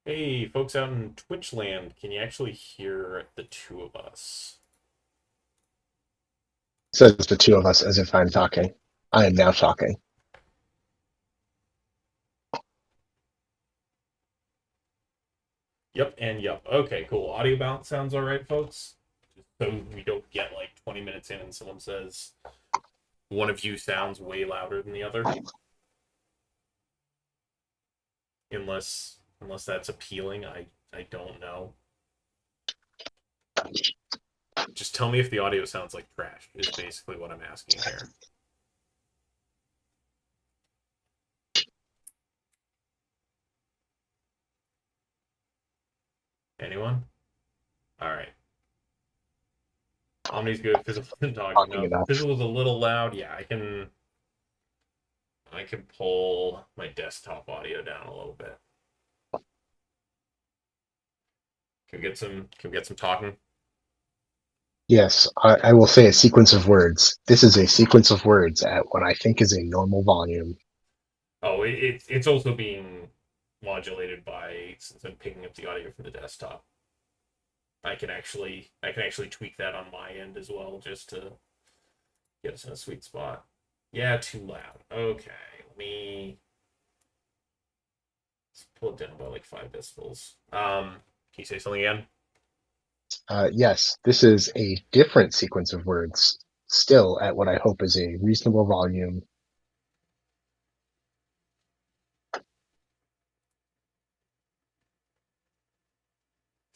Hey, folks out in Twitch land, can you actually hear the two of us? Says the two of us as if I'm talking. I am now talking. Yep and yep. Okay, cool. Audio bounce sounds all right, folks. Just so we don't get like 20 minutes in and someone says one of you sounds way louder than the other, unless that's appealing. I don't know. Just tell me if the audio sounds like trash. Is basically what I'm asking here. Anyone? All right. Omni's good. Fizzle isn't talking Talking enough. enough. Fizzle was a little loud. Yeah, I can pull my desktop audio down a little bit. Can we get some talking? Yes, I will say a sequence of words. This is a sequence of words at what I think is a normal volume. Oh, it's also being modulated by since I'm picking up the audio from the desktop. I can actually tweak that on my end as well just to get us in a sweet spot. Yeah, too loud. Okay, let's pull it down by like 5 decibels. Can you say something again? Yes, this is a different sequence of words, still at what I hope is a reasonable volume.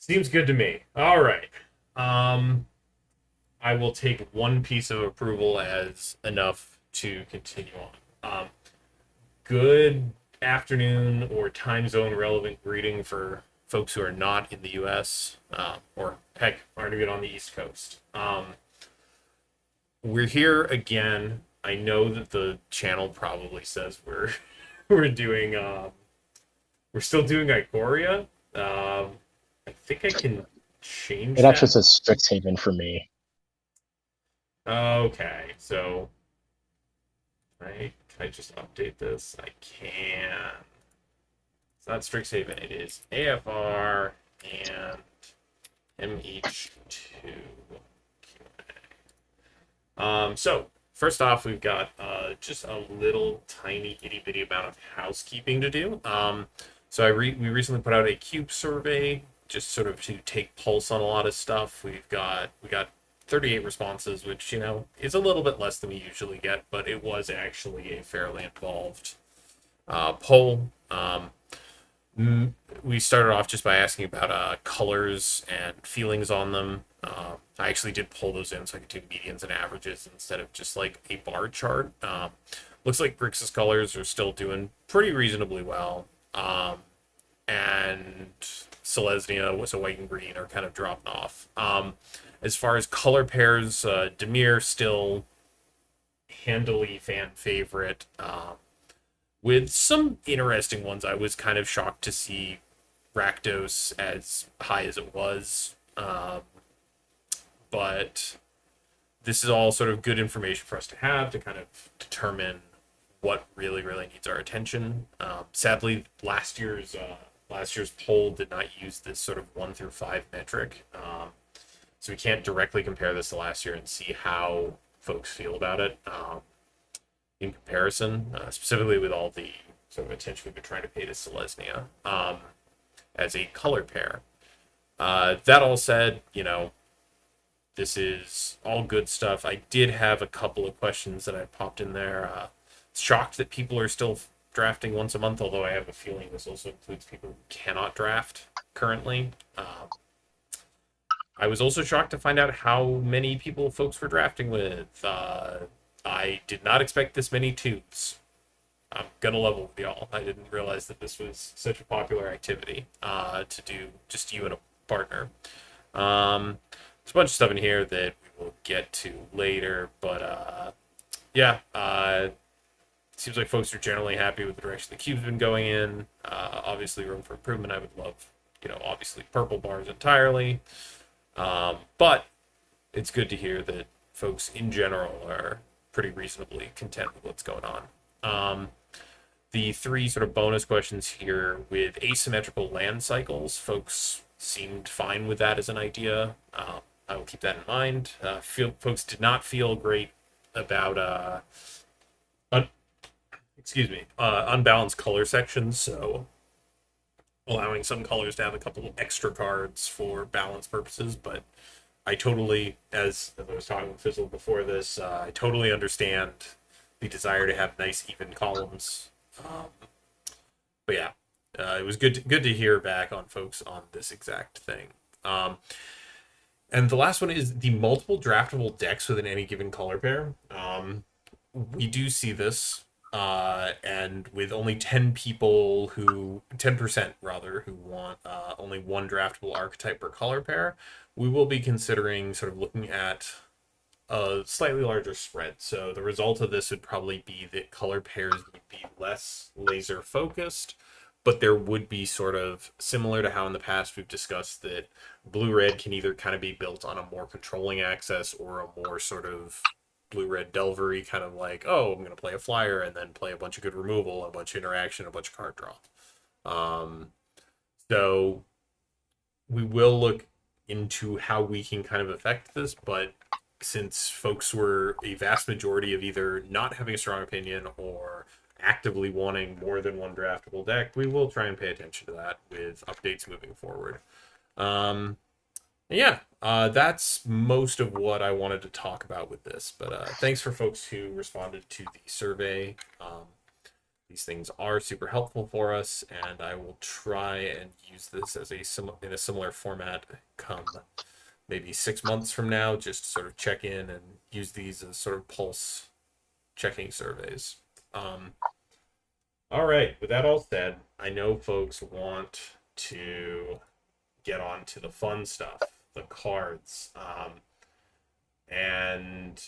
Seems good to me. All right. Um, I will take one piece of approval as enough to continue on. Good afternoon or time zone relevant greeting for folks who are not in the U.S. Or heck, aren't even on the East Coast. We're here again. I know that the channel probably says we're we're doing we're still doing Ikoria. I think I can change It actually that. says Strixhaven for me. Okay, so can I just update this? I can. It's not Strixhaven. It is AFR and MH2. So first off, we've got just a little tiny itty bitty amount of housekeeping to do. We recently put out a cube survey just sort of to take pulse on a lot of stuff. We got 38 responses, which is a little bit less than we usually get, but it was actually a fairly involved poll. We started off just by asking about colors and feelings on them. I actually did pull those in so I could do medians and averages instead of just like a bar chart. Looks like Grixis colors are still doing pretty reasonably well. And Selesnya was a white and green are kind of dropping off. As far as color pairs, Demir still handily fan favorite. With some interesting ones, I was kind of shocked to see Rakdos as high as it was. But this is all sort of good information for us to have to kind of determine what really, really needs our attention. Sadly, last year's poll did not use this sort of 1 through 5 metric, so we can't directly compare this to last year and see how folks feel about it in comparison, specifically with all the sort of attention we've been trying to pay to Selesnya as a color pair. That all said, this is all good stuff. I did have a couple of questions that I popped in there. Shocked that people are still drafting once a month, although I have a feeling this also includes people who cannot draft currently. I was also shocked to find out how many people folks were drafting with. I did not expect this many twos. I'm gonna level with y'all. I didn't realize that this was such a popular activity to do just you and a partner. There's a bunch of stuff in here that we will get to later, but yeah, seems like folks are generally happy with the direction the cube's been going in. Obviously, room for improvement. I would love, obviously purple bars entirely, but it's good to hear that folks in general are pretty reasonably content with what's going on. the three sort of bonus questions here with asymmetrical land cycles. Folks seemed fine with that as an idea. I will keep that in mind. Folks did not feel great about un- unbalanced color sections. So allowing some colors to have a couple of extra cards for balance purposes. But I totally, as I was talking with Fizzle before this, I totally understand the desire to have nice even columns. Um, but yeah, it was good to hear back on folks on this exact thing. And the last one is the multiple draftable decks within any given color pair. We do see this, and with only 10% rather, who want only one draftable archetype per color pair, we will be considering sort of looking at a slightly larger spread. So the result of this would probably be that color pairs would be less laser focused, but there would be sort of similar to how in the past we've discussed that blue red can either kind of be built on a more controlling access or a more sort of blue red delvery kind of like, oh, I'm going to play a flyer and then play a bunch of good removal, a bunch of interaction, a bunch of card draw. Um, so we will look into how we can kind of affect this, but since folks were a vast majority of either not having a strong opinion or actively wanting more than one draftable deck, we will try and pay attention to that with updates moving forward. Yeah, that's most of what I wanted to talk about with this. But thanks for folks who responded to the survey. These things are super helpful for us, and I will try and use this as in a similar format come maybe 6 months from now, just to sort of check in and use these as sort of pulse checking surveys. Um, all right, with that all said, I know folks want to get on to the fun stuff, the cards, and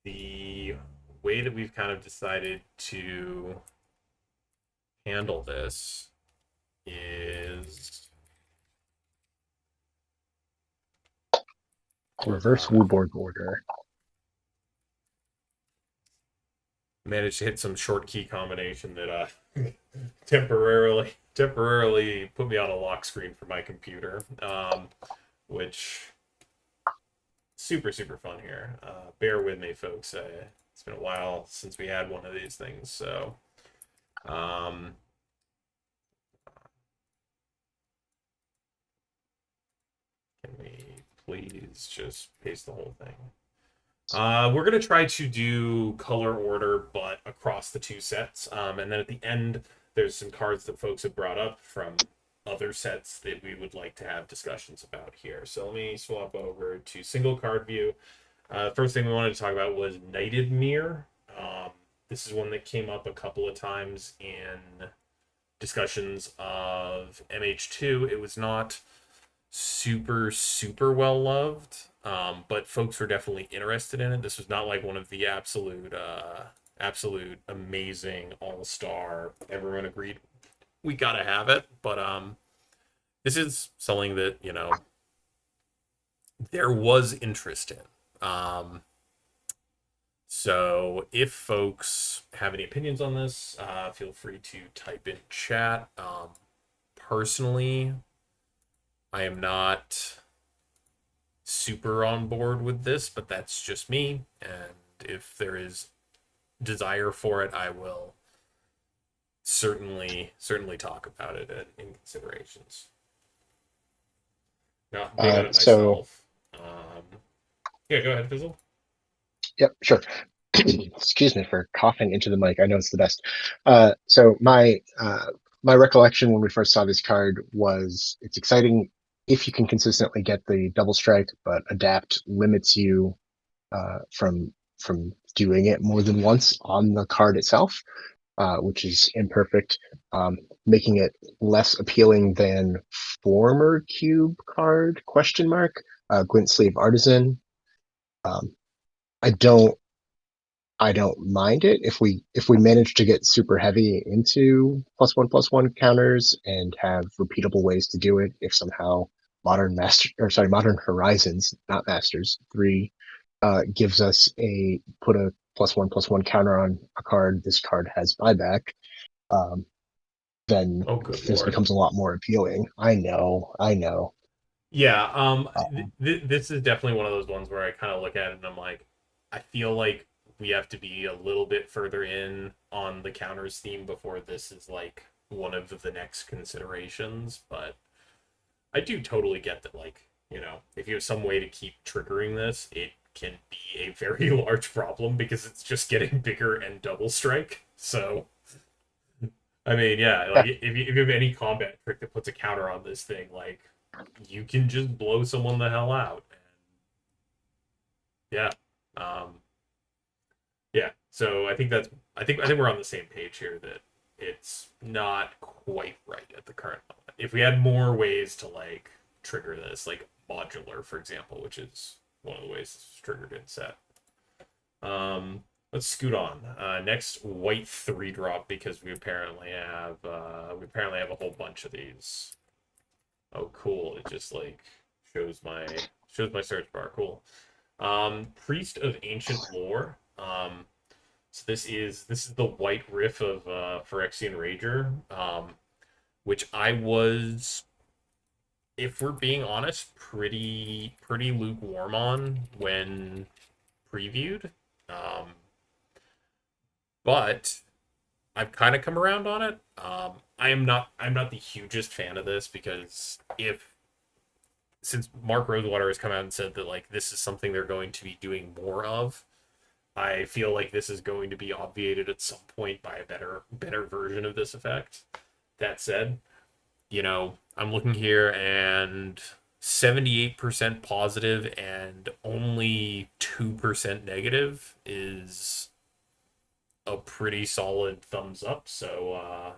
the way that we've kind of decided to handle this is Reverse Woodboard order. managed to hit some short key combination that temporarily put me on a lock screen for my computer, which super fun here. Bear with me, folks. It's been a while since we had one of these things, so can we please just paste the whole thing? We're gonna try to do color order, but across the two sets. And then at the end, there's some cards that folks have brought up from other sets that we would like to have discussions about here. So let me swap over to single card view. First thing we wanted to talk about was Knighted Mirror. This is one that came up a couple of times in discussions of MH2. It was not super well loved, but folks were definitely interested in it. This was not like one of the absolute amazing all-star everyone agreed we gotta have it, but this is something that there was interest in. So if folks have any opinions on this, feel free to type in chat. Personally, I am not super on board with this, but that's just me. And if there is desire for it, I will certainly talk about it in considerations. Not big on it myself. Yeah, go ahead, Fizzle. Yep, sure. Excuse me for coughing into the mic. I know it's the best. So my recollection when we first saw this card was it's exciting if you can consistently get the double strike, but adapt limits you from doing it more than once on the card itself, which is imperfect, making it less appealing than former cube card question mark Glint Sleeve Artisan. I don't mind it if we manage to get super heavy into +1/+1 counters and have repeatable ways to do it. If somehow Modern Horizons, not Masters 3, gives us put a +1/+1 counter on a card, this card has buyback, um, then Oh, good this lord. becomes a lot more appealing. I know. Yeah, Uh, this is definitely one of those ones where I kind of look at it and I'm like, I feel like we have to be a little bit further in on the counters theme before this is like one of the next considerations. But I do totally get that, like, if you have some way to keep triggering this, it can be a very large problem because it's just getting bigger and double strike. So, I mean, yeah, like yeah, if you have any combat trick that puts a counter on this thing, like you can just blow someone the hell out. And yeah, um, yeah. So I think we're on the same page here that it's not quite right at the current moment. If we had more ways to like trigger this, like modular, for example, which is one of the ways this is triggered in set. Let's scoot on. Next, white 3-drop because we apparently have a whole bunch of these. Oh, cool! It just like shows my shows my search bar. Cool. Priest of Ancient Lore. So this is the white riff of Phyrexian Rager, which I was, if we're being honest, pretty lukewarm on when previewed. Um, but I've kind of come around on it. I'm not the hugest fan of this because if since Mark Rosewater has come out and said that like this is something they're going to be doing more of, I feel like this is going to be obviated at some point by a better version of this effect. That said, I'm looking here and 78% positive and only 2% negative is a pretty solid thumbs up. So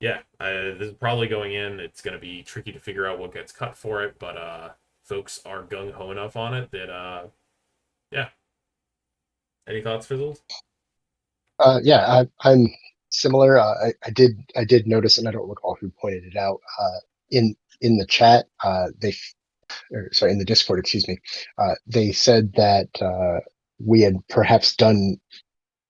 yeah, this is probably going in. It's going to be tricky to figure out what gets cut for it, but folks are gung ho enough on it that yeah. Any thoughts, Fizzles? yeah, I'm similar. I did notice, and I don't recall who pointed it out. In the chat, or sorry, in the Discord, excuse me, they said that we had perhaps done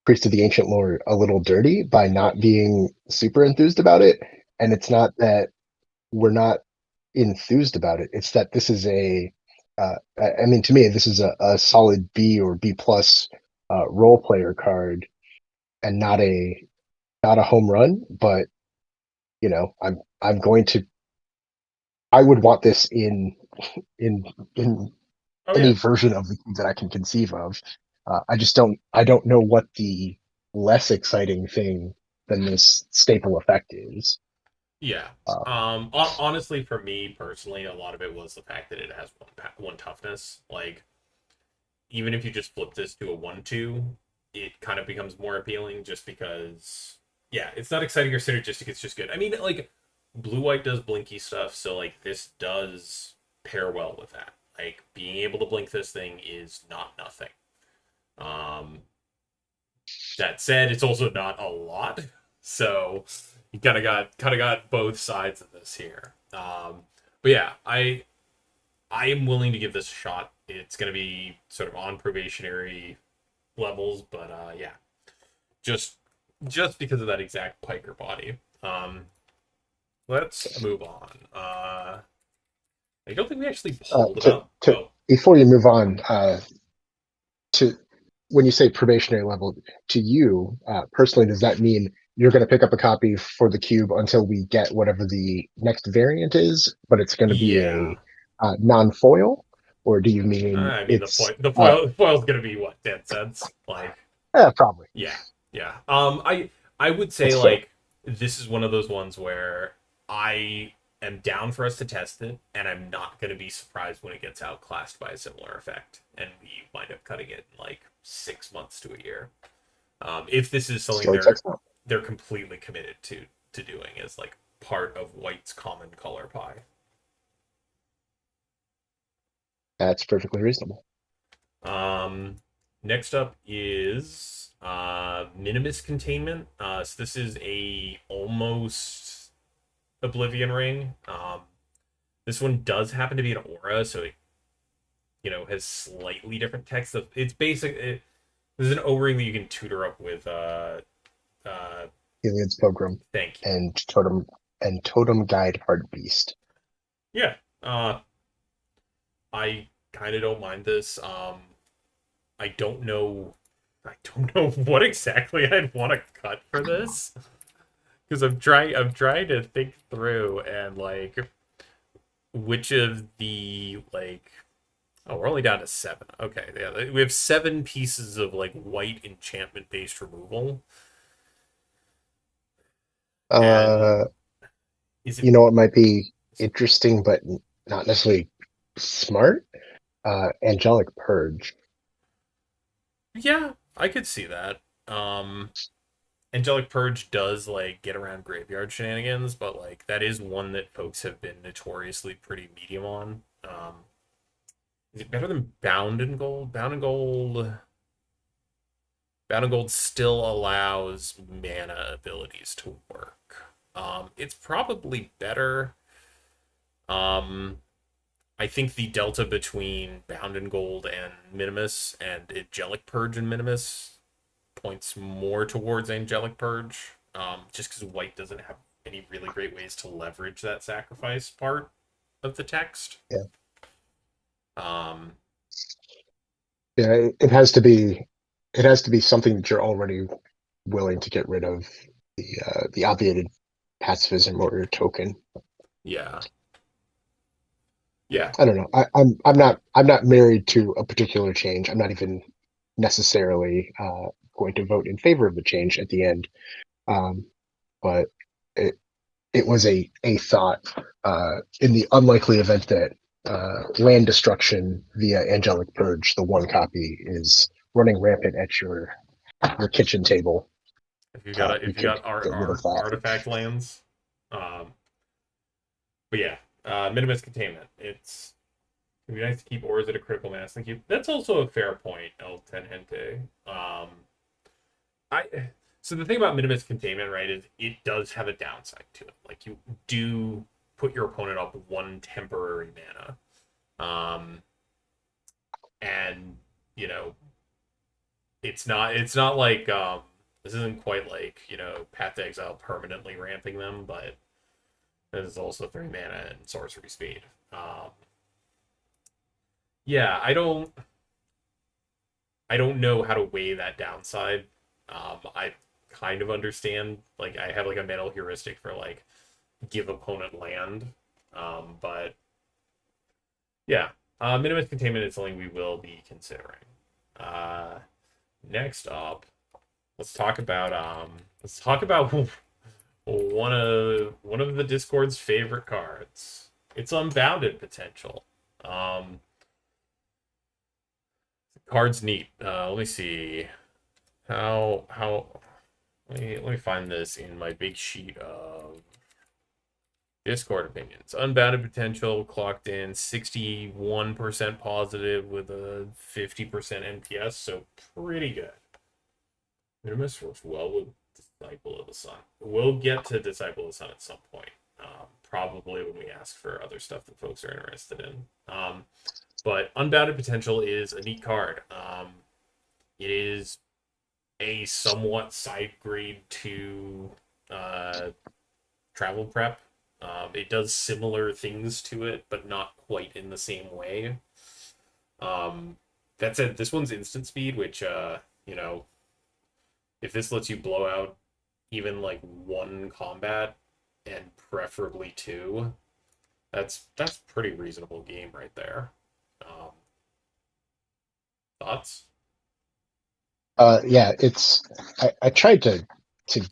Priest of the Ancient Lore a little dirty by not being super enthused about it. And it's not that we're not enthused about it. It's that this is I mean, to me, this is a solid B or B plus role player card, and not a home run. But I'm going to. I would want this in in Oh any yeah, version of the cube that I can conceive of. I just don't. I don't know what the less exciting thing than this staple effect is. yeah. Uh, Honestly, for me personally, a lot of it was the fact that it has one toughness. Like, even if you just flip this to a 1/2, it kind of becomes more appealing just because, yeah, it's not exciting or synergistic. It's just good. I mean, like, blue white does blinky stuff, so like this does pair well with that. Like, being able to blink this thing is not nothing. Um, that said, it's also not a lot, so you kind of got both sides of this here. But yeah, I am willing to give this a shot. It's going to be sort of on probationary levels, but yeah, just just because of that exact piker body. Let's move on. I don't think we actually polled to about. to Oh, before you move on, to when you say probationary level, to you personally, does that mean you're going to pick up a copy for the cube until we get whatever the next variant is, but it's going to be yeah. a non-foil, or do you mean I mean, the it's foil, the foil, the foil's going to be what, 10 cents? Like, probably yeah, yeah. I would say that's fair. like this is one of those ones where I am down for us to test it, and I'm not going to be surprised when it gets outclassed by a similar effect, and we wind up cutting it in like 6 months to a year. If this is something Story they're checks out. they're completely committed to doing as like part of white's common color pie. That's perfectly reasonable. Um, Next up is Minimus Containment. So this is a almost Oblivion Ring. This one does happen to be an aura, so it has slightly different text. It's basic. There's an O-ring that you can tutor up with. Uh, Aliens Pilgrim, thank you. and Totem Guide Hard Beast. Yeah. I kind of don't mind this. I don't know. I don't know what exactly I'd want to cut for this because I'm trying to think through and like which of the like. Oh, we're only down to seven. Okay, yeah, we have seven pieces of like white enchantment based removal, and Uh, is it? you know what might be interesting, but not necessarily smart? Angelic Purge. Yeah, I could see that. Um, Angelic Purge does like get around graveyard shenanigans, but like that is one that folks have been notoriously pretty medium on. Is it better than Bound and Gold? Bound and Gold still allows mana abilities to work. It's probably better. Um, I think the delta between Bound and Gold and Minimus and Angelic Purge and Minimus points more towards Angelic Purge, just because White doesn't have any really great ways to leverage that sacrifice part of the text. Yeah, Um, yeah. It has to be. It has to be something that you're already willing to get rid of the obviated pacifism or your token. yeah, yeah, I don't know. I'm not married to a particular change. I'm not even necessarily going to vote in favor of the change at the end. Um, but it it was a thought in the unlikely event that land destruction via Angelic Purge, the one copy, is running rampant at your kitchen table. We if you could got get rid of that. artifact lands, um, but yeah, minimus containment. It'd be nice to keep ores at a critical mass. Thank you. That's also a fair point, El Gente. I so the thing about minimus containment, right, is it does have a downside to it. Like you do put your opponent up one temporary mana, and you know it's not like this isn't quite like Path to Exile permanently ramping them, but this is also 3 mana and sorcery speed. Um, yeah, I don't know how to weigh that downside. I kind of understand. Like I have like a mental heuristic for like give opponent land. But yeah, minimus containment is something we will be considering. Uh, next up, let's talk about one of the Discord's favorite cards. It's unbounded potential. Um, card's neat. Let me see how let me find this in my big sheet of Discord opinions. Unbounded potential clocked in 61% positive with a 50% NPS, so pretty good. Minimus works well with Disciple of the Sun. We'll get to Disciple of the Sun at some point. Probably when we ask for other stuff that folks are interested in. But Unbounded Potential is a neat card. It is a somewhat side grade to uh, Travel Prep. It does similar things to it, but not quite in the same way. Um, that said, this one's instant speed, which if this lets you blow out even like one combat and preferably two, that's pretty reasonable game right there. Um, thoughts? Yeah, I tried to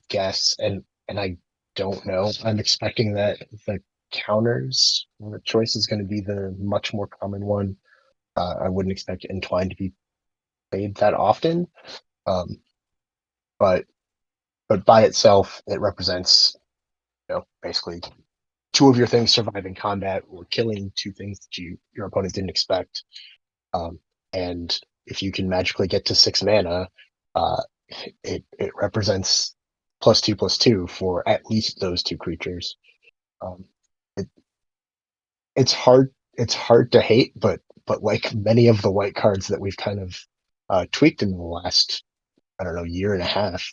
guess and I don't know. I'm expecting that the counters choice is going to be the much more common one. I wouldn't expect Entwine to be played that often. Um, but by itself, it represents, basically two of your things surviving combat or killing two things that your opponent didn't expect. Um, and if you can magically get to 6 mana, uh, it represents +2/+2 for at least those two creatures. Um, it, it's hard to hate, but like many of the white cards that we've kind of tweaked in the last, I don't know, year and a half.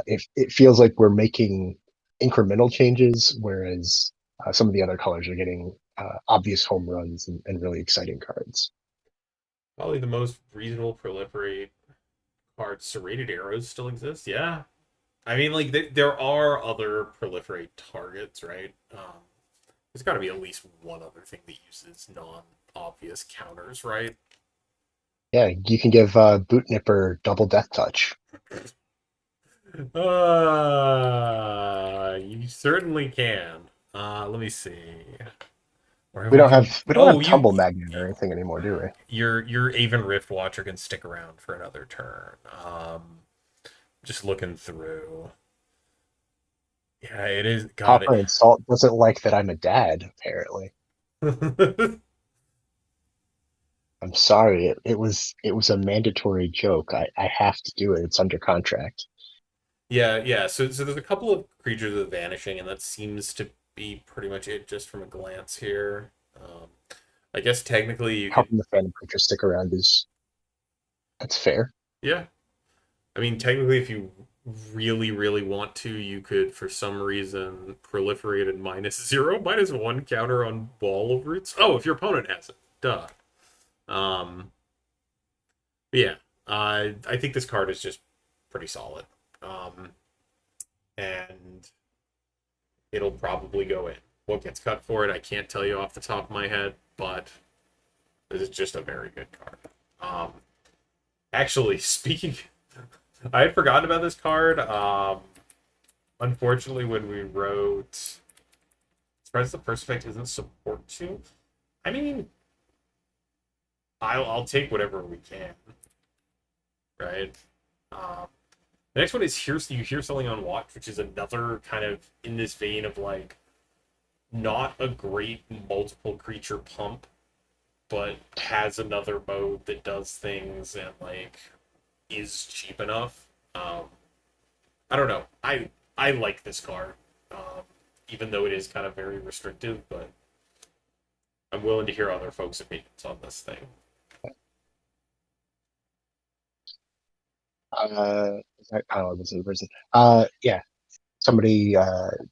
It feels like we're making incremental changes, whereas some of the other colors are getting obvious home runs and really exciting cards. Probably the most reasonable proliferate cards. Serrated arrows still exist. Yeah, I mean, like there are other proliferate targets, right? There's got to be at least one other thing that uses non-obvious counters, right? Yeah, you can give Boot Nipper double death touch. You certainly can. Let me see. Or have We we don't come? have we don't Oh, have Tumble Magnet or anything anymore, do we? your Aven Rift Watcher can stick around for another turn. Just looking through. Yeah, it is. God, it. Copper and Salt doesn't like that I'm a dad, apparently. I'm sorry. It was a mandatory joke. I have to do it. It's under contract. Yeah, yeah. So there's a couple of creatures with vanishing, and that seems to be pretty much it just from a glance here. I guess technically you could, Helping the Phantom creature stick around is that's fair. yeah. I mean, technically, if you really, really want to, you could, for some reason, proliferate and -0, -1 counter on Wall of Roots. Oh, if your opponent has it, duh. Um, yeah, I think this card is just pretty solid, and it'll probably go in. What gets cut for it, I can't tell you off the top of my head, but this is just a very good card. Actually, speaking, I had forgotten about this card. Unfortunately, when we wrote Spreads the First Effect isn't support to. I mean, I'll take whatever we can, right? Um, the next one is you hear something on watch, which is another kind of in this vein of like not a great multiple creature pump, but has another mode that does things and like is cheap enough. I don't know. I like this card, even though it is kind of very restrictive. But I'm willing to hear other folks' opinions on this thing. I don't know this is the person. Yeah. Somebody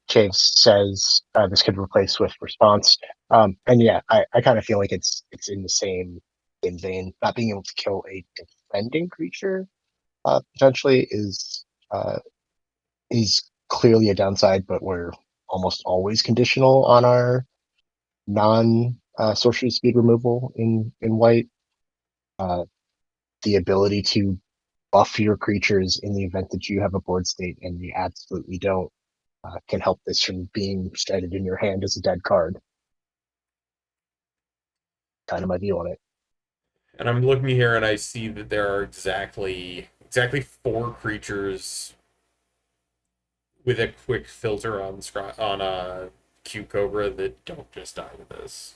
James says this could replace Swift Response. And yeah, I kind of feel like it's in the same vein. Not being able to kill a defending creature potentially is clearly a downside, but we're almost always conditional on our non sorcery speed removal in white. Uh, the ability to buff your creatures in the event that you have a board state and you absolutely don't can help this from being stranded in your hand as a dead card. Kind of my view on it. And I'm looking here and I see that there are exactly four creatures with a quick filter on a Cube Cobra that don't just die to this.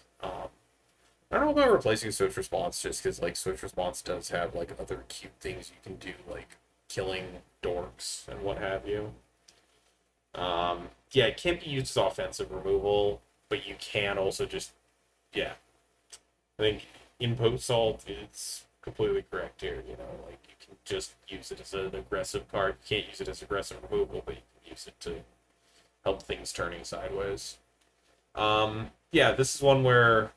I don't know about replacing Switch Response just because like Switch Response does have like other cute things you can do, like killing dorks and what have you. Yeah, it can't be used as offensive removal, but you can also just yeah. I think in Post Salt it's completely correct here. You know, like you can just use it as an aggressive card. You can't use it as aggressive removal, but you can use it to help things turning sideways. Yeah, this is one where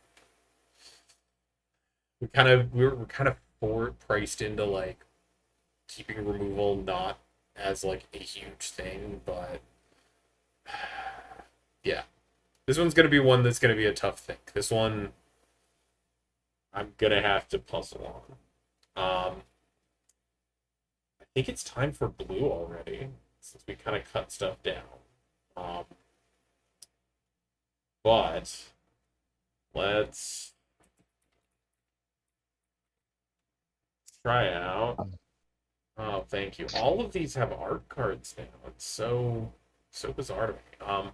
we're kind of forward priced into like keeping removal not as like a huge thing, but yeah, this one's gonna be one that's gonna be a tough thing. This one I'm gonna have to puzzle on. I think it's time for blue already since we kind of cut stuff down. Um, but let's try out. Oh, thank you. All of these have art cards now. It's so bizarre to me.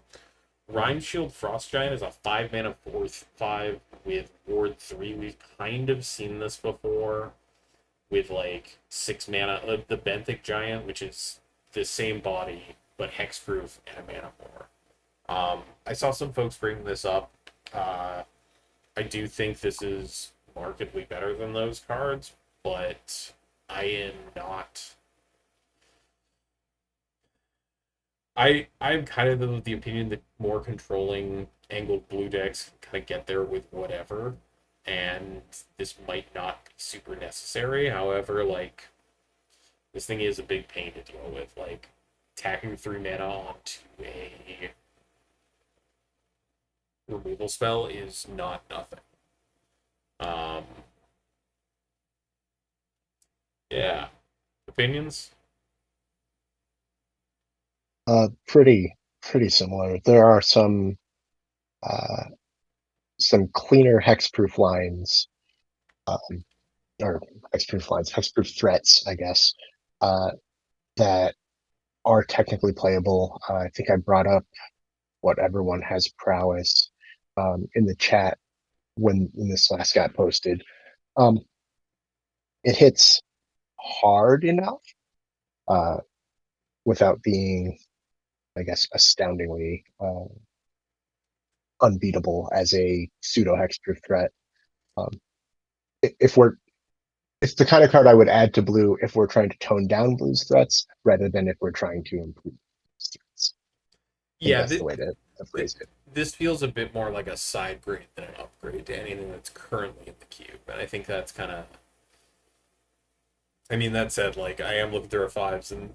Rhyme Shield Frost Giant is a 5 mana 4/5 with Ward 3. We've kind of seen this before with like 6 mana. The Benthic Giant, which is the same body but hexproof and a mana more. I saw some folks bring this up. I do think this is markedly better than those cards, but I am not. I'm kind of the opinion that more controlling angled blue decks can kind of get there with whatever, and this might not be super necessary. However, like this thing is a big pain to deal with. Like tacking 3 mana onto a removal spell is not nothing. Um, yeah. Opinions? Pretty similar. There are uh, some cleaner hexproof lines, um, or hexproof lines, hexproof threats, I guess, uh, that are technically playable. I think I brought up what everyone has prowess in the chat when this last got posted. Um, it hits hard enough uh, without being, I guess, astoundingly unbeatable as a pseudo hexproof threat. Um, if we're it's the kind of card I would add to blue if we're trying to tone down blue's threats rather than if we're trying to improve threats. I think Yeah, that's the way to th- phrase it. this feels a bit more like a side grade than an upgrade to anything that's currently in the cube. And I think that's kind of. I mean, that said, like, I am looking through our fives, and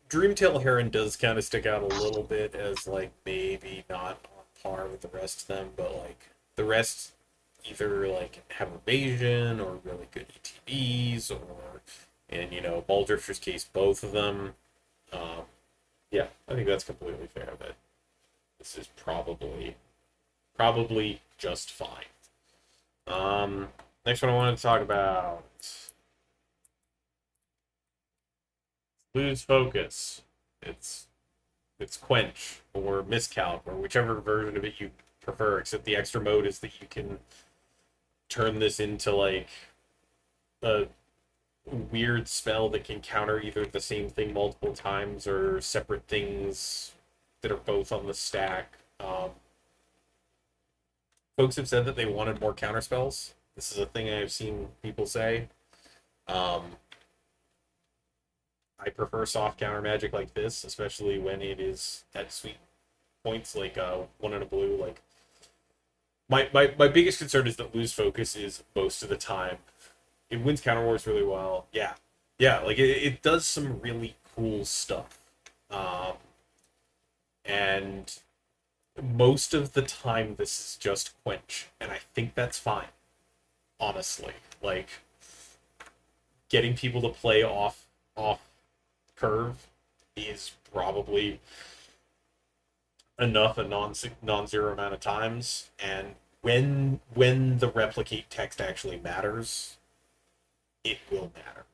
Dreamtail Heron does kind of stick out a little bit as, like, maybe not on par with the rest of them, but, like, the rest either, like, have evasion or really good ETBs, or, in, Ball Drifter's case, both of them. Um, yeah, I think that's completely fair that this is probably just fine. Next one I wanted to talk about, lose focus. It's it's quench or miscalc or whichever version of it you prefer. Except the extra mode is that you can turn this into like a weird spell that can counter either the same thing multiple times or separate things that are both on the stack. Folks have said that they wanted more counter spells. This is a thing I've seen people say. Um, I prefer soft counter magic like this, especially when it is at sweet points like one in a blue. Like my biggest concern is that lose focus is most of the time. It wins counter wars really well. Yeah. Yeah, like it does some really cool stuff. Um, and most of the time this is just quench. And I think that's fine, honestly. Like getting people to play off curve is probably enough a non-zero amount of times, and when the replicate text actually matters, it will matter.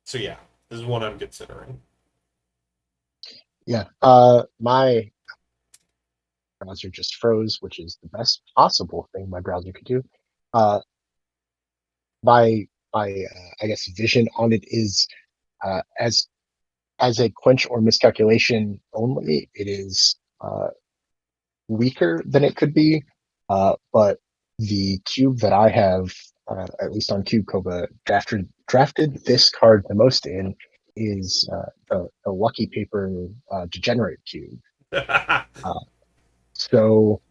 So yeah, this is one I'm considering. Yeah. My browser just froze, which is the best possible thing my browser could do. Uh, my I guess vision on it is as a quench or miscalculation only, it is weaker than it could be. But the cube that I have, at least on Cube Koba, drafted this card the most in is the Lucky Paper Degenerate Cube. Uh, so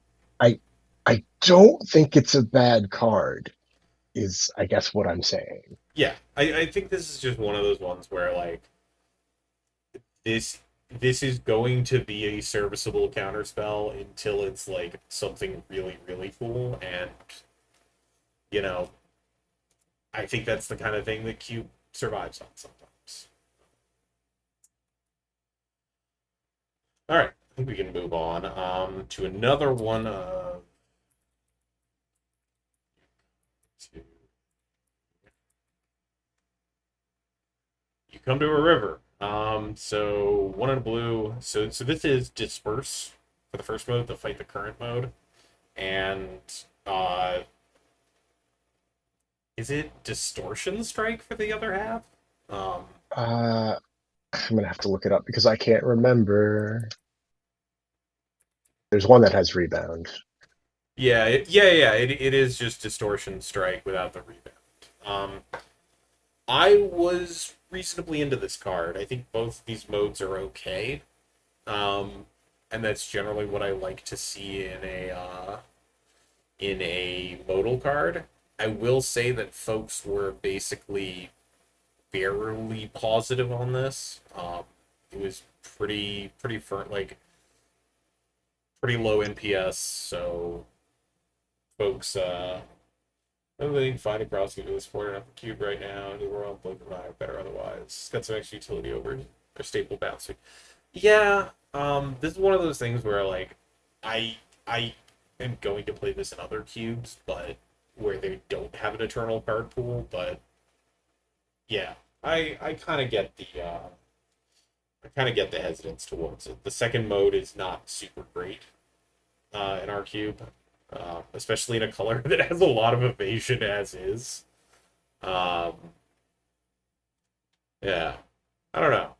I I don't think it's a bad card, is I guess what I'm saying. Yeah, I think this is just one of those ones where like this this is going to be a serviceable counterspell until it's like something really really cool, and you know I think that's the kind of thing that Cube survives on sometimes. All right, I think we can move on to another one of two. You come to a river. So one in a blue. So this is disperse for the first mode, the fight the current mode, and uh, is it distortion strike for the other half? Um, Uh, I'm gonna have to look it up because I can't remember. There's one that has rebound. yeah. It is just distortion strike without the rebound. Um, I was reasonably into this card. I think both of these modes are okay. Um, and that's generally what I like to see in a modal card. I will say that folks were basically barely positive on this. It was pretty firm, like pretty low NPS. So folks, I don't think find across can really support enough cube right now. The world look better otherwise. It's got some extra utility over a staple bouncing. Yeah, this is one of those things where like I am going to play this in other cubes, but where they don't have an eternal card pool. But yeah, I kind of get the I kind of get the hesitance towards it. The second mode is not super great in our cube, especially in a color that has a lot of evasion as is. Um, yeah, I don't know.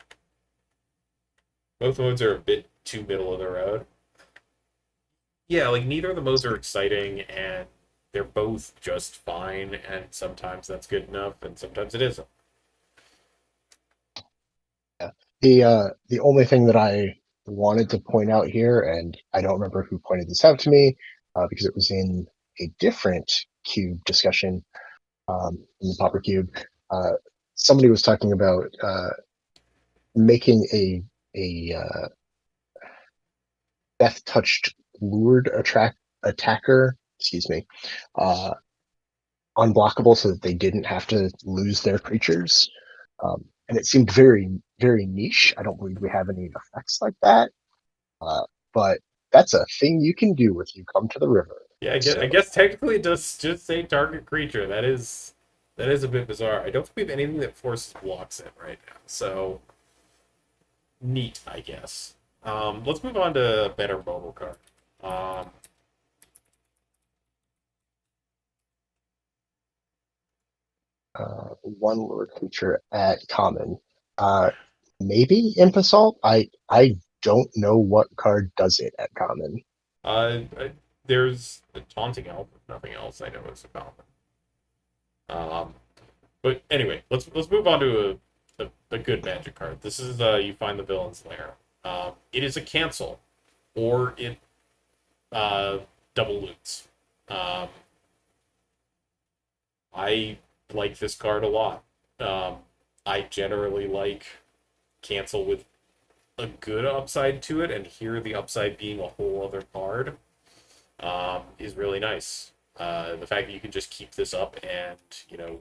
Both modes are a bit too middle of the road. Yeah, like neither of the modes are exciting, and they're both just fine. And sometimes that's good enough, and sometimes it isn't. Yeah. The only thing that I wanted to point out here, and I don't remember who pointed this out to me, because it was in a different cube discussion, in the Popper Cube. Uh, Somebody was talking about making a death touched lured attract attacker, excuse me, uh, unblockable so that they didn't have to lose their creatures. And it seemed very niche. I don't believe we have any effects like that. Uh, but that's a thing you can do if you come to the river. Yeah, I So guess technically it does just say target creature. That is a bit bizarre. I don't think we have anything that forces blocks in right now. So neat, I guess. Let's move on to a better mobile card. Um, one lure creature at common. Uh, Maybe Impasalt. I don't know what card does it at common. there's a taunting elf. If nothing else, I know is about. Um, but anyway, let's move on to a good magic card. This is you find the villain's lair. It is a cancel, or it uh, double loots. Um, I like this card a lot. Um, I generally like cancel with a good upside to it, and here the upside being a whole other card is really nice. The fact that you can just keep this up, and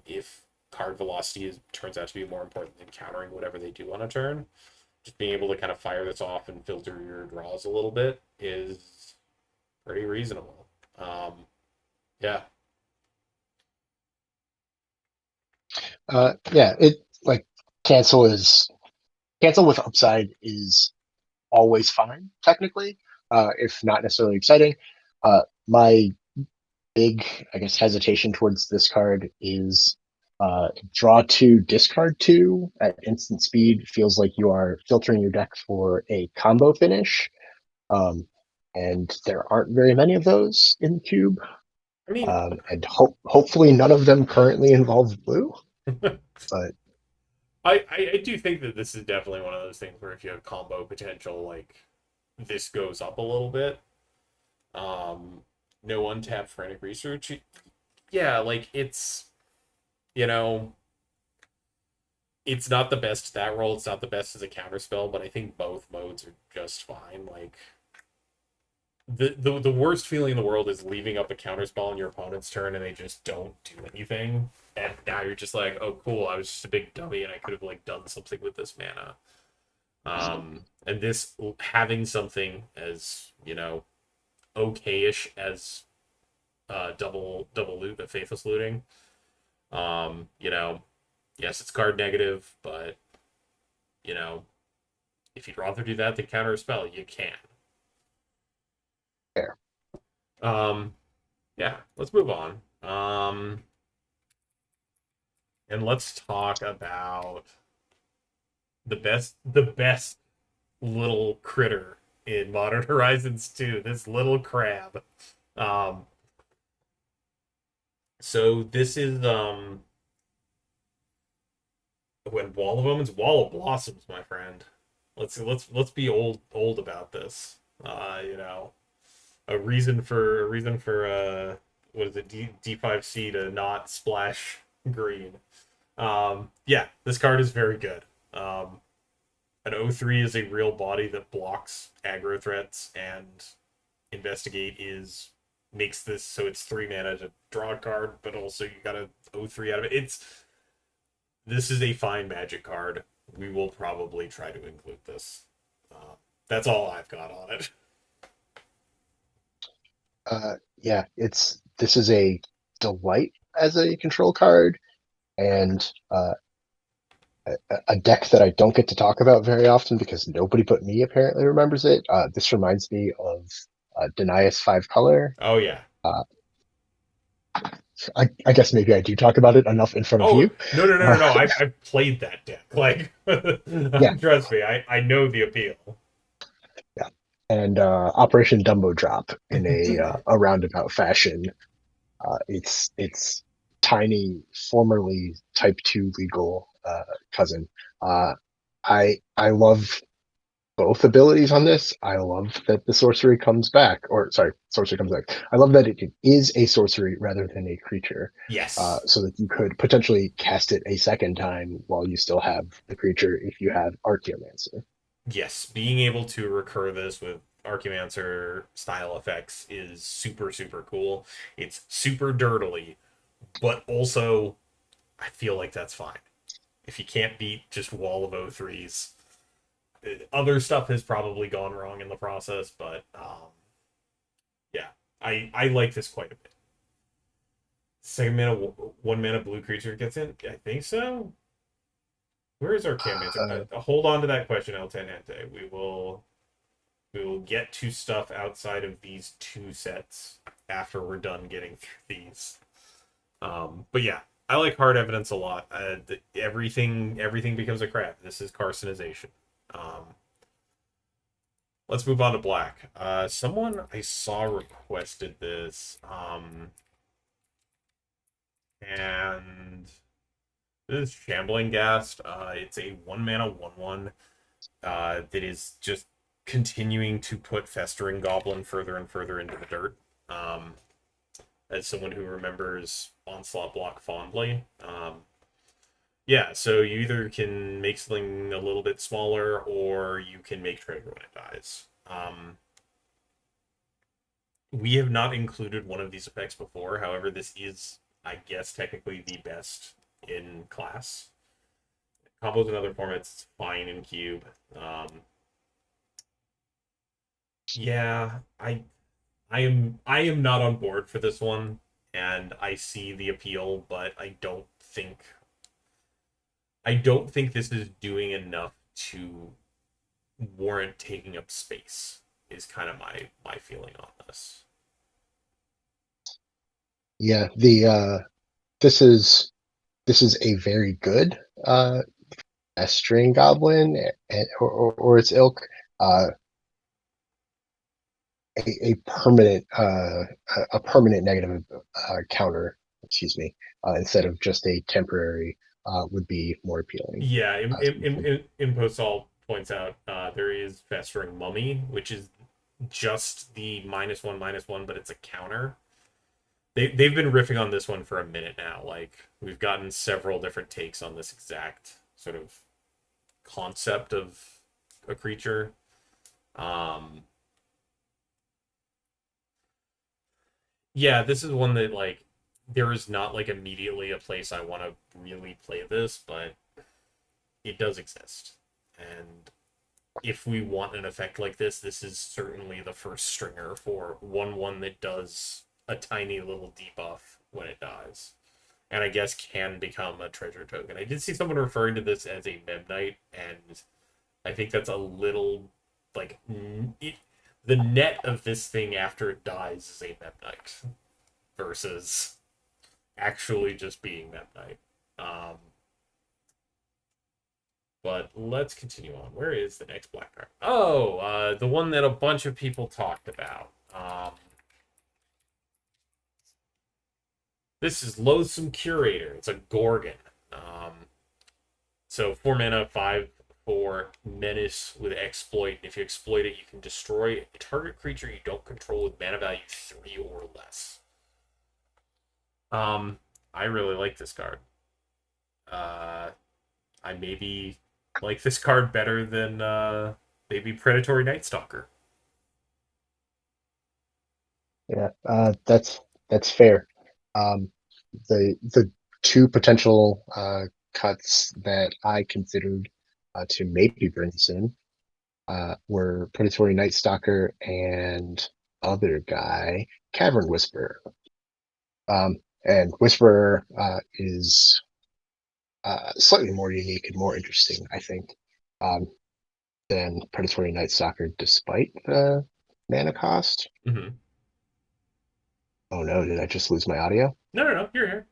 if card velocity turns out to be more important than countering whatever they do on a turn, just being able to kind of fire this off and filter your draws a little bit is pretty reasonable. Yeah, Yeah, it like cancel is cancel with upside is always fine technically, if not necessarily exciting. My big, I guess, hesitation towards this card is draw two, discard two at instant speed. Feels like you are filtering your deck for a combo finish, um, and there aren't very many of those in the cube. I mean, And hopefully none of them currently involve blue. But I do think that this is definitely one of those things where if you have combo potential, like this goes up a little bit. Um, no untapped frantic research. Yeah, like you know it's not the best that roll. It's not the best as a counterspell, but I think both modes are just fine. Like the worst feeling in the world is leaving up a counterspell on your opponent's turn and they just don't do anything. And now you're just like, oh cool, I was just a big dummy and I could have like done something with this mana. And this having something as, okayish as double loot, but faithless looting. Yes, it's card negative, but you know, if you'd rather do that than counter a spell, you can. fair. Um, yeah, let's move on. And let's talk about the best little critter in Modern Horizons 2. This little crab. Um, so this is When Wall of Omens, Wall of Blossoms, my friend. Let's be old about this. You know, a reason for what is it, D5C to not splash green. Yeah, this card is very good. An O3 is a real body that blocks aggro threats, and investigate is makes this so it's 3 mana to draw a card, but also you got a O3 out of it. This is a fine Magic card. We will probably try to include this. That's all I've got on it. Yeah, this is a delight as a control card, and a deck that I don't get to talk about very often because nobody but me apparently remembers it. This reminds me of Denias 5 color. Oh yeah. Uh, I guess maybe I do talk about it enough in front of Oh you. no no no no Uh, no! I've played that deck. Like, yeah, trust me, I know the appeal. yeah. And Operation Dumbo Drop in a roundabout fashion. It's tiny, formerly Type 2 legal cousin. Uh, I love both abilities on this. I love that the sorcery comes back, or sorry, sorcery comes back. I love that it is a sorcery rather than a creature, Yes. so that you could potentially cast it a second time while you still have the creature if you have Archaeomancer. Yes, being able to recur this with Archimancer style effects is super, super cool. It's super dirtily, but also I feel like that's fine. If you can't beat just wall of O3s, other stuff has probably gone wrong in the process, but yeah, I like this quite a bit. Second mana, 1 mana blue creature gets in? I think so. Where is Archimancer? Uh, Hold on to that question, El Tenente. We will get to stuff outside of these two sets after we're done getting through these. But yeah, I like hard evidence a lot. Everything becomes a crap. This is carcinization. Um, let's move on to black. Someone I saw requested this, and this is Shambling Ghast. It's a 1 mana 1/1 that is just continuing to put Festering Goblin further and further into the dirt. Um, as someone who remembers Onslaught block fondly. Yeah, so you either can make something a little bit smaller, or you can make treasure when it dies. We have not included one of these effects before. However, this is, I guess, technically the best in class. Combos in other formats, it's fine in cube. Yeah, I am not on board for this one, and I see the appeal, but I don't think this is doing enough to warrant taking up space. Is kind of my feeling on this. yeah, the this is this is a very good string goblin, or its ilk. Uh, a permanent a permanent negative counter, excuse me, instead of just a temporary, would be more appealing. Yeah, So Imposol points out there is Festering Mummy, which is just the -1/-1, but it's a counter. They've been riffing on this one for a minute now. Like, we've gotten several different takes on this exact sort of concept of a creature. Um, yeah, this is one that, like, there is not like immediately a place I want to really play this, but it does exist. And if we want an effect like this is certainly the first stringer for 1/1 that does a tiny little debuff when it dies. And I guess can become a treasure token. I did see someone referring to this as a Memnite, and I think that's a little like the net of this thing after it dies is a Memnite versus actually just being Memnite. Um, but let's continue on. Where is the next black card? Oh, the one that a bunch of people talked about. This is Loathsome Curator. It's a Gorgon. Um, So 4 mana, 5/4 menace with exploit. If you exploit it, you can destroy a target creature you don't control with mana value 3 or less. Um, I really like this card. Uh, I maybe like this card better than maybe Predatory Night Stalker. Yeah, that's fair. Um, the two potential cuts that I considered to maybe bring this in were Predatory Night Stalker and other guy, Cavern Whisperer. And Whisperer is slightly more unique and more interesting, I think, um, than Predatory Night Stalker, despite the mana cost. Mm-hmm. Oh no, did I just lose my audio? No, no, no. You're here.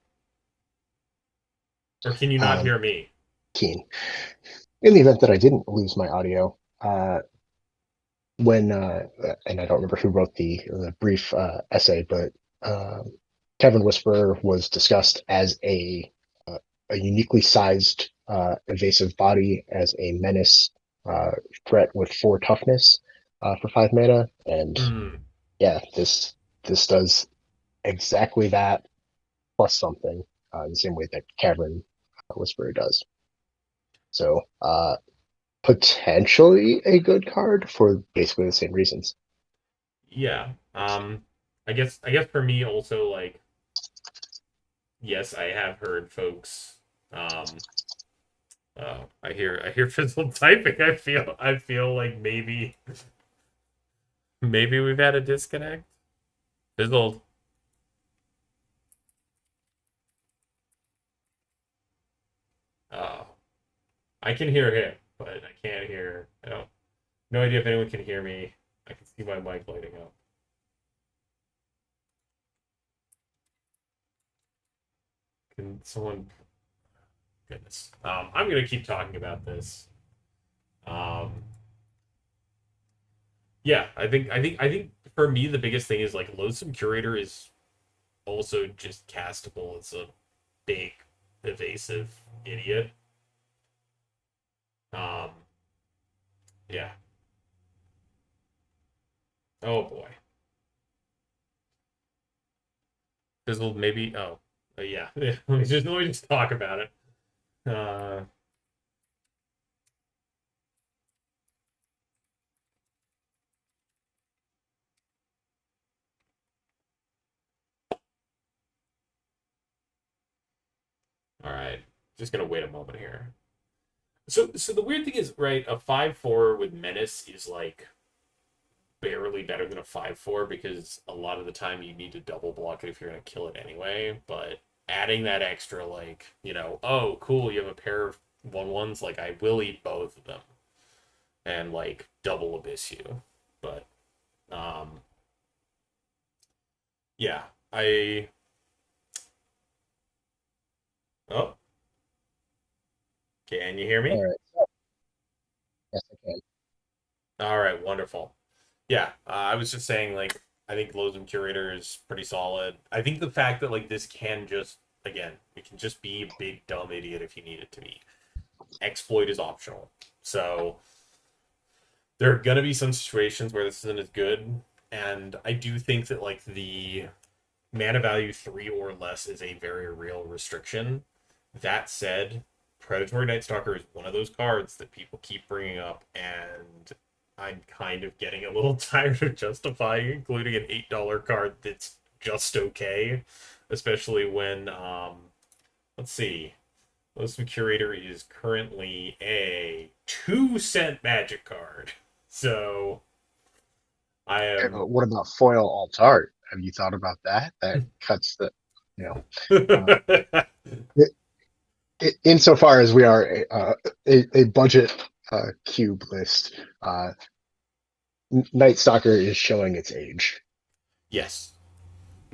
Or can you not Um, hear me? Keen. In the event that I didn't lose my audio, when and I don't remember who wrote the brief essay, but um, Kevin Whisperer was discussed as a uniquely sized evasive body as a menace threat with 4 toughness for 5 mana, and Hmm. yeah, this does exactly that plus something the same way that Cavern Whisperer does. So potentially a good card for basically the same reasons. Yeah. I guess for me also like yes, I have heard folks oh, I hear Fizzle typing. I feel like maybe we've had a disconnect. Fizzled. Oh. I can hear him, but I can't hear. I don't. No idea if anyone can hear me. I can see my mic lighting up. Can someone? Goodness. I'm gonna keep talking about this. Um, yeah, I think for me the biggest thing is like Loathsome Curator is also just castable. It's a big evasive idiot. Um, yeah. Oh boy. Fizzled maybe. Oh, yeah. let me just talk about it. Uh, all right. Just gonna wait a moment here. So the weird thing is, right? A 5/4 with menace is like barely better than a 5/4 because a lot of the time you need to double block it if you're gonna kill it anyway. But adding that extra, like oh cool, you have a pair of 1/1s. Like I will eat both of them and like double abyss you. But um, yeah, I oh, can you hear All me? right. Yes, I can. All right, wonderful. Yeah, I was just saying, like, I think Losum Curator is pretty solid. I think the fact that, like, this can just, again, it can just be a big dumb idiot if you need it to be. Exploit is optional. So there are going to be some situations where this isn't as good. And I do think that, like, the mana value 3 or less is a very real restriction. That said, Predatory Night Stalker is one of those cards that people keep bringing up, and I'm kind of getting a little tired of justifying including an $8 card that's just okay, especially when let's see, Most Curator is currently a 2 cent magic card. So I am What about foil alt art? Have you thought about that? That cuts the, you know, uh, it, insofar as we are a budget cube list, Night Stalker is showing its age. yes.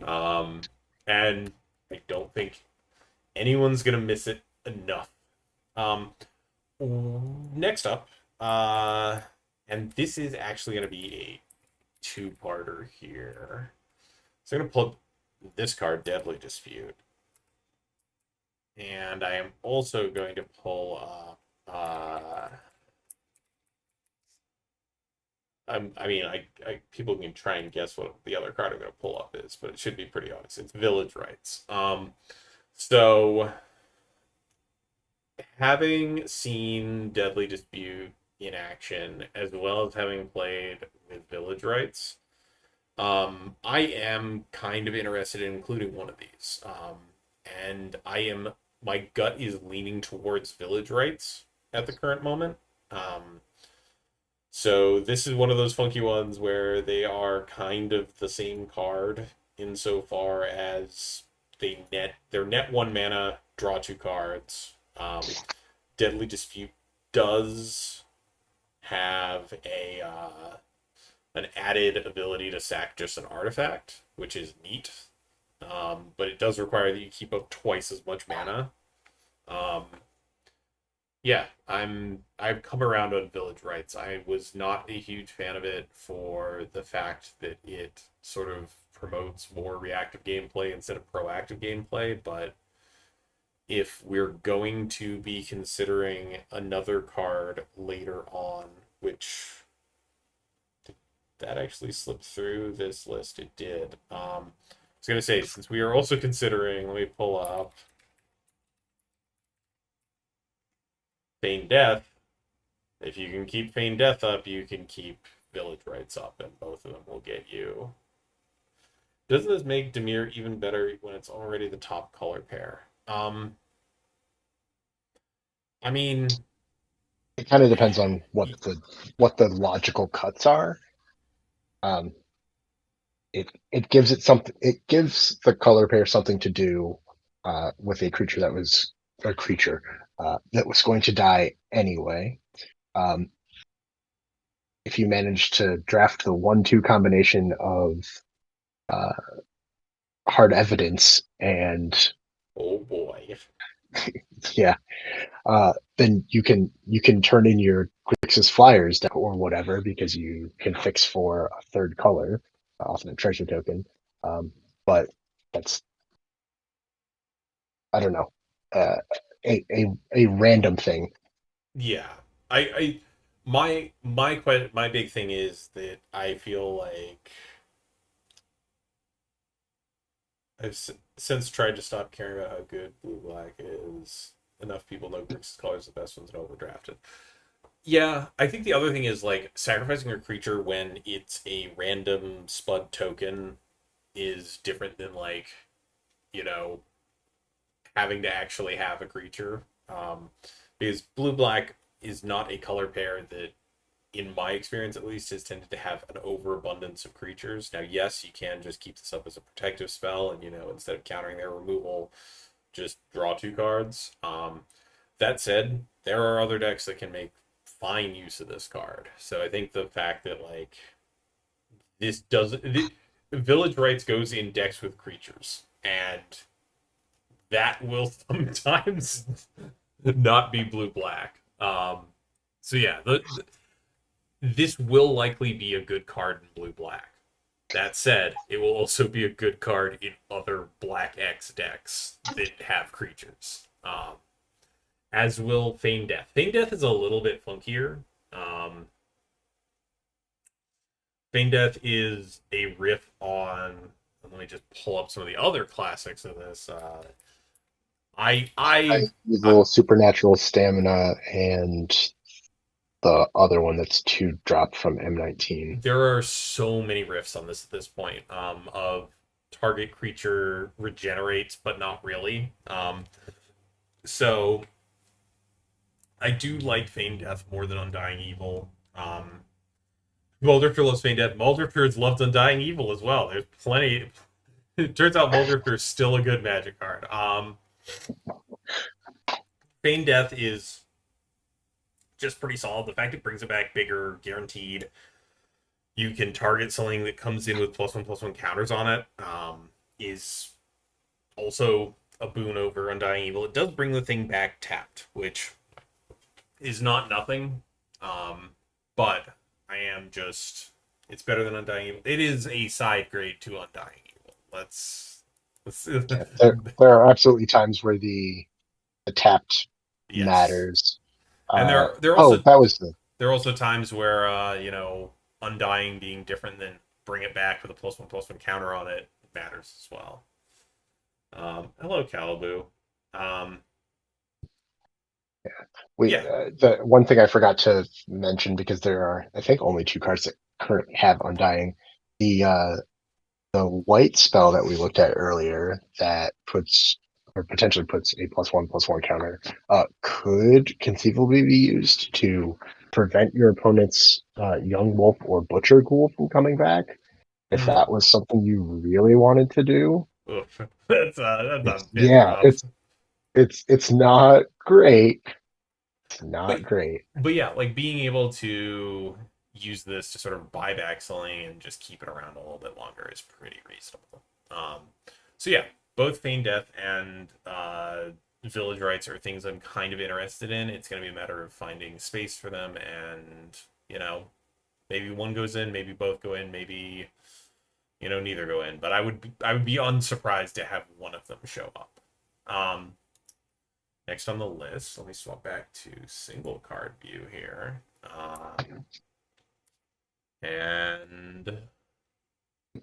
Um and I don't think anyone's gonna miss it enough. Um, Next up, and this is actually gonna be a two-parter here. So I'm gonna pull this card, Deadly Dispute. And I am also going to pull up. People can try and guess what the other card I'm going to pull up is, but it should be pretty obvious. It's Village Rights. So having seen Deadly Dispute in action, as well as having played with Village Rights, I am kind of interested in including one of these. And my gut is leaning towards Village Rights at the current moment. So this is one of those funky ones where they are kind of the same card insofar as their net 1 mana, draw 2 cards. Deadly Dispute does have a an added ability to sack just an artifact, which is neat. But it does require that you keep up twice as much mana. Um, yeah, I've come around on Village Rights. I was not a huge fan of it for the fact that it sort of promotes more reactive gameplay instead of proactive gameplay, but if we're going to be considering another card later on, which that actually slipped through this list, it did. I was gonna say, since we are also considering, let me pull up Feign Death. If you can keep Feign Death up, you can keep Village Rights up, and both of them will get you. Doesn't this make Dimir even better when it's already the top color pair? I mean, It kind of depends on what the logical cuts are. Um, it gives it something. It gives the color pair something to do with a creature that was going to die anyway. Um, if you manage to draft the 1/2 combination of uh, hard evidence and oh boy. yeah, then you can turn in your Grixis Flyers deck or whatever because you can fix for a third color off of the treasure token. Um, but that's I don't know a random thing. Yeah. I my big thing is that I feel like since tried to stop caring about how good blue black is. Enough people know Grixis color is the best ones and overdrafted. Yeah, I think the other thing is like sacrificing a creature when it's a random spud token is different than like, you know, having to actually have a creature. Because blue black is not a color pair that, in my experience at least, has tended to have an overabundance of creatures. Now, yes, you can just keep this up as a protective spell, and instead of countering their removal, just draw 2 cards. That said, there are other decks that can make fine use of this card. So I think the fact that like this doesn't Village Rights goes in decks with creatures, and that will sometimes not be blue black. So yeah, this will likely be a good card in blue black. That said, it will also be a good card in other black X decks that have creatures. As will Feign Death. Feign Death is a little bit funkier. Um, Feign Death is a riff on. Let me just pull up some of the other classics of this. I, I, I, Evil, supernatural stamina, and the other one that's 2 drop from M19. there are so many riffs on this at this point. Of target creature regenerates, but not really. So I do like Feign Death more than Undying Evil. Muldrifter loves Feign Death. Muldrifter loves Undying Evil as well. There's plenty. It turns out Muldrifter is still a good Magic card. Feign Death is just pretty solid. The fact it brings it back bigger, guaranteed. You can target something that comes in with +1/+1 counters on it. Is also a boon over Undying Evil. It does bring the thing back tapped, which is not nothing. But I am just it's better than Undying Evil. It is a side grade to Undying Evil. Let's Yeah, there are absolutely times where the the tapped Yes. matters. And Oh, that was the there are also times where undying being different than bring it back with a plus one counter on it matters as well. Hello, Calibu. Um, we yeah. the one thing I forgot to mention because there are I think only two cards that currently have undying. The white spell that we looked at earlier that puts or potentially puts a plus one counter could conceivably be used to prevent your opponent's young wolf or butcher ghoul from coming back. If Mm. that was something you really wanted to do, Oof. That's a bit yeah, rough. it's not great. It's But not great. but yeah, like being able to use this to sort of buy back something and just keep it around a little bit longer is pretty reasonable. Um, so yeah, both Feign Death and Village Rites are things I'm kind of interested in. It's going to be a matter of finding space for them, and maybe one goes in, maybe both go in, maybe neither go in. But I would be unsurprised to have one of them show up. Um, Next on the list, let me swap back to single card view here. And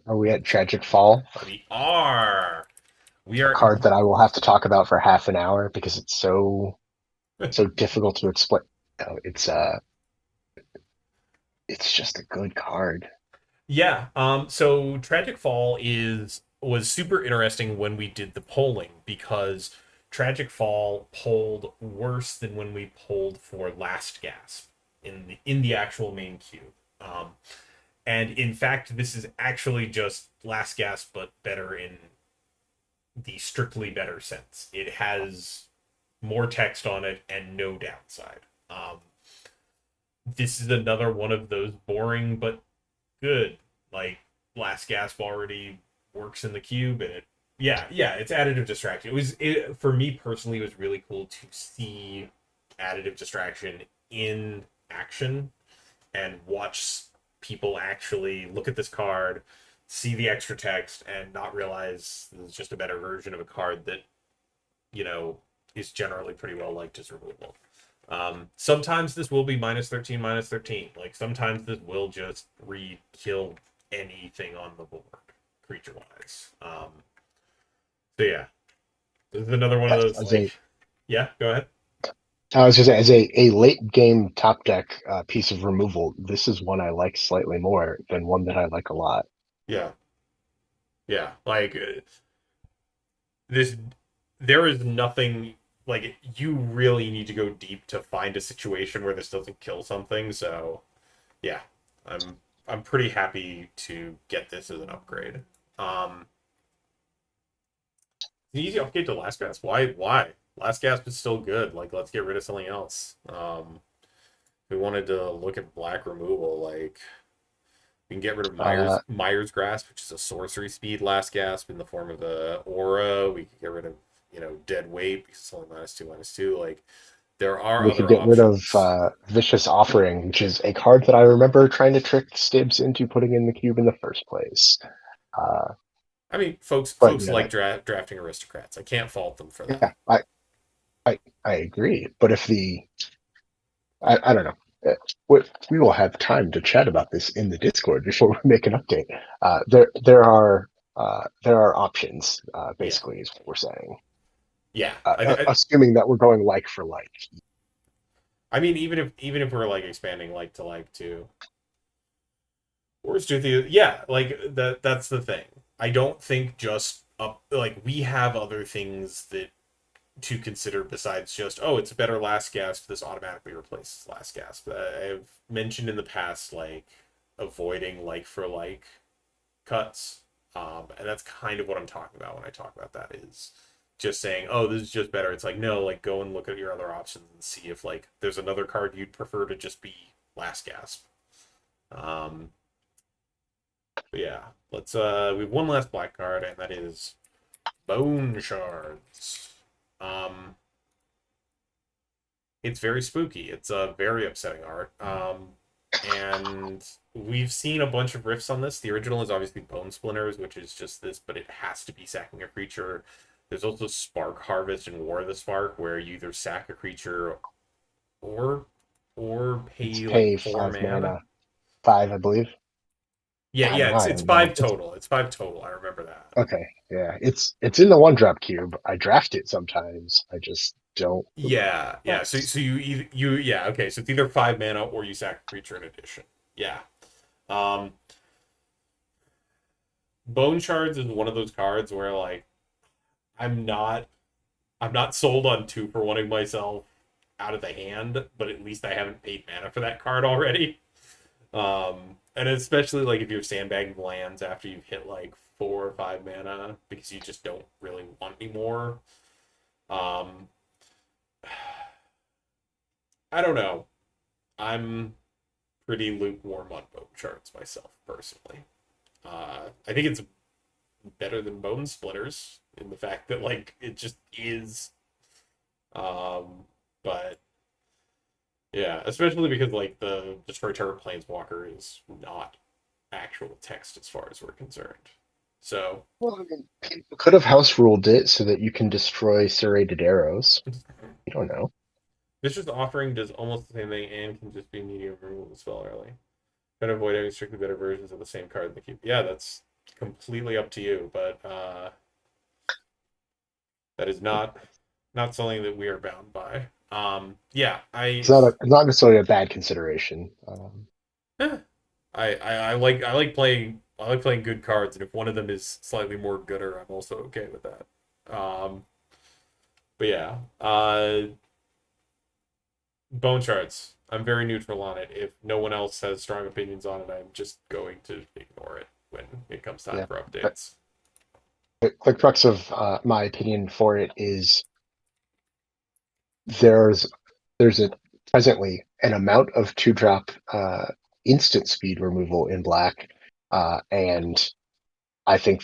Are we at Tragic Fall? we are. We A are. card that I will have to talk about for half an hour because it's so difficult to explain. No, it's just a good card. Yeah. So Tragic Fall was super interesting when we did the polling because Tragic Fall polled worse than when we polled for Last Gasp in the actual main queue. And in fact, this is actually just Last Gasp, but better in the strictly better sense. It has more text on it and no downside. This is another one of those boring but good. Like Last Gasp already works in the cube, and yeah, it's additive distraction. For me personally, it was really cool to see additive distraction in action and watch people actually look at this card, see the extra text, and not realize it's just a better version of a card that you know is generally pretty well liked as removal. Sometimes this will be minus 13. Like sometimes this will just re-kill anything on the board, creature wise. So yeah, this is another one of Yes, those like, yeah, go ahead. I was just as a late game top deck piece of removal. This is one I like slightly more than one that I like a lot. Yeah, yeah, like this, there is nothing like you really need to go deep to find a situation where this doesn't kill something. So yeah, I'm pretty happy to get this as an upgrade. Um, the easy upgrade to Last Gasp. Why? Last Gasp is still good. Like let's get rid of something else. We wanted to look at black removal. Like we can get rid of Uh, Myers Grasp, which is a sorcery speed Last Gasp in the form of the aura. We could get rid of Dead Weight because it's only minus two. Like there are we could other get rid of options. Vicious Offering, which is a card that I remember trying to trick Stibbs into putting in the cube in the first place. Uh, I mean, folks but folks like drafting aristocrats. I can't fault them for that. yeah, I agree. But if I don't know. We will have time to chat about this in the Discord before we make an update. There are options, Yeah, basically, is what we're saying. yeah. Assuming that we're going like for like. I mean, even if we're like expanding like to like to Wars do the yeah, like that's the thing. I don't think just up like we have other things that to consider besides just it's a better Last Gasp. This automatically replaces Last Gasp. I've mentioned in the past like avoiding like for like cuts, and that's kind of what I'm talking about when I talk about that is just saying this is just better. It's like no, like go and look at your other options and see if like there's another card you'd prefer to just be Last Gasp. Um, but yeah, let's we have one last black card, and that is Bone Shards. Um, it's very spooky. It's a very upsetting art. And we've seen a bunch of riffs on this. The original is obviously Bone Splinters, which is just this, but it has to be sacking a creature. There's also Spark Harvest and War of the Spark, where you either sack a creature or It's pay like pay 4 mana. 5 mana, 5, I believe. Yeah, God, yeah, now I it's don't know. five total. It's five total. I remember that. Okay, yeah, it's in the one drop cube. I draft it sometimes. I just don't. Yeah, yeah. So Yes. so you yeah, okay. So it's either 5 mana or you sack a creature in addition. Yeah. Um Bone Shards is one of those cards where like I'm not I'm not sold on two for wanting myself out of the hand, but at least I haven't paid mana for that card already. And especially like if you're sandbagging lands after you've hit like 4 or 5 mana because you just don't really want any more. Um, I don't know. I'm pretty lukewarm on bone charts myself personally. I think it's better than bone splitters in the fact that like it just is. Um, but yeah, especially because like the Destroy Terror Planeswalker is not actual text as far as we're concerned. So Well, I mean, people could have house ruled it so that you can destroy serrated arrows. You don't know. Vicious Offering does almost the same thing and can just be medium removal the spell early. Try to avoid having strictly better versions of the same card in the cube. Yeah, that's completely up to you, but that is not something that we are bound by. Yeah, It's not necessarily a bad consideration. eh, I like playing good cards, and if one of them is slightly more gooder, I'm also okay with that. But yeah, Bone Charts. I'm very neutral on it. If no one else has strong opinions on it, I'm just going to ignore it when it comes time Yeah, for but updates. the quick crux of my opinion for it is there's there's a presently an amount of two drop instant speed removal in black, and I think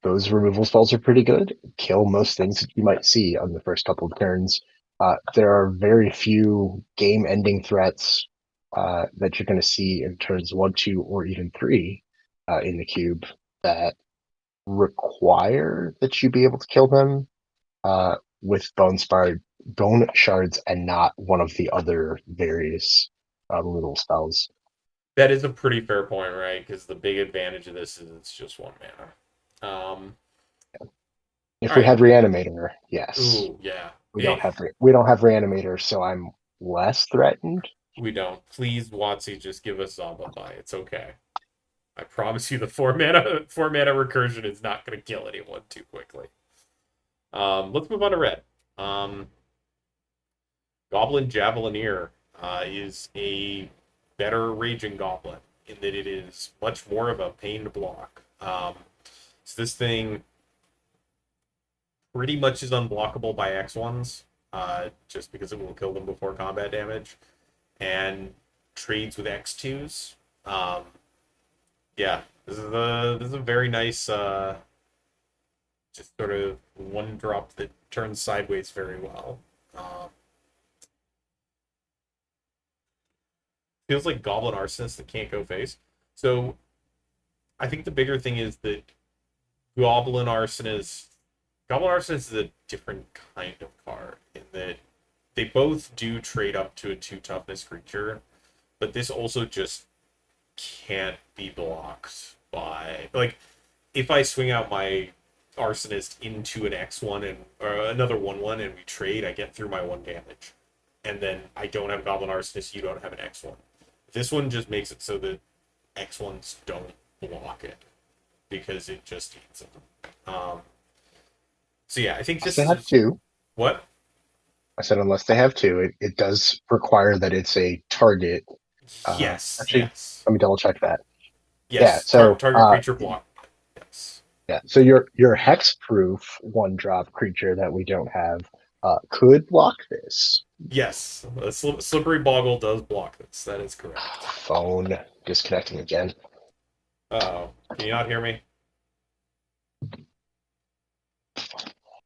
those removal spells are pretty good. Kill most things that you might see on the first couple of turns. There are very few game-ending threats that you're going to see in turns 1, 2, or even 3 in the cube that require that you be able to kill them with bone shards and not one of the other various removal spells. That is a pretty fair point, right? Because the big advantage of this is it's just 1 mana. If All we right. had Reanimator, yes. Ooh, yeah. We don't have Reanimator, so I'm less threatened. We don't. Please, Watsy, just give us Zombify. It's okay. I promise you, the four mana recursion is not going to kill anyone too quickly. Let's move on to red. Um, Goblin Javelineer is a better Raging Goblin in that it is much more of a pain to block. So this thing pretty much is unblockable by X1s, just because it will kill them before combat damage, and trades with X2s. Um, yeah, this is a very nice, just sort of one drop that turns sideways very well. Um, Feels like Goblin Arsonist that can't go face. So I think the bigger thing is that Goblin Arsonist Goblin Arsonist is a different kind of card in that they both do trade up to a 2 toughness creature, but this also just can't be blocked by like if I swing out my Arsonist into an X1 and or another 1/1 and we trade, I get through my 1 damage. And then I don't have Goblin Arsonist, you don't have an X1. This one just makes it so that X1s don't block it because it just eats them. So yeah, I think Unless this they have is two. what? I said unless they have two, it does require that it's a target. Yes, Actually, yes, let me double check that. Yeah, yes. so Target creature block. Yes, yeah, so your hexproof one drop creature that we don't have could block this. yes. Slippery Boggle does block this. That is correct. Phone disconnecting again. Oh, can you not hear me?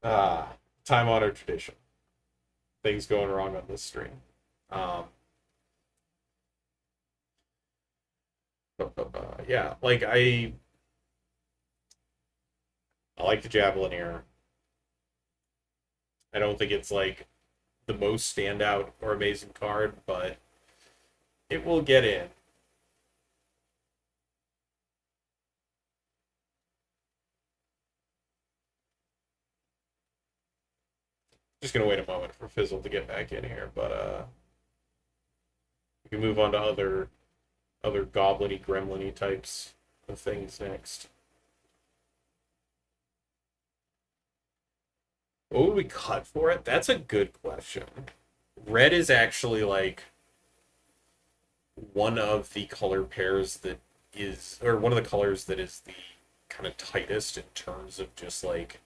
Ah, time honored tradition. Things going wrong on this stream. Um, yeah, like I like the Javelineer. I don't think it's like the most standout or amazing card, but it will get in. Just gonna wait a moment for Fizzle to get back in here, but we can move on to other goblin-y, gremlin-y types of things next. What would we cut for it? That's a good question. Red is actually like one of the color pairs that is, or one of the colors that is the kind of tightest in terms of just like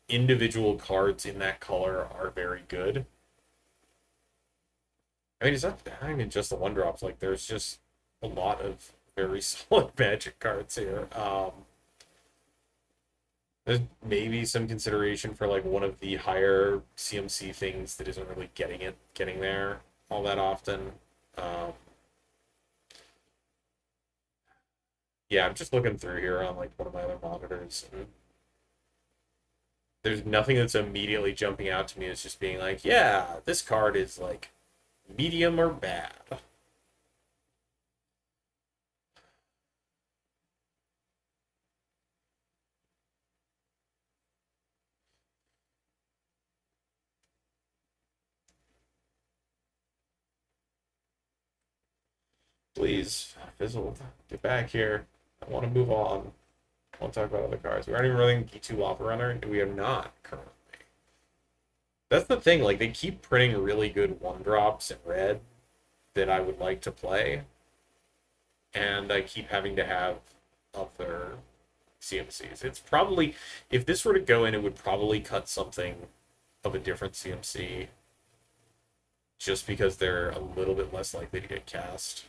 individual cards in that color are very good. I mean, it's not even just the one drops. Like, there's just a lot of very solid Magic cards here. There's maybe some consideration for like one of the higher CMC things that isn't really getting there all that often. Um, yeah, I'm just looking through here on like one of my other monitors, and there's nothing that's immediately jumping out to me as just being like, yeah, this card is like medium or bad. Please, Fizzled, get back here. I want to move on. I want to talk about other cards. We aren't even running G2 Lava Runner. We are not currently. That's the thing. Like, they keep printing really good one drops in red that I would like to play, and I keep having to have other CMCs. It's probably, if this were to go in, it would probably cut something of a different CMC just because they're a little bit less likely to get cast.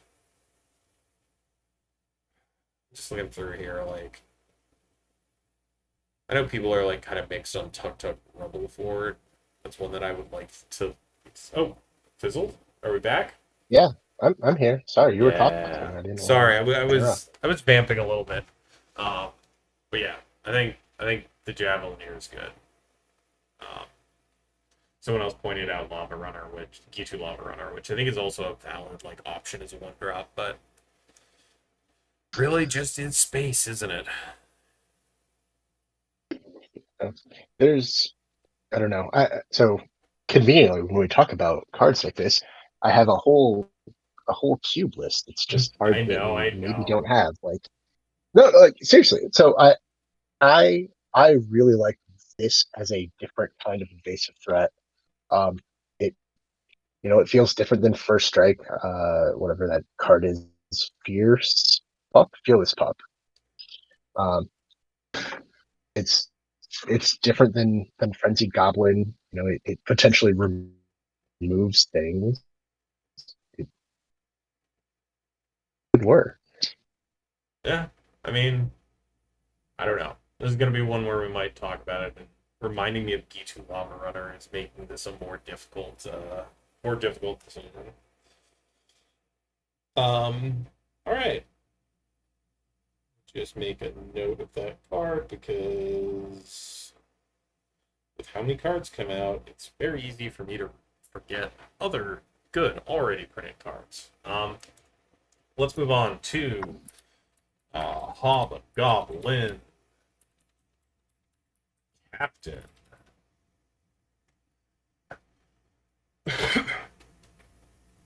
Just looking through here, like, I know people are like kind of mixed on Tuk Tuk Rumble Forward. That's one that I would like to. Oh, fizzled. Are we back? Yeah, I'm here. Sorry, you were Yeah. talking. I didn't want Sorry, I to interrupt. was vamping a little bit. Um, but yeah, I think the javelin here is good. Um, someone else pointed out Lava Runner, which Gitu Lava Runner, which I think is also a valid like option as a one drop, but really just in space, isn't it? Uh, There's, I don't know. So conveniently, when we talk about cards like this, I have a whole cube list. It's just cards I that know, we I maybe know. don't have. Like no, like seriously. So I really like this as a different kind of invasive threat. Um, it it feels different than First Strike. Whatever that card is, Fierce Pup, Fearless Pup. Um, it's it's different than Frenzied Goblin. It potentially removes things. It would work. Yeah, I mean, I don't know. This is gonna be one where we might talk about it. And reminding me of Gitu Lava Runner is making this a more difficult decision. All right. Just make a note of that card because with how many cards come out, it's very easy for me to forget other good already printed cards. Let's move on to Hobgoblin Captain.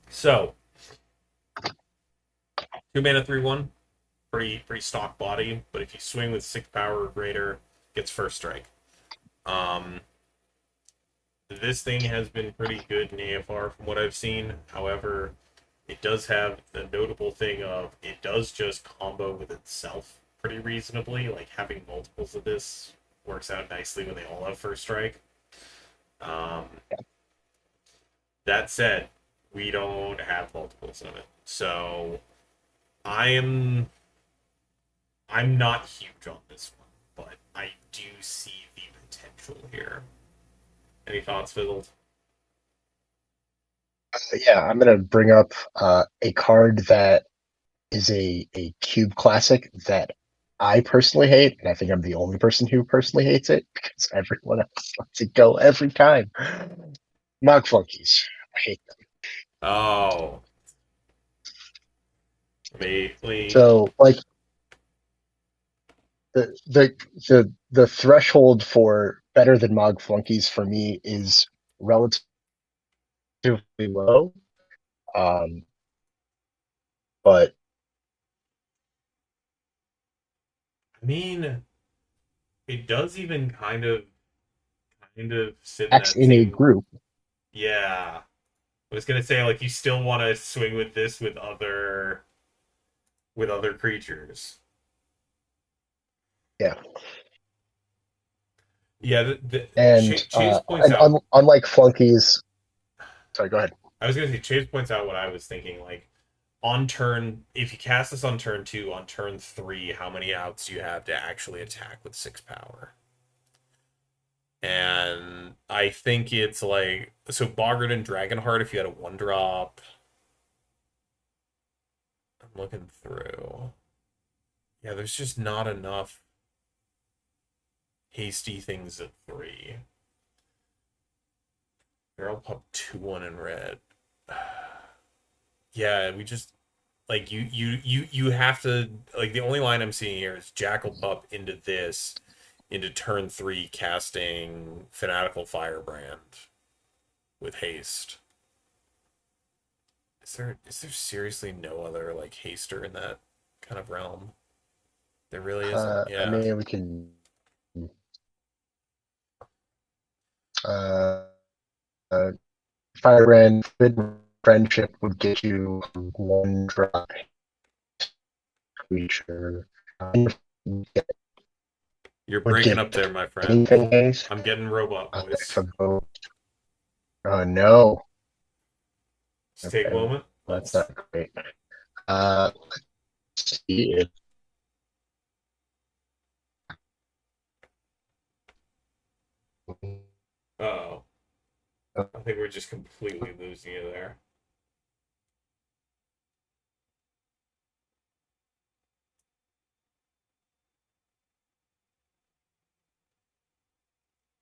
So, 2 mana 3/1, pretty stock body, but if you swing with 6 power or greater, gets first strike. Um, this thing has been pretty good in AFR from what I've seen. However, it does have the notable thing of it does just combo with itself pretty reasonably. Like having multiples of this works out nicely when they all have first strike. Um, that said, we don't have multiples of it, so I am I'm not huge on this one, but I do see the potential here. Any thoughts, Fizzled? Yeah, I'm gonna bring up a card that is a cube classic that I personally hate, and I think I'm the only person who personally hates it because everyone else lets it go every time. Mog flunkies. I hate them. Oh, immediately. So like the threshold for better than Mog flunkies for me is relatively low. Um, but I mean, it does even kind of sit in X that in a same. group, Yeah, I was gonna say like you still want to swing with this with other creatures. yeah. Yeah, And Chase points out. unlike flunkies, sorry, go ahead. I was gonna say Chase points out what I was thinking. Like on turn, if you cast this on turn two, on turn three, how many outs do you have to actually attack with 6 power? And I think it's like so Boggart and Dragonheart. If you had a 1 drop, I'm looking through. Yeah, there's just not enough hasty things at 3. Barrel Pup 2-1 in red. Yeah, we just like you have to like the only line I'm seeing here is Jackal Pup into this into turn 3 casting Fanatical Firebrand with haste. Is there seriously no other like haster in that kind of realm? There really isn't. I Yeah. mean, we can. Uh, uh, Firebrand friendship would get you 1 drop creature. You're Would breaking get up there, my friend. anything haste. I'm getting robot If voice. a boat. Oh no. Just take a Okay, moment. that's Let's. not great. Let's see if Oh, I think we're just completely losing you there.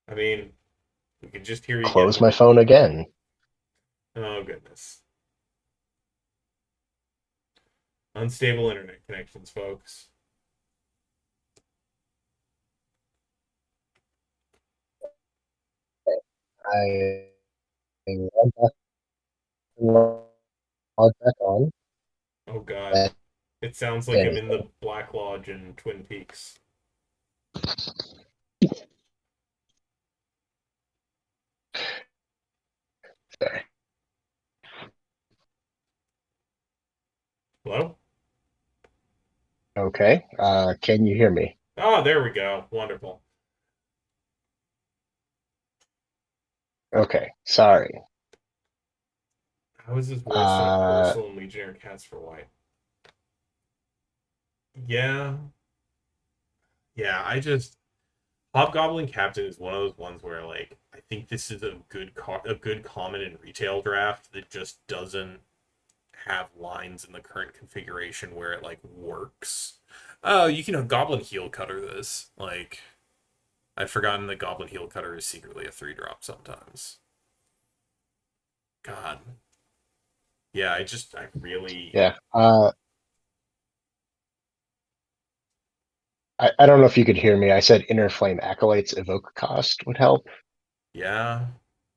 I mean, we can just hear you getting close my a. phone again. Oh goodness. Unstable internet connections, folks. I log back on. Oh god. That It sounds like I'm in anything. the Black Lodge in Twin Peaks. Sorry. Hello? Okay. Can you hear me? Oh, there we go. Wonderful. Okay. Sorry. How is this worse than a Uh, Corsola and Legionnaire Cats for White? Yeah. Yeah, I just Hobgoblin Captain is one of those ones where like I think this is a good common in retail draft that just doesn't have lines in the current configuration where it like works. Oh, you can Goblin Heel Cutter this. Like I'd forgotten that Goblin Heel Cutter is secretly a 3 drop sometimes. God. Yeah, I really yeah. I don't know if you could hear me. I said Inner Flame Acolytes evoke cost would help. yeah.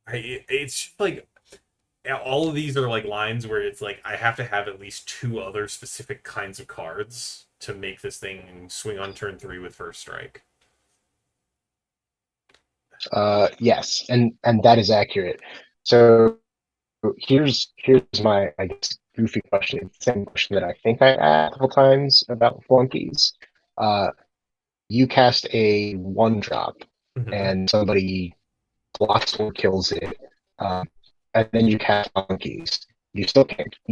It's just like all of these are like lines where it's like I have to have at least 2 other specific kinds of cards to make this thing swing on turn 3 with first strike. Yes, and that is accurate. So here's my I guess goofy question. It's the same question that I think I asked a couple times about flunkies. Uh, you cast a 1 drop, Mm-hmm. and somebody blocks or kills it, um, and then you cast flunkies. You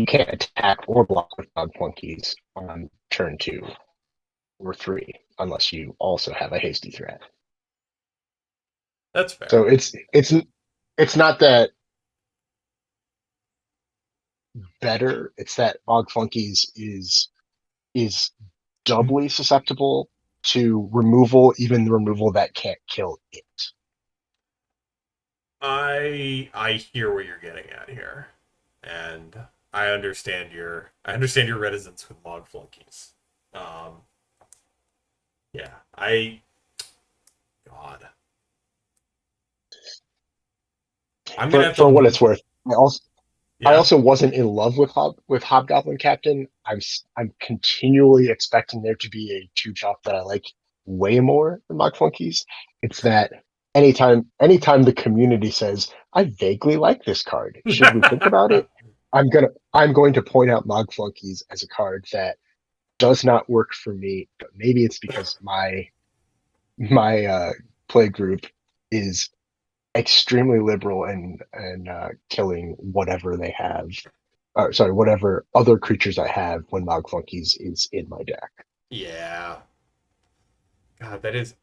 can't attack or block with dog flunkies on turn 2 or 3 unless you also have a hasty threat. That's So fair. it's not that better. It's that Og Flunkies is doubly susceptible to removal, even the removal that can't kill it. I hear what you're getting at here, and I understand your reticence with log flunkies. Um, yeah, God, I'm gonna have to For what it's move. worth, I Yeah, also wasn't in love with Hobgoblin Captain. I'm continually expecting there to be a two chop that I like way more than Mog Flunkies. It's that anytime the community says, I vaguely like this card, should we think about it? I'm going to point out Mog Flunkies as a card that does not work for me, but maybe it's because my play group is extremely liberal and killing whatever they have. Sorry, whatever other creatures I have when Mog Flunkies is in my deck. yeah. God, that is.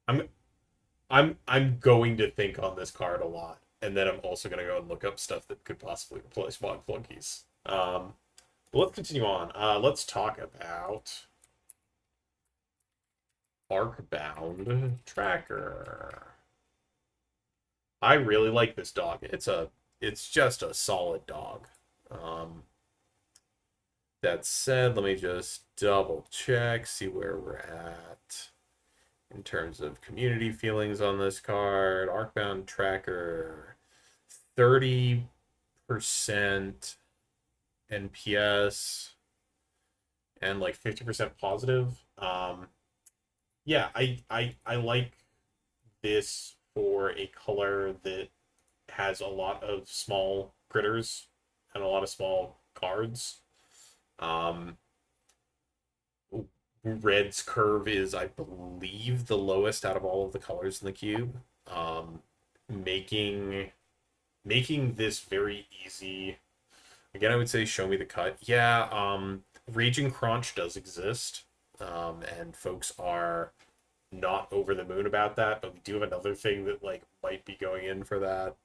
I'm I'm going to think on this card a lot, and then I'm also gonna go and look up stuff that could possibly replace Mod Flunkies. But let's continue on. Let's talk about Arcbound Tracker. I really like this dog. It's just a solid dog. Um, that said, let me just double check, see where we're at in terms of community feelings on this card. Arcbound Tracker, 30% NPS and like 50% positive. Yeah, I like this for a color that has a lot of small critters and a lot of small cards. Um, Red's curve is, I believe, the lowest out of all of the colors in the cube, um, making making this very easy. Again, I would say show me the cut. Yeah, Raging Crunch does exist, and folks are not over the moon about that. But we do have another thing that like might be going in for that.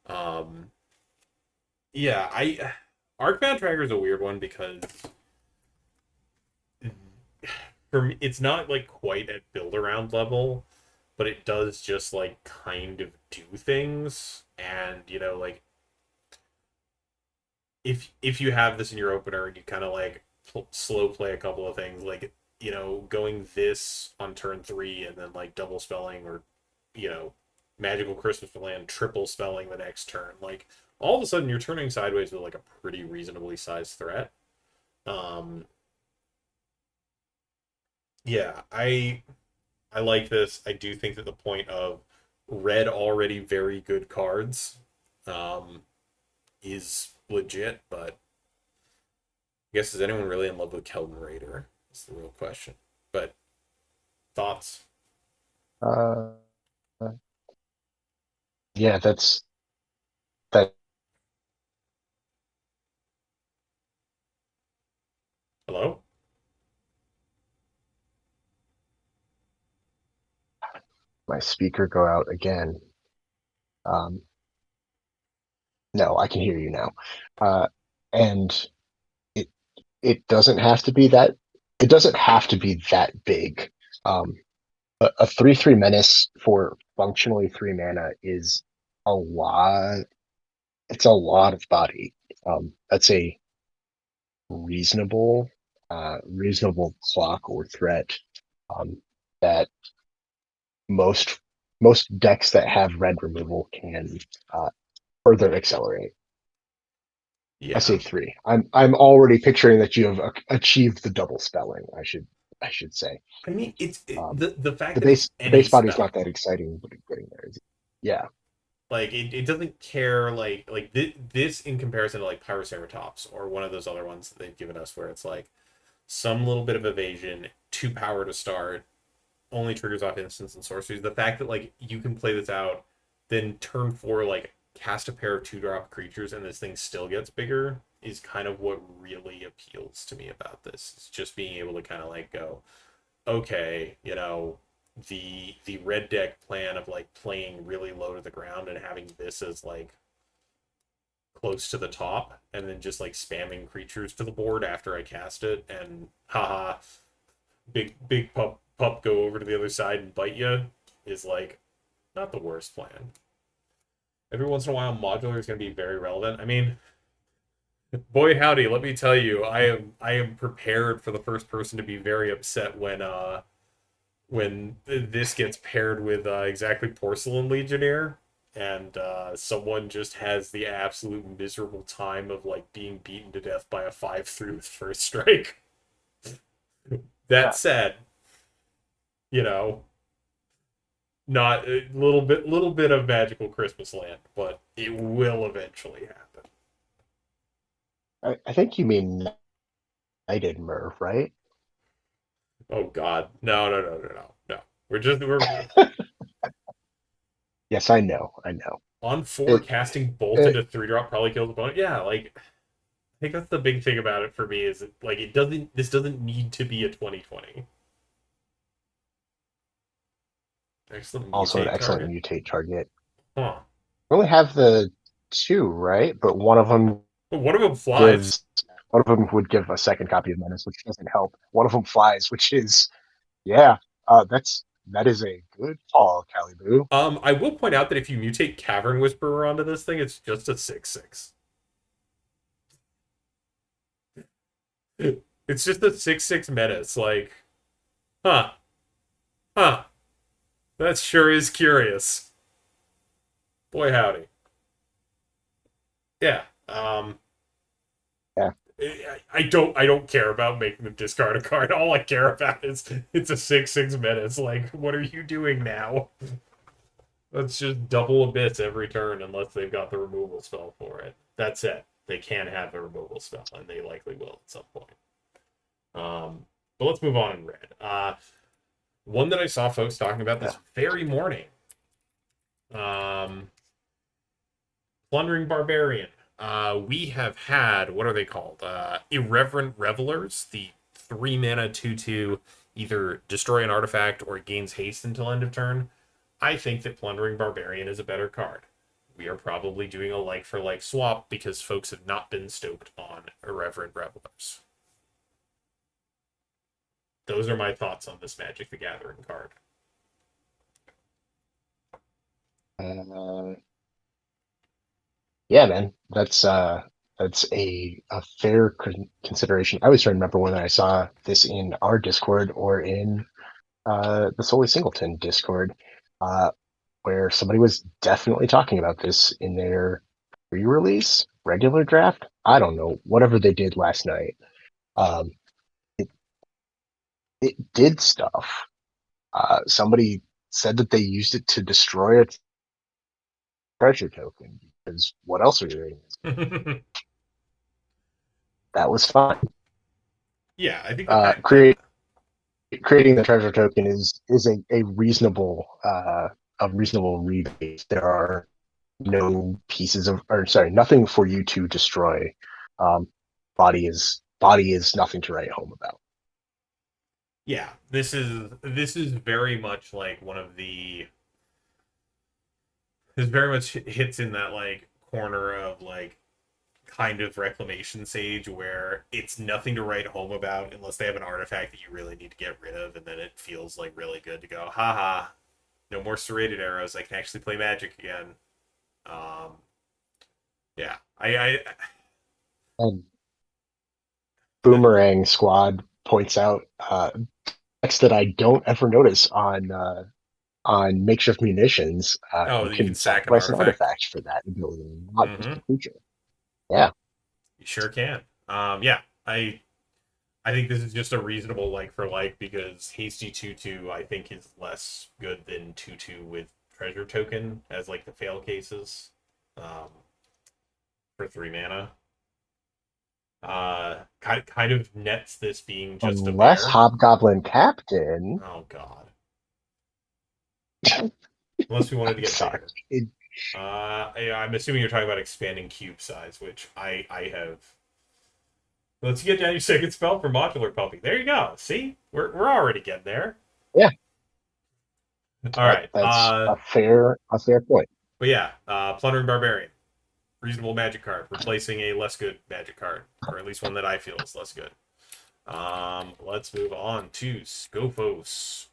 Um, yeah, I Arcbound Tracker is a weird one because for me, it's not like quite at build around level, but it does just like kind of do things. And like if you have this in your opener and you kind of like slow play a couple of things, like going this on turn 3 and then like double spelling or you know magical Christmas land triple spelling the next turn, like all of a sudden you're turning sideways with like a pretty reasonably sized threat. Um, yeah, I like this. I do think that the point of red already very good cards um, is legit, but I guess is anyone really in love with Keldon Raider? That's the real question. But thoughts? Uh, yeah, that Hello? my speaker go out again. Um, no, I can hear you now. And it it doesn't have to be that it doesn't have to be that big. Um, a 3/3 menace for functionally 3 mana is a lot. It's a lot of body. That's a reasonable clock or threat that most most decks that have red removal can uh, further accelerate. I say Yeah. 3. I'm already picturing that you have achieved the double spelling. I should say. I mean, Um, the fact the that it's base any body is not spell. that exciting, but getting there is. Yeah, Like it doesn't care this in comparison to like Pyroceratops or one of those other ones that they've given us where it's like some little bit of evasion, 2 power to start, only triggers off instants and sorceries. The fact that like you can play this out, then turn 4 like cast a pair of 2-drop creatures and this thing still gets bigger is kind of what really appeals to me about this. It's just being able to kind of like go, okay, the red deck plan of like playing really low to the ground and having this as like close to the top and then just like spamming creatures to the board after I cast it and haha, big pup go over to the other side and bite you is like not the worst plan. Every once in a while, modular is going to be very relevant. I mean, boy howdy, let me tell you, I am prepared for the first person to be very upset when this gets paired with exactly Porcelain Legionnaire, and someone just has the absolute miserable time of like being beaten to death by a 5/3 with first strike. That Yeah. said, you know, not a little bit of magical Christmas land, but it will eventually happen. I think you mean Knighted Merv, right? Oh God, no, no, no, no, no, no. We're Yes, I know. I know. on four It, casting bolt it into 3-drop probably kills the opponent. Yeah, like I think that's the big thing about it for me is like it doesn't this doesn't need to be a 2020. Excellent also an mutate excellent target. mutate target. Huh. We only have the two, right? But one of them But one of them flies. gives one of them would give a second copy of Menace, which doesn't help. One of them flies, which is yeah. That is a good call, Caliboo. I will point out that if you mutate Cavern Whisperer onto this thing, it's just a 6/6. It's just a 6/6 menace. Like, huh, huh. That sure is curious. Boy howdy. Yeah. Yeah. I don't care about making them discard a card. All I care about is it's a 6/6 menace. Like, what are you doing now? Let's just double abyss every turn unless they've got the removal spell for it. That's it. They can have a removal spell, and they likely will at some point. But let's move on in red. One that I saw folks talking about Yeah. this very morning. Um, Plundering Barbarian. We have had, what are they called? Irreverent Revelers, the 3-mana 2/2, either destroy an artifact or it gains haste until end of turn. I think that Plundering Barbarian is a better card. We are probably doing a like for like swap because folks have not been stoked on Irreverent Revelers. Those are my thoughts on this Magic the Gathering card. Uh, yeah, man, that's a fair consideration. I always try to remember when I saw this in our Discord or in the Solely Singleton Discord, uh, where somebody was definitely talking about this in their pre-release regular draft. I don't know, whatever they did last night. Um, it, it did stuff. Somebody said that they used it to destroy a treasure token because what else are you doing? That was fine. Yeah, I think that, Uh, that that create, Creating the treasure token is a reasonable a reasonable rebate. There are no pieces of, or sorry, nothing for you to destroy. Um, body is nothing to write home about. yeah, this is very much like one of the this very much hits in that like corner of like kind of reclamation sage where it's nothing to write home about unless they have an artifact that you really need to get rid of, and then it feels like really good to go, haha, no more serrated arrows, I can actually play magic again. um yeah, I And the Boomerang Squad points out text that I don't ever notice on makeshift munitions. oh, You you can can sack an sacrifice an artifact. artifact for that ability, not just Mm-hmm. a creature. Yeah, You sure can. Yeah, I think this is just a reasonable like for like because hasty 2/2 I think is less good than 2/2 with treasure token as like the fail cases. um for 3 mana. Kind of nets this being just a unless bear. Hobgoblin Captain. Oh God. Unless we wanted to get Sorry. bigger. Yeah, I'm assuming you're talking about expanding cube size, which I have. Let's get down your second spell for modular puppy. There you go. See, we're already getting there. Yeah, All right. that's a fair point. But yeah, plundering barbarian, reasonable magic card, replacing a less good magic card, or at least one that I feel is less good. Let's move on to Scophos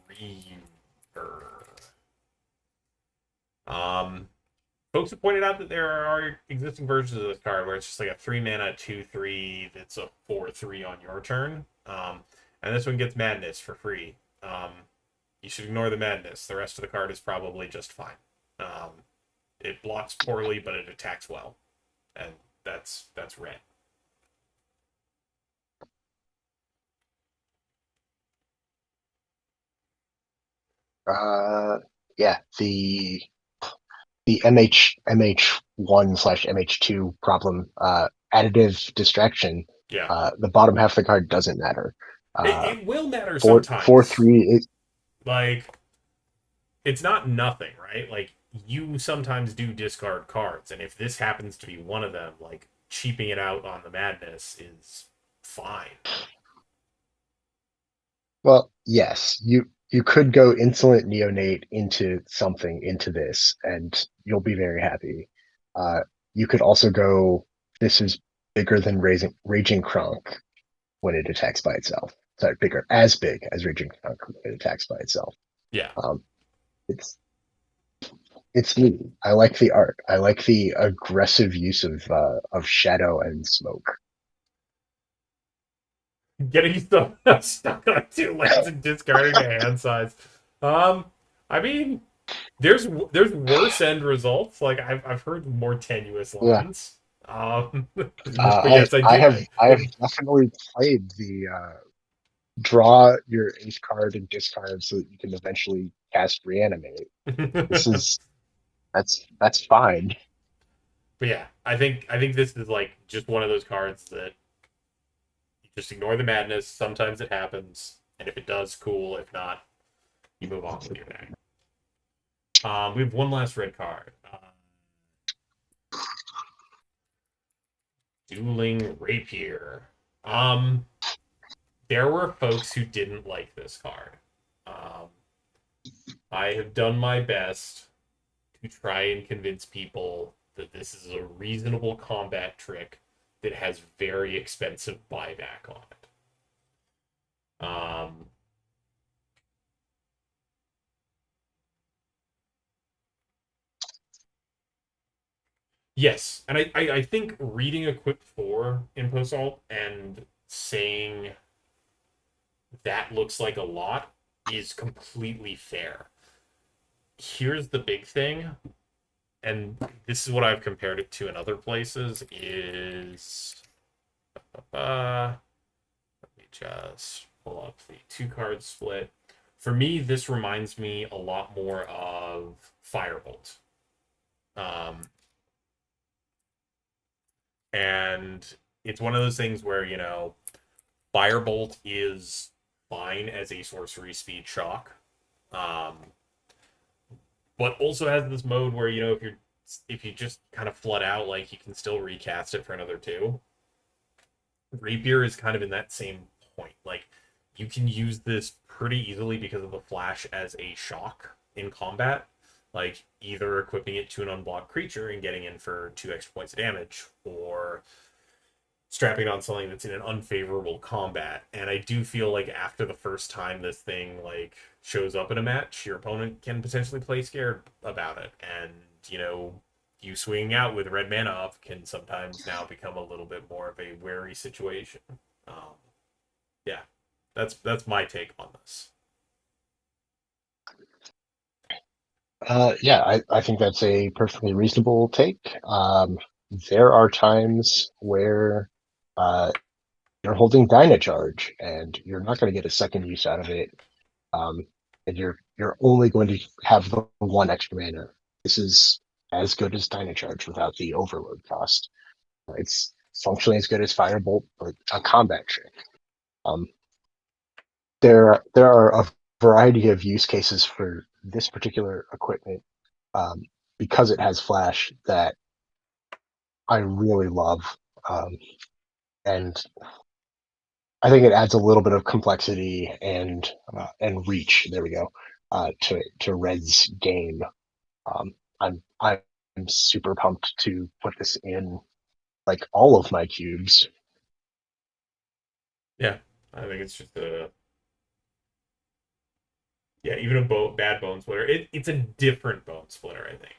Reaver. Um, Folks have pointed out that there are existing versions of this card where it's just like a 3 mana 2/3 that's a 4/3 on your turn. And this one gets madness for free. You should ignore the madness. The rest of the card is probably just fine. It blocks poorly, but it attacks well, and that's red. Uh, yeah, the MH1 slash MH2 problem, additive distraction. Yeah, The bottom half of the card doesn't matter. it, Uh, it will matter four sometimes. three. Like it's not nothing, right? Like you sometimes do discard cards, and if this happens to be one of them, like cheaping it out on the madness is fine. Well, yes, you could go insolent neonate into something into this, and you'll be very happy. Uh, you could also go. This is bigger than Raging Kronk when it attacks by itself. Sorry, bigger, as big as Raging Kronk when it attacks by itself. Yeah. Um, it's it's neat. I like the art. I like the aggressive use of shadow and smoke. Getting stuck on 2 lands and discarding a hand size. Um, I mean, there's worse end results. Like I've heard more tenuous Yeah, lines. But yes, I do. I have definitely played the draw your ace card and discard so that you can eventually cast reanimate. This But is that's fine. yeah, I think this is like just one of those cards that you just ignore the madness. Sometimes it happens, and if it does, cool. If not, you move on with your day. We have one last red card. Dueling Rapier. Um, there were folks who didn't like this card. Um, I have done my best to try and convince people that this is a reasonable combat trick that has very expensive buyback on it. Yes, and I think reading Equip 4 in Post Alt and saying that looks like a lot is completely fair. Here's the big thing, and this is what I've compared it to in other places, is let me just pull up the 2 card split. For me, this reminds me a lot more of Firebolt. Um, and it's one of those things where, Firebolt is fine as a sorcery speed shock. Um, but also has this mode where, if you just kind of flood out, like you can still recast it for another 2. Rapier is kind of in that same point. Like you can use this pretty easily because of the flash as a shock in combat. Like either equipping it to an unblocked creature and getting in for 2 extra points of damage, or strapping on something that's in an unfavorable combat. And I do feel like after the first time this thing like shows up in a match, your opponent can potentially play scared about it. And, you swinging out with red mana up can sometimes now become a little bit more of a wary situation. Um, yeah, that's my take on this. Yeah, I think that's a perfectly reasonable take. There are times where uh, you're holding Dynacharge and you're not going to get a second use out of it, um, and you're only going to have the 1 extra mana. This is as good as Dynacharge without the overload cost. It's functionally as good as Firebolt, but a combat trick. Um, there are a variety of use cases for this particular equipment, um, because it has flash, that I really love, and I think it adds a little bit of complexity and reach. There we go, to Red's game. I'm super pumped to put this in like all of my cubes. Yeah, I think it's just a yeah, even a bad bone splitter. It's a different bone splitter. I think.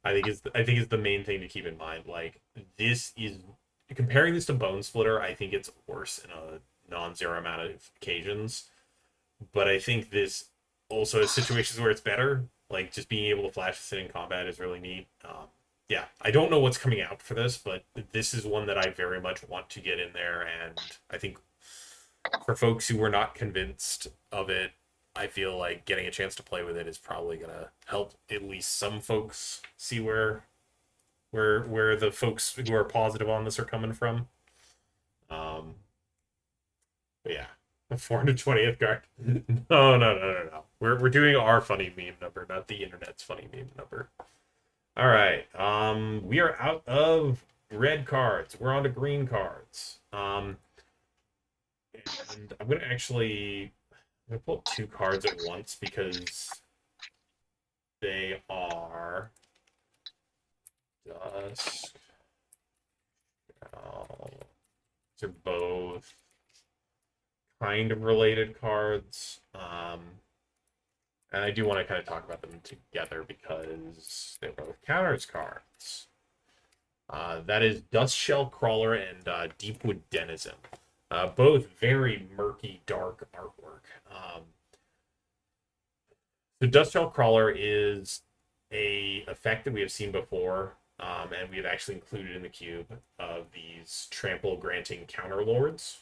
I think is the main thing to keep in mind. Like this is comparing this to bone splitter. I think it's worse in a non-zero amount of occasions. But I think this also has situations where it's better. Like just being able to flash this in combat is really neat. Yeah, I don't know what's coming out for this, but this is one that I very much want to get in there, and I think for folks who were not convinced of it, I feel like getting a chance to play with it is probably gonna help at least some folks see where the folks who are positive on this are coming from. Um, but yeah, the 420th card. No. We're doing our funny meme number, not the internet's funny meme number. All right. We are out of red cards. We're on to green cards. And I'm gonna pull up two cards at once because they are Dusk. Oh, these are both kind of related cards. And I do want to kind of talk about them together because they're both counters cards. That is Dust Shell Crawler and Deepwood Denizen. Both very murky, dark artwork. The Dust Shell Crawler is a effect that we have seen before, and we have actually included in the cube of these trample granting counter lords.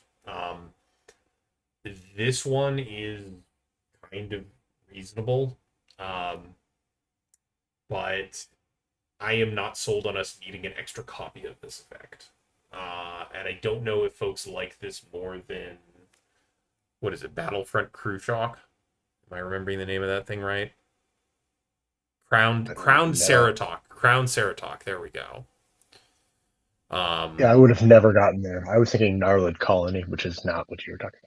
This one is kind of reasonable, um, but I am not sold on us needing an extra copy of this effect. And I don't know if folks like this more than what is it, Battlefront Crew Shock? Am I remembering the name of that thing right? Crowned No. Ceratok. Crowned Ceratok. There we go. Yeah, I would have never gotten there. I was thinking Gnarlid Colony, which is not what you were talking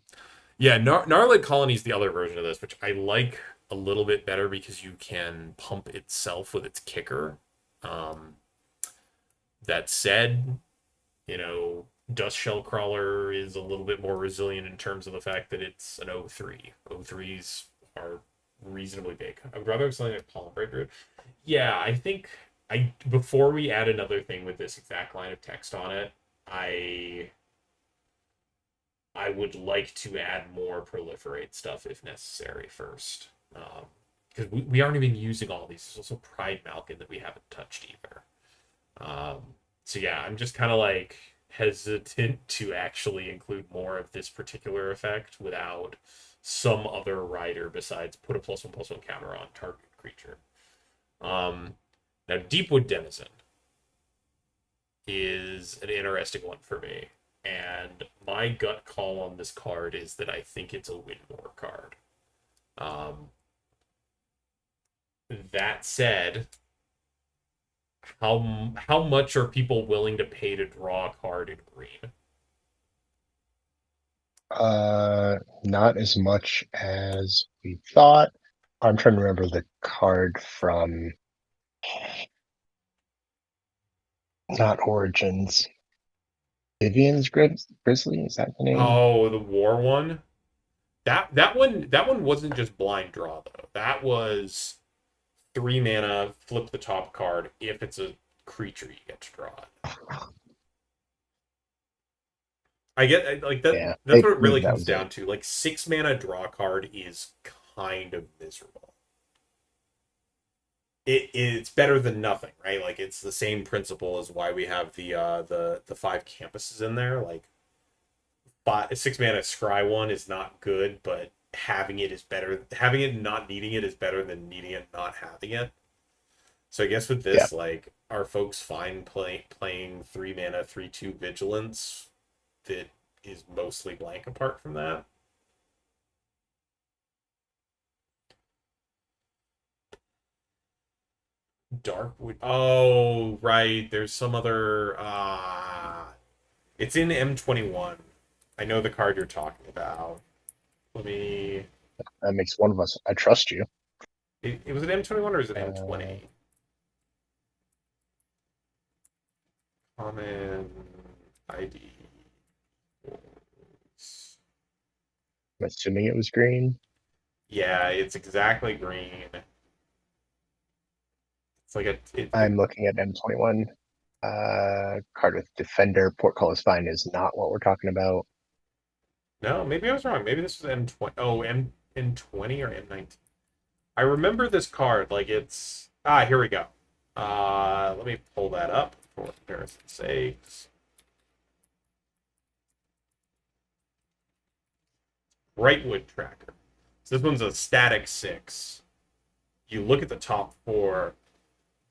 Yeah, Gnarlid Colony is the other version of this, which I like a little bit better because you can pump itself with its kicker. Um, that said, Dust Shell Crawler is a little bit more resilient in terms of the fact that it's an O3. O3s are reasonably big. I would rather have something like Pollen Breaker. Yeah, I think before we add another thing with this exact line of text on it, I I would like to add more proliferate stuff if necessary first. Because we aren't even using all these. There's also Pride Malkin that we haven't touched either. So yeah, I'm just kind of like hesitant to actually include more of this particular effect without some other rider besides put a +1/+1 counter on target creature. Um, Now Deepwood Denizen is an interesting one for me, and my gut call on this card is that I think it's a win more card. Um, that said, how much are people willing to pay to draw a card in green? Not as much as we thought. I'm trying to remember the card from not Origins. Vivian's Grizzly, is that the name? Oh, the war one. That one wasn't just blind draw though. That was 3 mana, flip the top card. If it's a creature, you get to draw it. I get like that. Yeah, That's what it maybe really that comes was it. down to. Like 6 mana draw card is kind of miserable. It's better than nothing, right? Like it's the same principle as why we have the 5 campuses in there. Like 6 mana scry one is not good, but having it is better. Having it and not needing it is better than needing it and not having it. So I guess with Yeah, this, like, are folks fine playing 3 mana 3/2 vigilance that is mostly blank apart from that? Darkwood. Oh, right. There's some other. It's in M21. I know the card you're talking about. Let me. that makes one of us. I trust you. It was it M21 or is it Uh, M20? Common ID. I'm assuming it was green. Yeah, it's exactly green. It's like I'm looking at M21. Card with Defender. Portcullis Vine is not what we're talking about. no, maybe I was wrong. Maybe this was M20. Oh, M20 or M19. I remember this card. Like it's here we go. Let me pull that up for comparison's sakes. Brightwood Tracker. So this one's a static 6. You look at the top 4,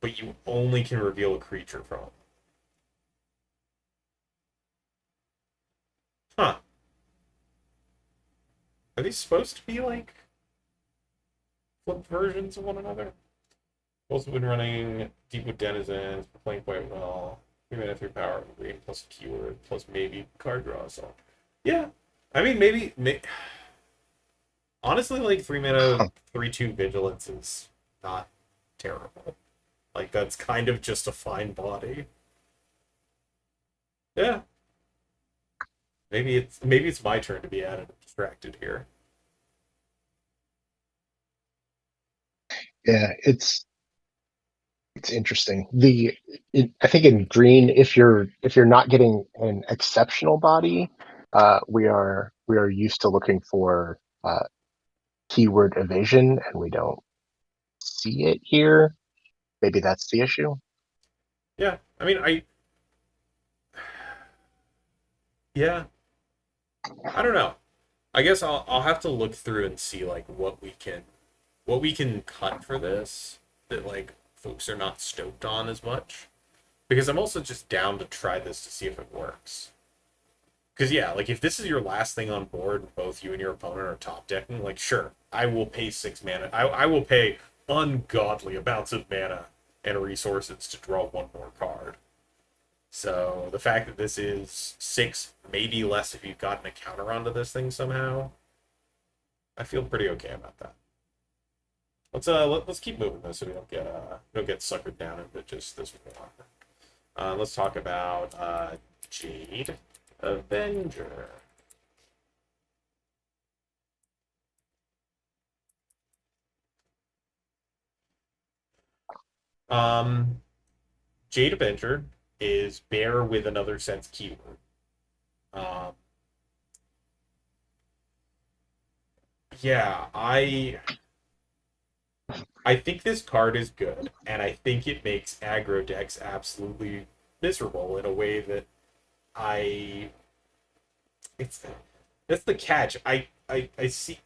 but you only can reveal a creature from it. Huh. Are these supposed to be like flip versions of one another? Also been running Deepwood Denizens, playing quite well. 3 mana, 3 power, green plus a keyword, plus maybe card draw. So, yeah. I mean, honestly, like 3 mana, 3/2 vigilance is not terrible. Like, that's kind of just a fine body. Yeah. Maybe it's my turn to be added distracted here. Yeah, it's interesting. I think in green, if you're not getting an exceptional body, we are used to looking for keyword evasion, and we don't see it here. Maybe that's the issue. Yeah. I mean, yeah. I don't know. I guess I'll have to look through and see like what we can cut for this that like folks are not stoked on as much. Because I'm also just down to try this to see if it works. Because yeah, like if this is your last thing on board, both you and your opponent are top decking, like sure, I will pay 6 mana. I will pay ungodly amounts of mana and resources to draw one more card. So the fact that this is 6, maybe less if you've gotten a counter onto this thing somehow, I feel pretty okay about that. Let's keep moving this so we don't get suckered down into just this one. Let's talk about Jade Avenger. Um, Jade Avenger is bear with another sense keyword. Um, yeah, I think this card is good, and I think it makes aggro decks absolutely miserable in a way that I it's that's the catch. I see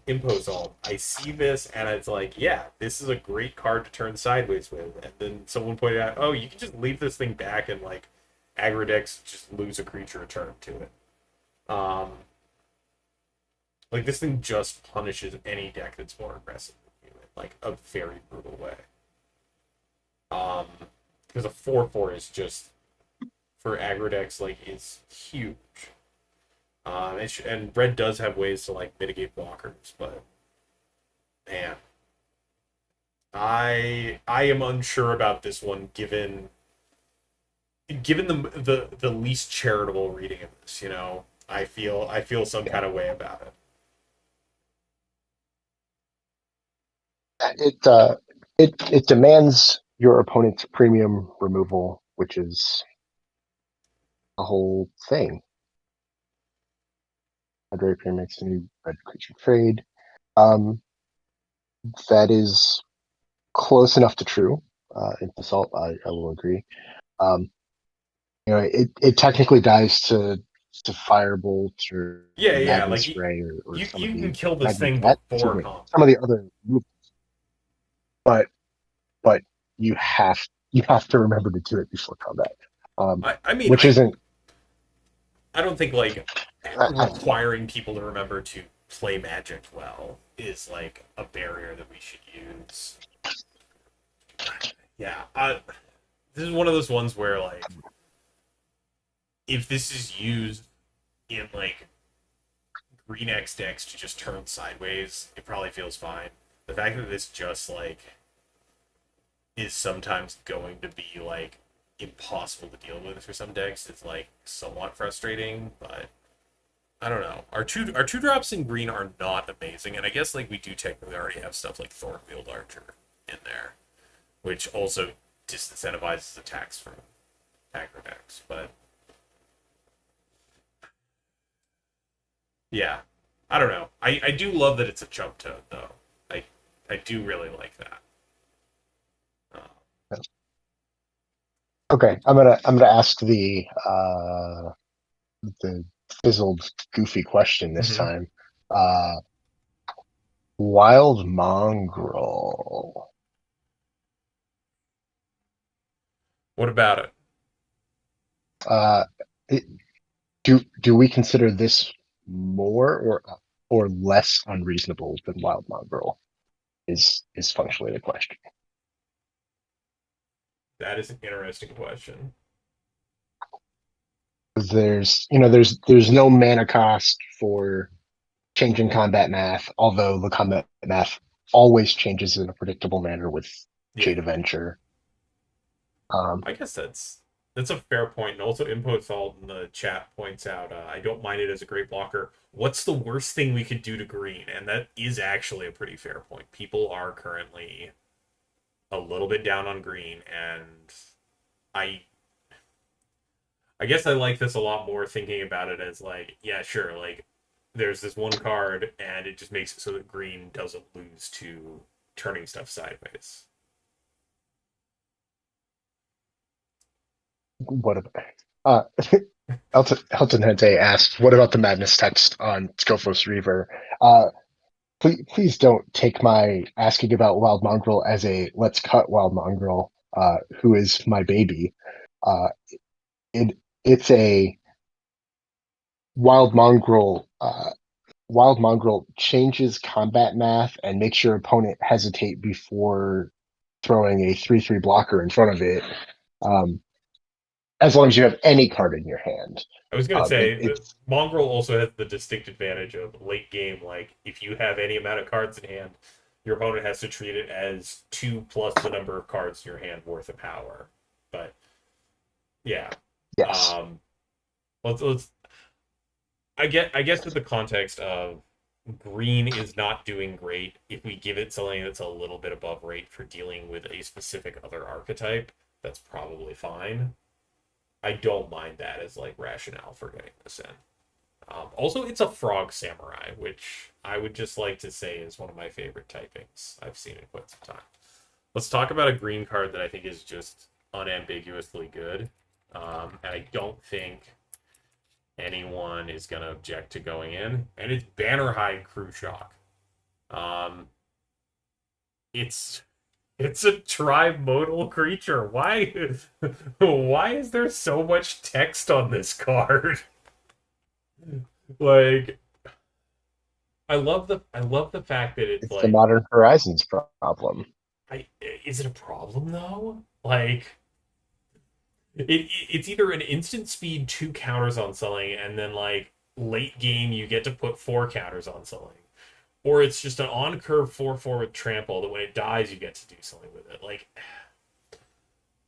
impose all. I see this and it's like, yeah, this is a great card to turn sideways with. And then someone pointed out, oh, you can just leave this thing back and like aggro decks just lose a creature a turn to it. Um, like this thing just punishes any deck that's more aggressive than you in like a very brutal way. Um, because a 4/4 is just for aggro decks like is huge. And red does have ways to like mitigate blockers, but man, I am unsure about this one given the least charitable reading of this. I feel some Yeah, kind of way about it. it demands your opponent's premium removal, which is a whole thing. Hydrate makes a new red creature trade. Um, that is close enough to true. In Basalt, I will agree. Um, it technically dies to Firebolt or Yeah, yeah. Madden Like you, Spray or you, some of you can the kill this Madden thing Jet, excuse before me, comp. some of the other moves, but but you have to remember to do it before combat, I mean, which isn't. I don't think like I, requiring people to remember to play Magic well is like a barrier that we should use. Yeah, this is one of those ones where like if this is used in like green X decks to just turn sideways, it probably feels fine. The fact that this just like is sometimes going to be like impossible to deal with for some decks is like somewhat frustrating, but I don't know. Our two drops in green are not amazing, and I guess like we do technically already have stuff like Thornfield Archer in there, which also disincentivizes attacks from aggro decks. But yeah, I don't know. I do love that it's a chump toad though. I I do really like that. Uh, Okay, I'm gonna ask the fizzled goofy question this mhm. time. Uh, Wild mongrel. What about it? Uh, it, do we consider this more or less unreasonable than wild mongrel? Is functionally the question. That is an interesting question. There's there's no mana cost for changing combat math, although the combat math always changes in a predictable manner with Yeah, Jade Avenger. Um, I guess that's a fair point. And also, Impo Salt in the chat points out, I don't mind it as a great blocker. What's the worst thing we could do to green? And that is actually a pretty fair point. People are currently a little bit down on green, and I I guess I like this a lot more thinking about it as like, yeah, sure, like there's this one card and it just makes it so that green doesn't lose to turning stuff sideways. what about, uh, Elton Hente asked, "What about the madness text on Scophos Reaver?" Please don't take my asking about Wild Mongrel as a let's cut Wild Mongrel, who is my baby. Uh, it it's a Wild Mongrel. Wild Mongrel changes combat math and makes your opponent hesitate before throwing a 3/3 blocker in front of it. Um, as long as you have any card in your hand. I was gonna say that It's Mongrel also has the distinct advantage of late game, like if you have any amount of cards in hand, your opponent has to treat it as two plus the number of cards in your hand worth of power. But yeah. yes. Um let's I guess with the context of green is not doing great if we give it something that's a little bit above rate for dealing with a specific other archetype, that's probably fine. I don't mind that as like rationale for getting this in. Also, it's a frog samurai, which I would just like to say is one of my favorite typings I've seen in quite some time. Let's talk about a green card that I think is just unambiguously good. And I don't think anyone is going to object to going in. And it's Bannerhide Crew Shock. Um, it's it's a tri-modal creature. Why is there so much text on this card? Like I love the fact that it's It's the like Modern Horizons problem. I is it a problem though? Like it's either an instant speed two counters on something and then like late game you get to put four counters on something. Or it's just an on curve 4/4 with trample that when it dies you get to do something with it. Like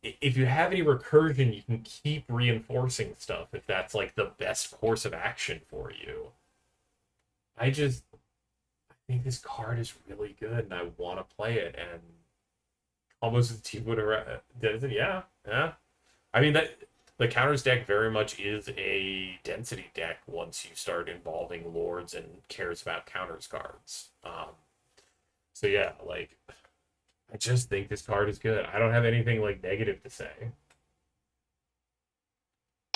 if you have any recursion, you can keep reinforcing stuff if that's like the best course of action for you. I think this card is really good and I want to play it. And almost as team would have did it. Yeah, yeah. I mean that the counters deck very much is a density deck once you start involving lords and cares about counters cards. So yeah, like I just think this card is good. I don't have anything like negative to say.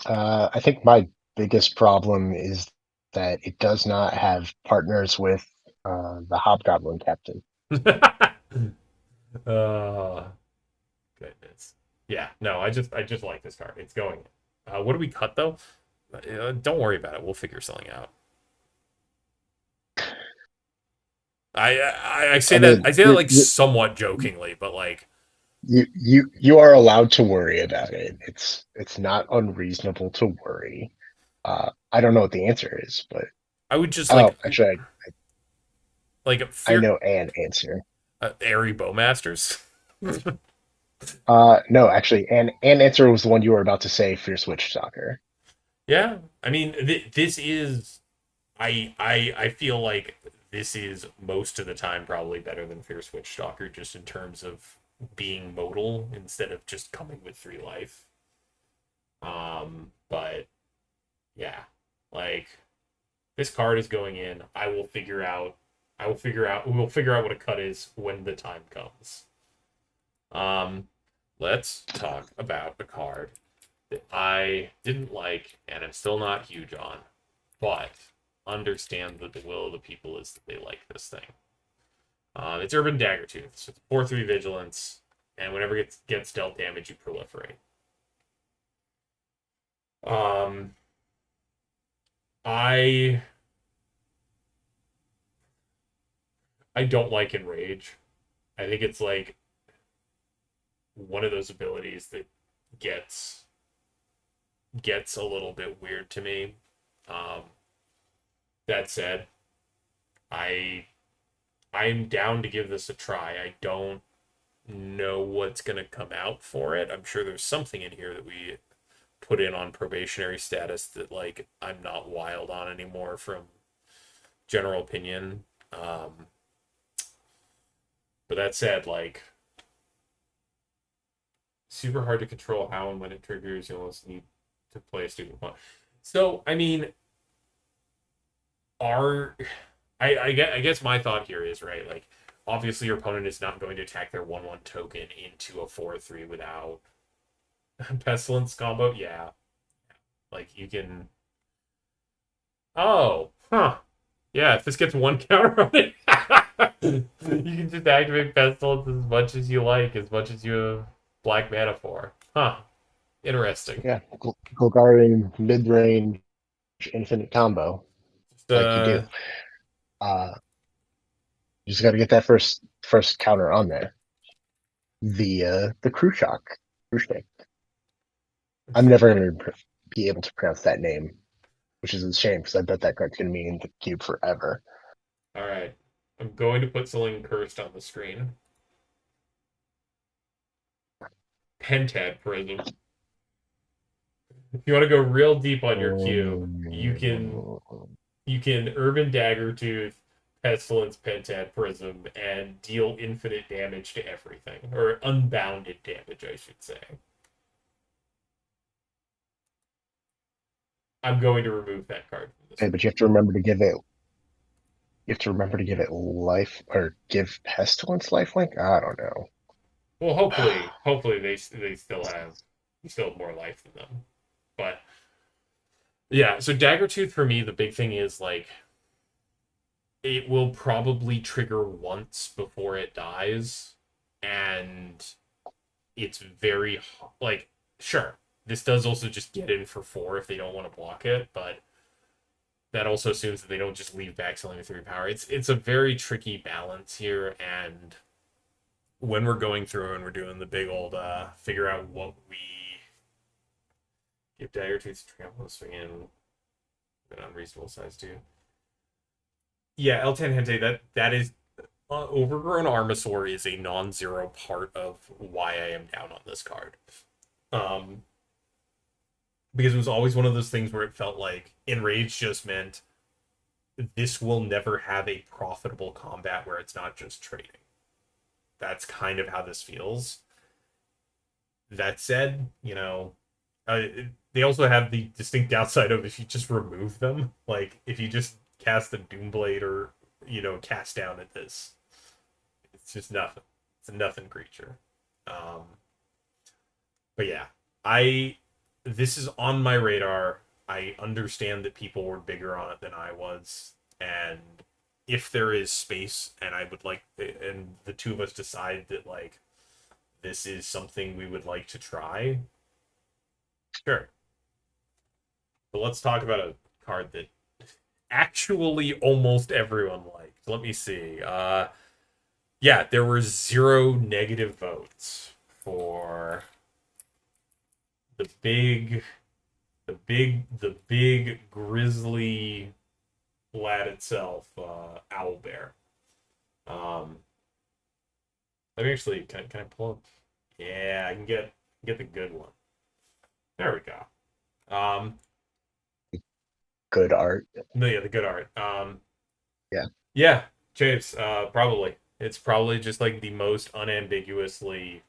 I think my biggest problem is that it does not have partners with the Hobgoblin Captain. uh, Goodness. Yeah, no, I just like this card. It's going. What do we cut though? Don't worry about it. We'll figure something out. I say I that mean, I say that like somewhat jokingly, but like you are allowed to worry about it. It's not unreasonable to worry. I don't know what the answer is, but I would just oh, actually, like I fear know an answer. airy bowmasters. No, actually, an answer was the one you were about to say, Fierce Witch Stalker. Yeah, I mean this is. I feel like this is most of the time probably better than Fierce Witch Stalker, just in terms of being modal instead of just coming with 3 life. But yeah, like this card is going in. I will figure out. I will figure out. We will figure out what a cut is when the time comes. Um, let's talk about a card that I didn't like and I'm still not huge on, but understand that the will of the people is that they like this thing. It's Urban Daggertooth. So it's 4/3 vigilance, and whenever it gets dealt damage, you proliferate. Um, I I don't like Enrage. I think it's like one of those abilities that gets gets a little bit weird to me. Um, that said, I I'm down to give this a try. I don't know what's gonna come out for it. I'm sure there's something in here that we put in on probationary status that like I'm not wild on anymore from general opinion. But that said, like super hard to control how and when it triggers. You almost need to play a stupid one. So I mean, are I guess my thought here is right. Like obviously your opponent is not going to attack their 1/1 token into a 4/3 without pestilence combo. Yeah, like you can. Oh, huh. Yeah, if this gets one counter on it, you can just activate Pestilence as much as you like, as much as you have black mana for. Huh. Interesting. Yeah, Golgari mid-range infinite combo, Just, like you do. Uh, you just got to get that first counter on there. The crew shock, crew shake. I'm never going to be able to pronounce that name, which is a shame because I bet that card's going to be in the cube forever. all right. I'm going to put something cursed on the screen. Pentad Prism. If you want to go real deep on your cube, you can Urban Daggertooth, Pestilence, Pentad Prism, and deal infinite damage to everything. Or unbounded damage, I should say. I'm going to remove that card from this Okay, but you have to remember to give it. You have to remember to give it life or give pestilence lifelink. I don't know. Well, hopefully they still have more life than them. But yeah, so Daggertooth for me, the big thing is like it will probably trigger once before it dies, and it's very like sure this does also just get in for 4 if they don't want to block it, but that also assumes that they don't just leave back selling with 3 power. It's a very tricky balance here, and when we're going through and we're doing the big old figure out what we give Daggertooth trample swing in an unreasonable size too. Yeah, L10 Hente, that is Overgrown Armasaur is a non-zero part of why I am down on this card. Um, because it was always one of those things where it felt like Enrage just meant this will never have a profitable combat where it's not just trading. That's kind of how this feels. That said, uh, they also have the distinct downside of if you just remove them, like if you just cast a Doomblade or cast down at this, it's just nothing. It's a nothing creature. Um, but yeah, I this is on my radar. I understand that people were bigger on it than I was, and if there is space, and I would like, and the two of us decide that like this is something we would like to try, sure. But let's talk about a card that actually almost everyone liked. Let me see. Yeah, there were 0 negative votes for the big grizzly lad itself, Owlbear. Um, let me actually can I pull up? Yeah, I can get the good one. There we go. Um, good art. No, yeah, the good art. Yeah. Yeah, James, probably. It's probably just like the most unambiguously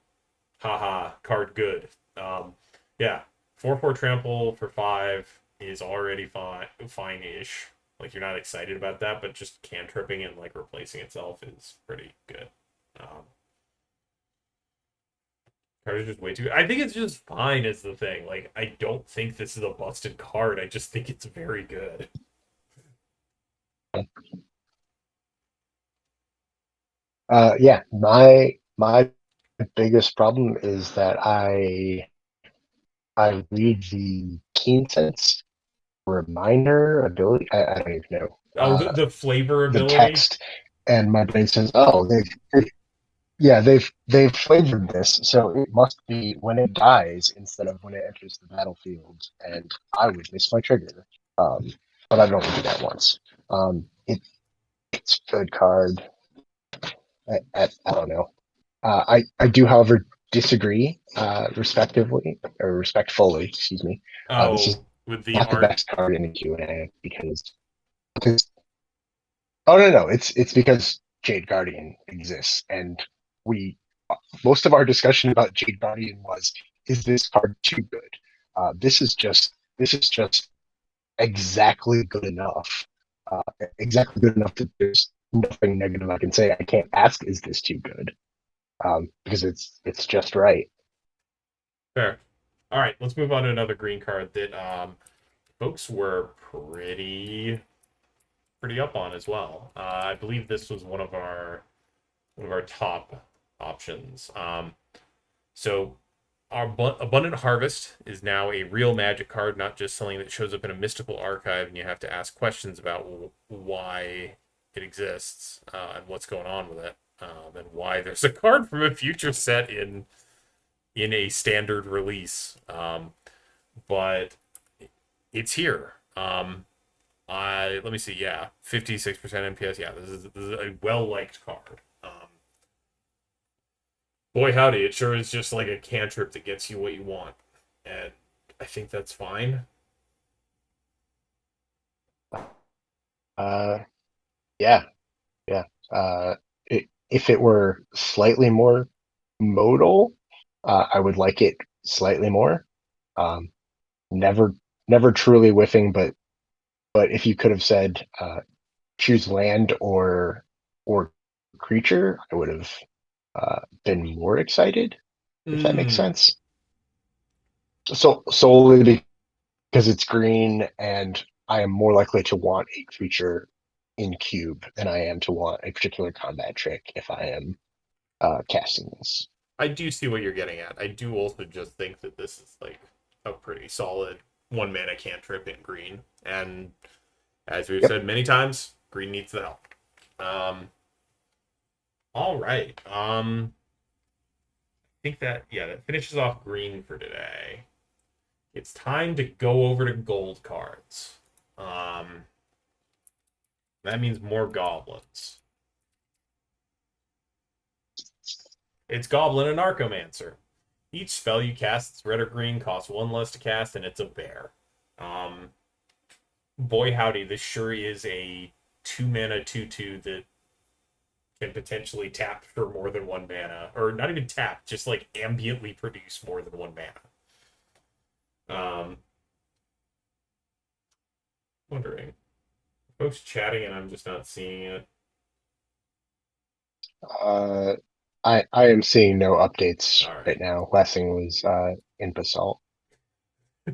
haha card good. Yeah, 4/4 trample for 5 is already fine-ish. Like you're not excited about that, but just cantripping and like replacing itself is pretty good. Um, card is just way too. I think it's just fine is the thing. Like I don't think this is a busted card. I just think it's very good. Yeah, my biggest problem is that I read the keen sense reminder ability. I don't even know Oh, the flavor the ability. text, and my brain says, "Oh, yeah, they've flavored this, so it must be when it dies instead of when it enters the battlefield." And I would miss my trigger, um, but I've only do that once. It's a good card. I don't know. I do, however, disagree respectively or respectfully. Excuse me. This is Oh, with the not the art. best card in the Q&A because oh no, it's because Jade Guardian exists, and we most of our discussion about Jade Guardian was, is this card too good? This is just exactly good enough. Exactly good enough that there's nothing negative I can say. I can't ask, is this too good? Because it's just right. Fair. All right, let's move on to another green card that folks were pretty up on as well. I believe this was one of our top options. So our Abundant Harvest is now a real Magic card, not just something that shows up in a mystical archive, and you have to ask questions about why it exists and what's going on with it, and why there's a card from a future set in a standard release. But it's here. I let me see. Yeah, 56% NPS. Yeah, this is a well liked card. Boy howdy, it sure is just like a cantrip that gets you what you want, and I think that's fine. Uh, yeah, yeah. Uh, if it were slightly more modal, I would like it slightly more. Um, never, never truly whiffing, but if you could have said choose land or creature, I would have been more excited. If that makes Hmm. sense. So solely because it's green, and I am more likely to want a creature in cube than I am to want a particular combat trick if I am casting this. I do see what you're getting at. I do also just think that this is like a pretty solid 1 mana cantrip in green, and as we've Yep. said many times, green needs the help. All right. I think that yeah, that finishes off green for today. It's time to go over to gold cards. Um, that means more goblins. It's Goblin and Narcomancer. Each spell you cast that's red or green costs 1 less to cast, and it's a bear. Um, boy howdy, this sure is a 2 mana 2/2 that can potentially tap for more than 1 mana, or not even tap, just like ambiently produce more than 1 mana. Wondering, folks chatting and I'm just not seeing it. Uh, I am seeing no updates All right. right now. Last thing was in Basalt.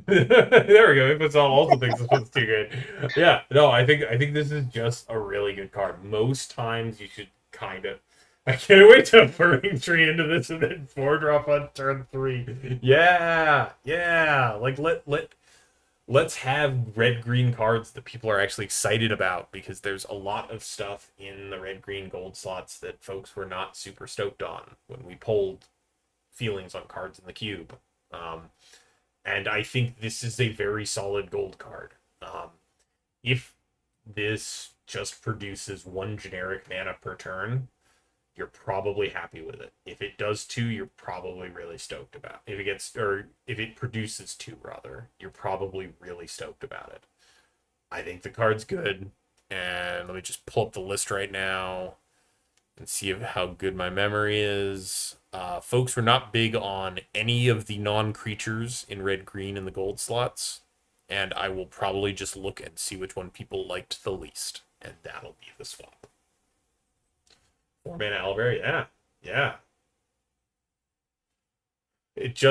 There we go. If it's all also thinks it's too good. Yeah, no, I think this is just a really good card. Most times you should kind of. I can't wait to burning tree into this and then 4 drop on turn 3. Yeah, yeah. Like let's have red green cards that people are actually excited about, because there's a lot of stuff in the red green gold slots that folks were not super stoked on when we polled feelings on cards in the cube. Um, and I think this is a very solid gold card. If this just produces 1 generic mana per turn, you're probably happy with it. If it does 2, you're probably really stoked about it. If it produces 2 rather, you're probably really stoked about it. I think the card's good. And let me just pull up the list right now and see how good my memory is. Folks were not big on any of the non creatures in red, green, and the gold slots. And I will probably just look and see which one people liked the least. And that'll be the swap. 4 mana Owlbear, yeah. Yeah. If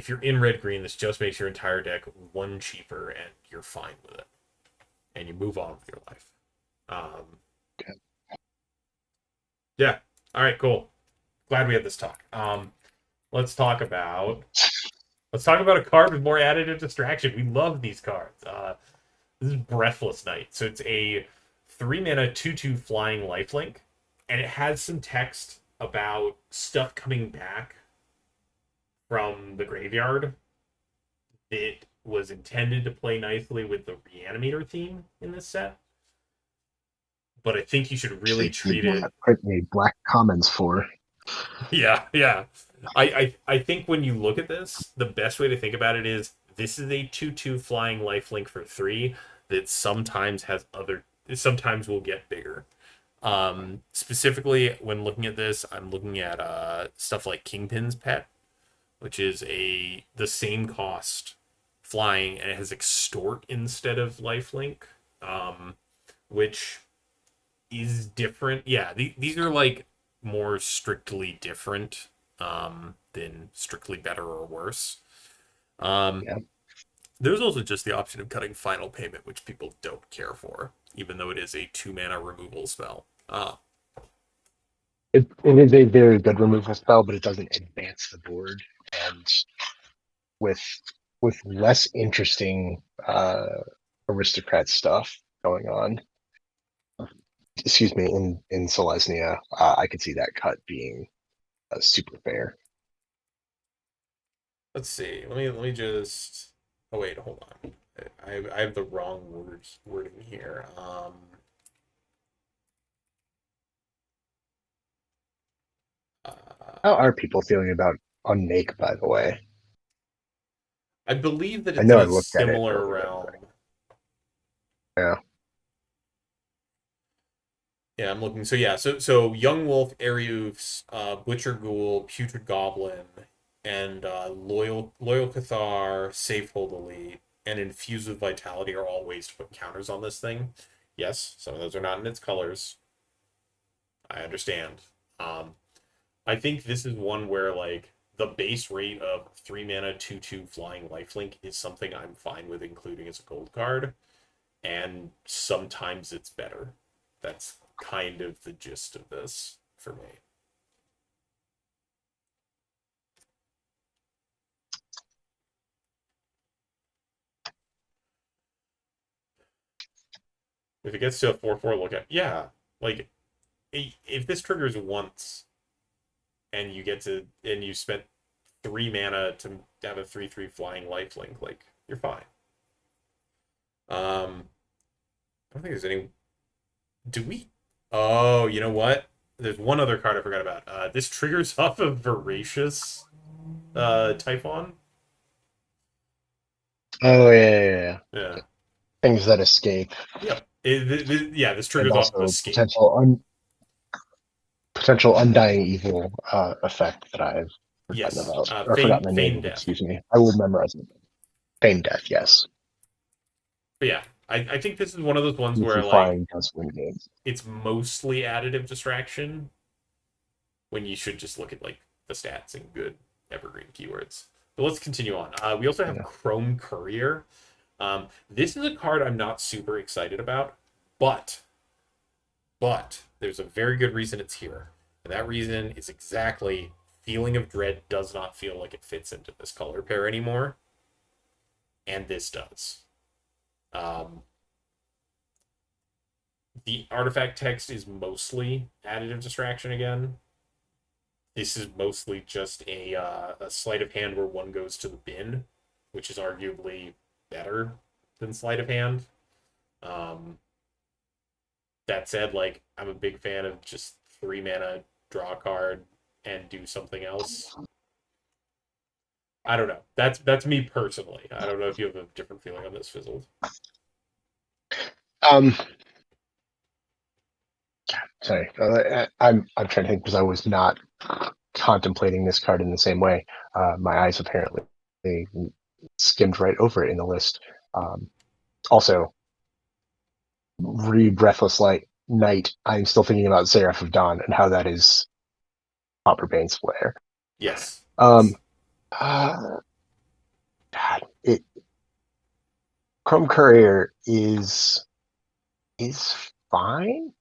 you're in red green, this just makes your entire deck one cheaper, and you're fine with it, and you move on with your life. Um, yeah. All right. Cool. Glad we had this talk. Let's talk about let's talk about a card with more additive distraction. We love these cards. This is Breathless Night. So it's a 3 mana 2/2 flying lifelink, and it has some text about stuff coming back from the graveyard. It was intended to play nicely with the Reanimator theme in this set, but I think you should really Actually, treat it. print me Black Commons for. Yeah, yeah. I think when you look at this, the best way to think about it is this is a 2/2 flying lifelink for 3 that sometimes will get bigger. Specifically, when looking at this, I'm looking at stuff like Kingpin's Pet, which is the same cost flying, and it has extort instead of lifelink, which is different. Yeah, these are like more strictly different than strictly better or worse. Um, Yeah, there's also just the option of cutting final payment, which people don't care for, even though it is a 2 mana removal spell. it is a very good removal spell, but it doesn't advance the board, and with less interesting aristocrat stuff going on. Excuse me, in Selesnya, I could see that cut being super fair. Let's see. Let me just. Oh wait, hold on. I have the wrong wording here. Uh, How are people feeling about Unmake, by the way? I believe that I it's in know I a looked at it a similar little bit, realm. but yeah. Yeah, I'm looking. So yeah, so Young Wolf, Ariufs, Butcher Ghoul, Putrid Goblin, and Loyal Cathar, Safehold Elite, and Infused with Vitality are all ways to put counters on this thing. Yes, some of those are not in its colors. I understand. Um, I think this is one where like the base rate of 3 mana 2/2 flying lifelink is something I'm fine with including as a gold card, and sometimes it's better. That's kind of the gist of this for me. If it gets to a 4/4 look at, yeah, like if this triggers once and you spent 3 mana to have a 3/3 flying lifelink, like you're fine. I don't think there's any. Do we? Oh, you know what? There's one other card I forgot about. This triggers off of Voracious Typhon. Oh yeah. Yeah. Things that escape, Yep. Yeah, this and triggers off of also Escape. potential undying evil effect that I've forgotten Yes. about or forgotten the name Feign of. Death. Excuse me. I will memorize it. Feign death. Yes. But yeah, I think this is one of those ones Two where like flying does win games. it's mostly additive distraction when you should just look at like the stats and good evergreen keywords. But let's continue on. We also have Yeah. Chrome Courier. This is a card I'm not super excited about, but there's a very good reason it's here, and that reason is exactly Feeling of Dread does not feel like it fits into this color pair anymore, and this does. Um, the artifact text is mostly additive distraction again. This is mostly just a sleight of hand where one goes to the bin, which is arguably better than sleight of hand. Um, that said, like I'm a big fan of just 3 mana, draw a card, and do something else. I don't know. That's me personally. I don't know if you have a different feeling on this, Fizzled. Um, sorry, I'm trying to think because I was not contemplating this card in the same way. My eyes apparently they skimmed right over it in the list. Also, read Breathless Light Night. I'm still thinking about Seraph of Dawn and how that is Copper Bane's flare. Yes. Um, Yes. uh, God, Chrome Courier is fine.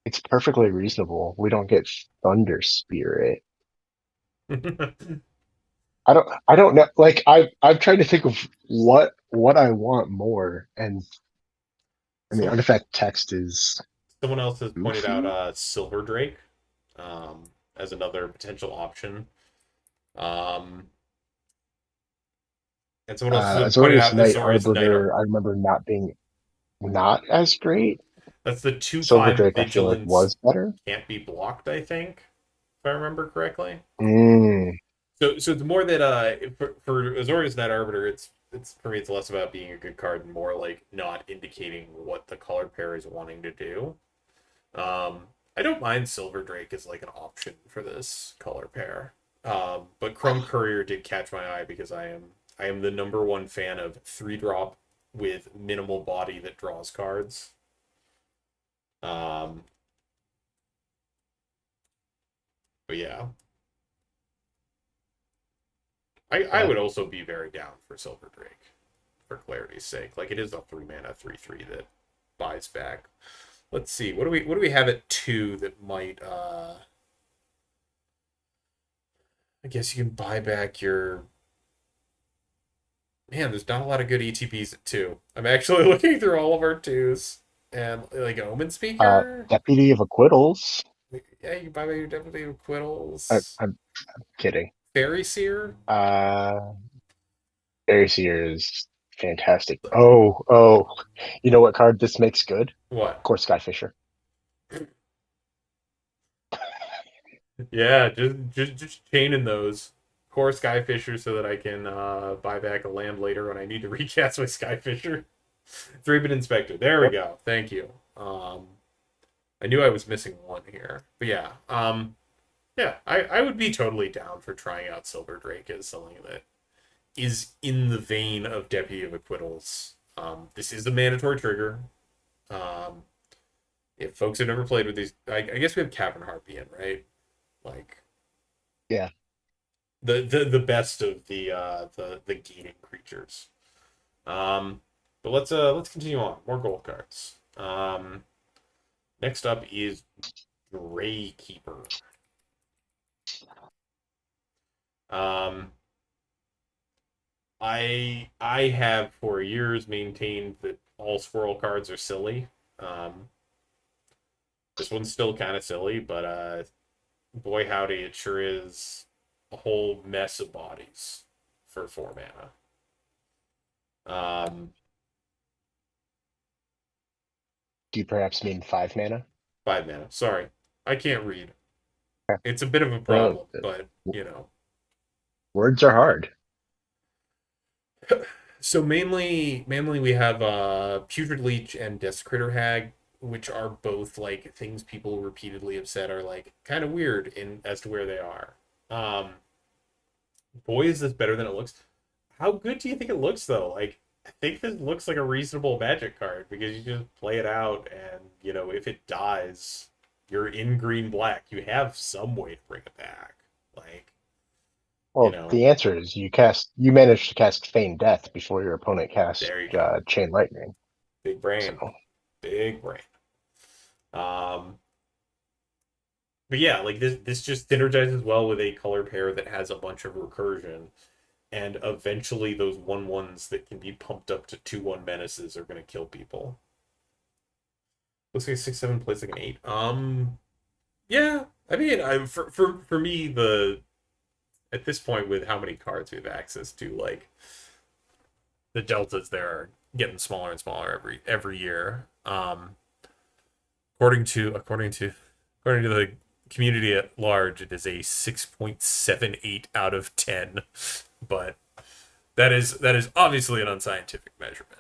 It's perfectly reasonable. We don't get Thunder Spirit. I don't know. Like I'm trying to think of what I want more, and I mean Someone artifact text is someone else has pointed out goofy. Silver Drake as another potential option. Um, and someone else has pointed Azorius out Knight Azorius Knight Arbiter, I remember not as great. That's the 2/5 Silver Drake I feel like vigilance was better. can't be blocked, I think, if I remember correctly. Mm, So it's more that for Azorius Net Arbiter, it's for me it's less about being a good card and more like not indicating what the color pair is wanting to do. I don't mind Silver Drake as like an option for this color pair. But Chrome Courier did catch my eye because I am the number one fan of 3-drop with minimal body that draws cards. Um, but yeah, I yeah. would also be very down for Silver Drake for clarity's sake. Like it is a 3-mana 3/3 that buys back. Let's see. What do we have at 2 that might I guess you can buy back your man, there's not a lot of good ETBs at 2. I'm actually looking through all of our 2s and like Omen Speaker. Deputy of Acquittals. Yeah, you can buy back your Deputy I, Acquittals. I'm kidding. Fairy Seer. Uh, Airseer is fantastic. Oh, you know what card this makes good? Of What? course, Skyfisher. Yeah, just chaining those core Skyfisher so that I can buy back a land later when I need to recast my Skyfisher. 3-bit inspector. There we Yep. go. Thank you. I knew I was missing one here, but yeah. Yeah, I would be totally down for trying out Silver Drake as something that is in the vein of Deputy of Acquittals. This is a mandatory trigger. Um, if folks have never played with these, I guess we have Cavern Harpy in, right? Like Yeah. the best of the gaining creatures. Um, but let's continue on. More gold cards. Next up is Gray Keeper. Um, I have for years maintained that all swirl cards are silly. Um, this one's still kind of silly, but boy howdy, it sure is a whole mess of bodies for 4 mana. Um, Do you perhaps mean 5 mana? 5 mana. Sorry, I can't read. Okay. It's a bit of a No, problem, but you know. words are hard. So mainly we have Putrid Leech and Desecrator Hag, which are both like things people repeatedly have said are like kind of weird in as to where they are. Um, boy, is this better than it looks. How good do you think it looks though? Like I think this looks like a reasonable Magic card because you just play it out and if it dies, you're in green black. You have some way to bring it back. Like you Well, know, the answer is you managed to cast Feign Death before your opponent cast there you go. Chain Lightning. Big So brain, big brain. Um, but yeah, like this just synergizes well with a color pair that has a bunch of recursion, and eventually those 1/1s that can be pumped up to 2/1 menaces are gonna kill people. Looks like 6/7 plays like an 8. Yeah, I mean, I for me the at this point with how many cards we have access to, like the deltas there are getting smaller and smaller every year. According to the community at large, it is a 6.78 out of 10, but that is obviously an unscientific measurement.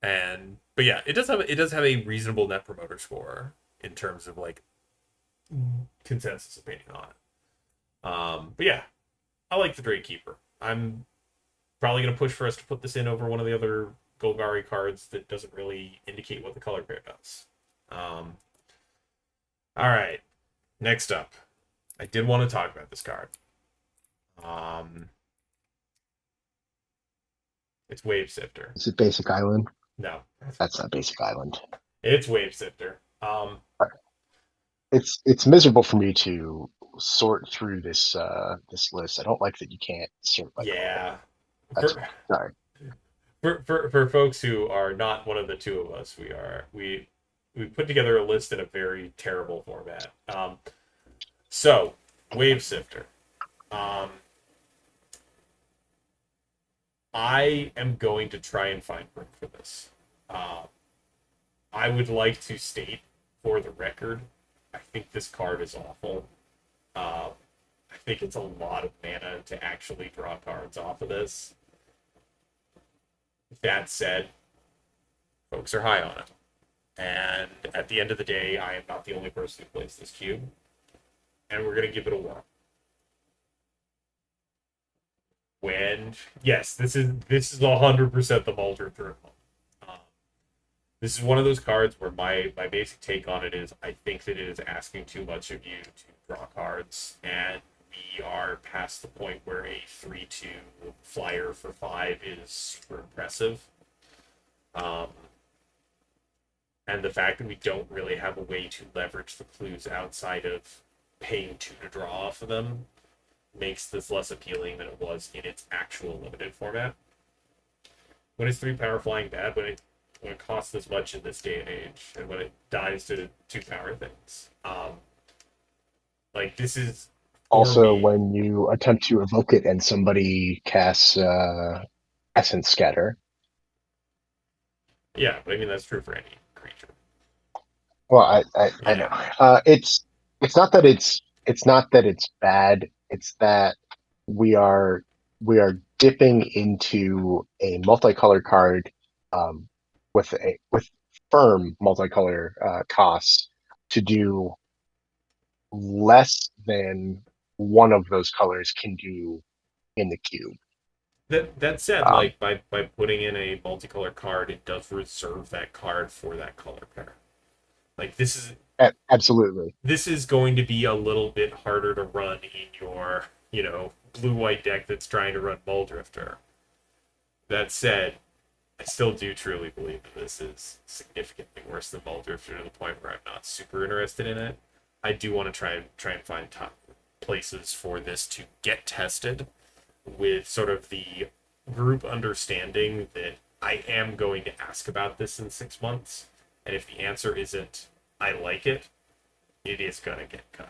And but yeah, it does have a reasonable net promoter score in terms of like consensus opinion on it. But yeah, I like the Drake Keeper. I'm probably gonna push for us to put this in over one of the other Golgari cards that doesn't really indicate what the color pair does. Um, all right, next up, I did want to talk about this card. Um, it's Wave Sifter. Is it Basic Island? No, That's not Basic Island. it's Wave Sifter. It's miserable for me to sort through this list. I don't like that you can't sort by color. Yeah, That's for, why. Sorry. for folks who are not one of the two of us, we put together a list in a very terrible format. So Wave Sifter. Um, I am going to try and find room for this. Uh, I would like to state for the record, I think this card is awful. Uh, I think it's a lot of mana to actually draw cards off of this. That said, folks are high on it. And at the end of the day, I am not the only person who plays this cube. And we're going to give it a whirl. When, yes, this is 100% the Mulder through. Um, this is one of those cards where my basic take on it is I think that it is asking too much of you to draw cards, and we are past the point where a 3/2 flyer for 5 is super impressive. Um, and the fact that we don't really have a way to leverage the clues outside of paying 2 to draw off of them makes this less appealing than it was in its actual limited format. When is 3 power flying bad? When it costs this much in this day and age, and when it dies to 2 power things. Like this is for Also, me. when you attempt to evoke it and somebody casts Essence Scatter. Yeah, but I mean that's true for any creature. Well, I know. Yeah, It's not that it's bad. It's that we are we are dipping into a multicolor card um, with firm multicolor costs to do less than one of those colors can do in the cube. that said, Um, like by putting in a multicolor card, it does reserve that card for that color pair. Like Absolutely. this is going to be a little bit harder to run in your, blue white deck that's trying to run Muldrifter. That said, I still do truly believe that this is significantly worse than Muldrifter to the point where I'm not super interested in it. I do want to try and find top places for this to get tested with sort of the group understanding that I am going to ask about this in 6 months, and if the answer isn't I like it, it is gonna get cut.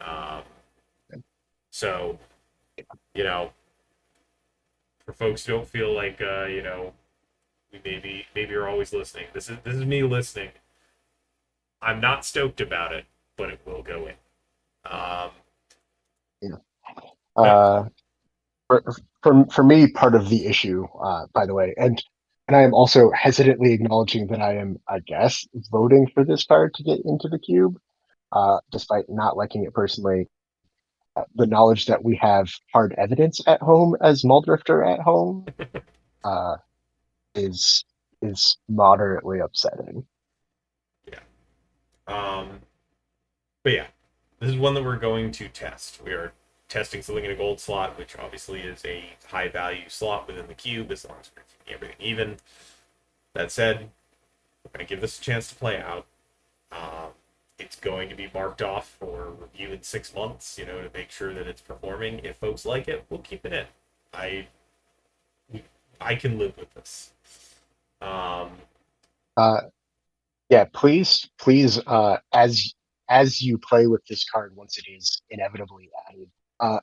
Um, so you know, for folks who don't feel like maybe you're always listening. This is me listening. I'm not stoked about it, but it will go in. Um, Yeah. but Uh, for, for me, part of the issue, by the way, and I am also hesitantly acknowledging that I am, I guess, voting for this card to get into the cube, despite not liking it personally. The knowledge that we have hard evidence at home as Muldrifter at home uh, is is moderately upsetting. yeah. But yeah, this is one that we're going to test. We are testing something in a gold slot, which obviously is a high value slot within the cube as long as we're keeping everything even. That said, we're going to give this a chance to play out. Um, it's going to be marked off for review in 6 months, to make sure that it's performing. If folks like it, we'll keep it in. I I can live with this. Um, Uh, yeah, please, as you play with this card once it is inevitably added, uh,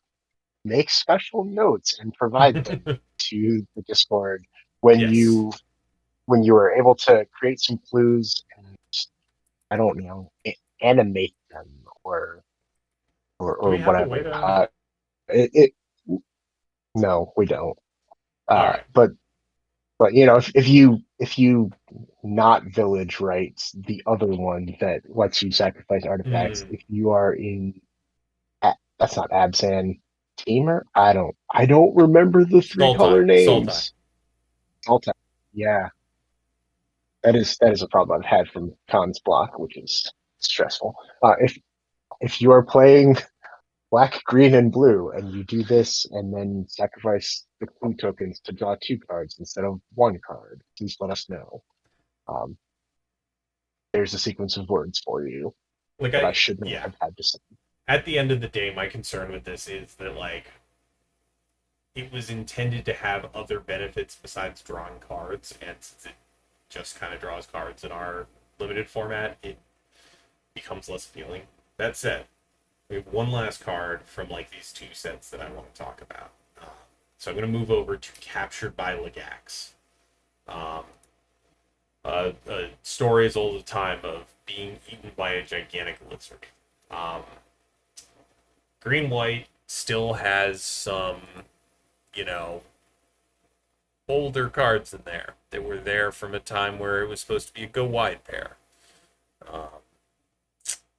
make special notes and provide them to the Discord when yes, you are able to create some clues and I don't know animate them Do or we have a way whatever. to? It no, we don't. All right. But if you not village rights, the other one that lets you sacrifice artifacts, Hmm. if you are in that's not Absan Tamer. I don't remember the three color Sultai. Sultai. names. Alta. Yeah, that is a problem I've had from Khan's block, which is stressful. If you are playing black, green, and blue, and you do this and then sacrifice the clue tokens to draw two cards instead of one card, please let us know. Um, there's a sequence of words for you Like that I I, should not yeah. have had to say. At the end of the day, my concern with this is that like it was intended to have other benefits besides drawing cards, and since it just kind of draws cards in our limited format, it becomes less appealing. That said, we have one last card from like these two sets that I want to talk about. So I'm going to move over to Captured by Legax. Um, a story as old as time of being eaten by a gigantic lizard. Um, Green White still has some, you know, older cards in there that were there from a time where it was supposed to be a go wide pair. Um,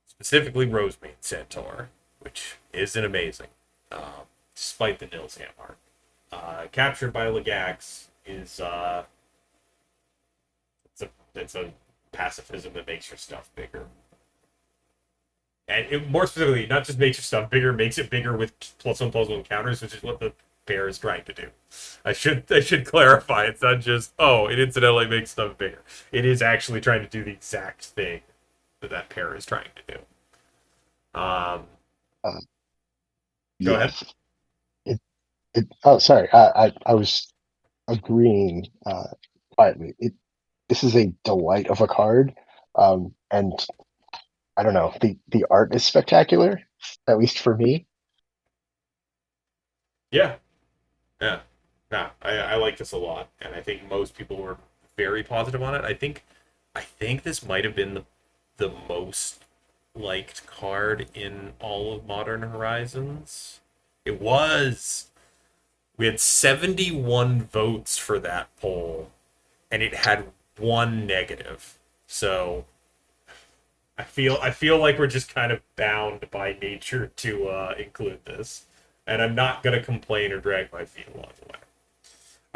Specifically Rosemane Centaur, which isn't amazing, despite the Nilsham art. Captured by Legax is it's a pacifism that makes your stuff bigger. And more specifically, not just makes your stuff bigger, makes it bigger with +1/+1 counters, which is what the pair is trying to do. I should clarify. It's not just it incidentally makes stuff bigger. It is actually trying to do the exact thing that pair is trying to do. Uh, Go ahead. yes. Oh, sorry. I was agreeing quietly. This is a delight of a card, and I don't know. The art is spectacular, at least for me. Yeah, yeah, yeah. I like this a lot, and I think most people were very positive on it. I think this might have been the most liked card in all of Modern Horizons. It was. We had 71 votes for that poll, and it had one negative. So I feel like we're just kind of bound by nature to include this, and I'm not gonna complain or drag my feet along the way.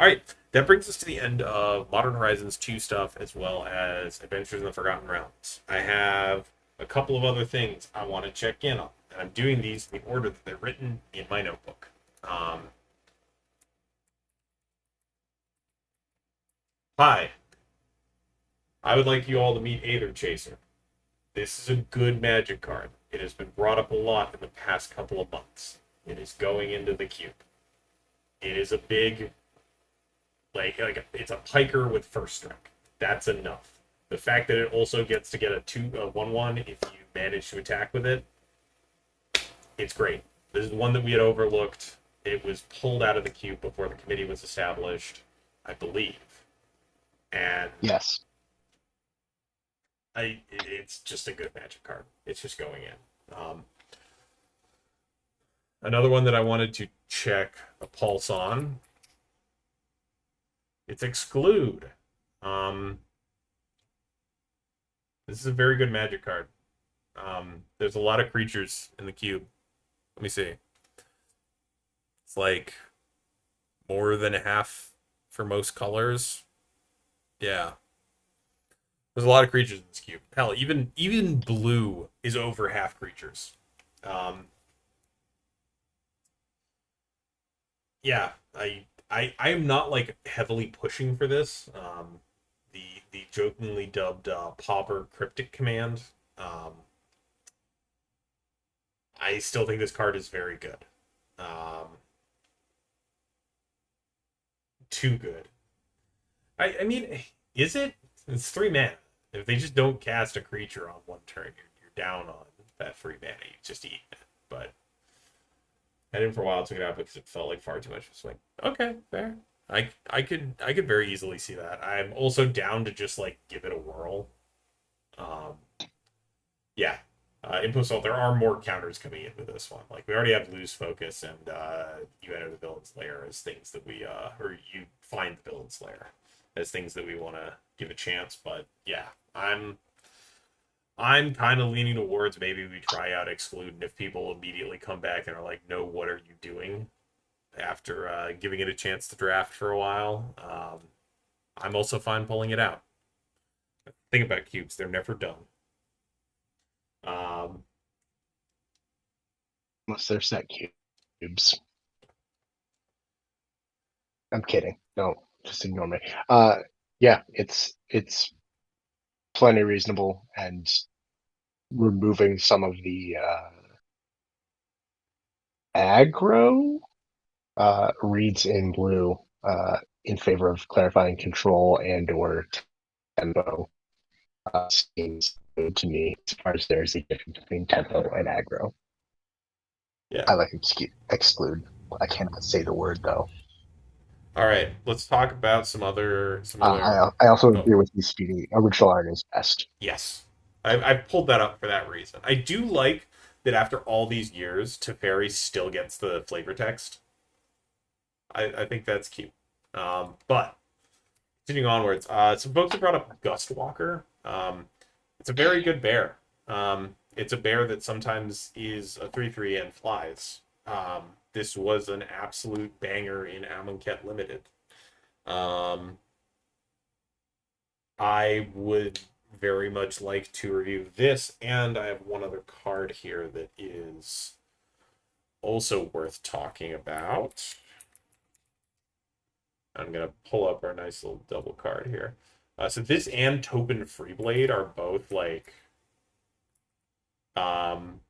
All right, that brings us to the end of Modern Horizons 2 stuff as well as Adventures in the Forgotten Realms. I have a couple of other things I want to check in on, and I'm doing these in the order that they're written in my notebook. Hi, I would like you all to meet Aether Chaser. This is a good magic card. It has been brought up a lot in the past couple of months. It is going into the cube. It is a big, like it's a piker with first strike. That's enough. The fact that it also gets to get a 1/1 if you manage to attack with it, it's great. This is one that we had overlooked. It was pulled out of the cube before the committee was established, I believe, and Yes. it's just a good magic card. It's just going in. Another one that I wanted to check a pulse on. It's Exclude. Um, this is a very good magic card. There's a lot of creatures in the cube. Let me see. It's like more than half for most colors. Yeah, there's a lot of creatures in this cube. Hell, even blue is over half creatures. Um, yeah, I am not like heavily pushing for this. The jokingly dubbed Pauper Cryptic Command. Um, I still think this card is very good. Um, Too good. I mean, is it? It's 3 mana. If they just don't cast a creature on one turn, you're down on that 3 mana. You just eat it. But I didn't for a while took it out because it felt like far too much. It's like, okay, fair. I could very easily see that. I'm also down to just like give it a whirl. Um, yeah. Imposol, there are more counters coming into this one. Like we already have lose focus, and you enter the villain's lair as things that we or you find the villain's lair as things that we want to give a chance. But yeah, I'm kind of leaning towards maybe we try out exclude, and if people immediately come back and are like, "No, what are you doing?" after giving it a chance to draft for a while, I'm also fine pulling it out. Think about cubes; they're never done. Um, Unless they're set cubes. I'm kidding. Don't just ignore me. Yeah, it's plenty reasonable, and removing some of the aggro reads in blue in favor of clarifying control and or tempo seems good to me as far as there's a difference between tempo and aggro. yeah. I like exclude. I cannot say the word though. All right, let's talk about some other. I also Oh, agree with you, Speedy. Original art is best. yes, I've pulled that up for that reason. I do like that after all these years, Teferi still gets the flavor text. I think that's cute. But continuing onwards, some folks have brought up Gustwalker. It's a very good bear. It's a bear that sometimes is a 3/3 and flies. This was an absolute banger in Amonkhet Limited. Um, I would very much like to review this, and I have one other card here that is also worth talking about. I'm gonna pull up our nice little double card here. So this and Topin Freeblade are both like, um,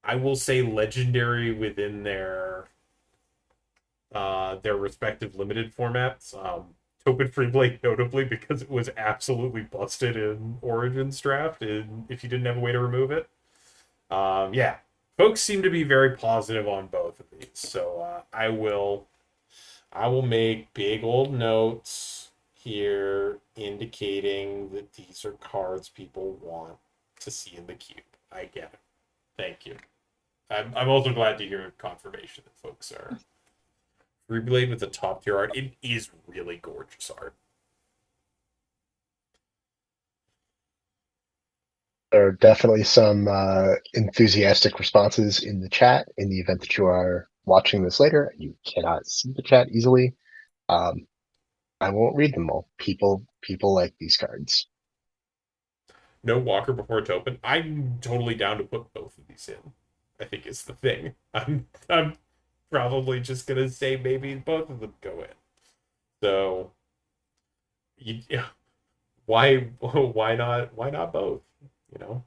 I will say legendary within their respective limited formats. Topin Freeblade notably because it was absolutely busted in Origins draft, and if you didn't have a way to remove it. Yeah, folks seem to be very positive on both of these, so I will make big old notes here indicating that these are cards people want to see in the cube. I get it. Thank you. I'm also glad to hear confirmation that folks are Reblade with the top tier art. It is really gorgeous art. There are definitely some enthusiastic responses in the chat. In the event that you are watching this later, you cannot see the chat easily. Um, I won't read them all. People like these cards. No Walker before Topin. I'm totally down to put both of these in. I think is the thing. I'm probably just gonna say maybe both of them go in. So, yeah, why not both? You know.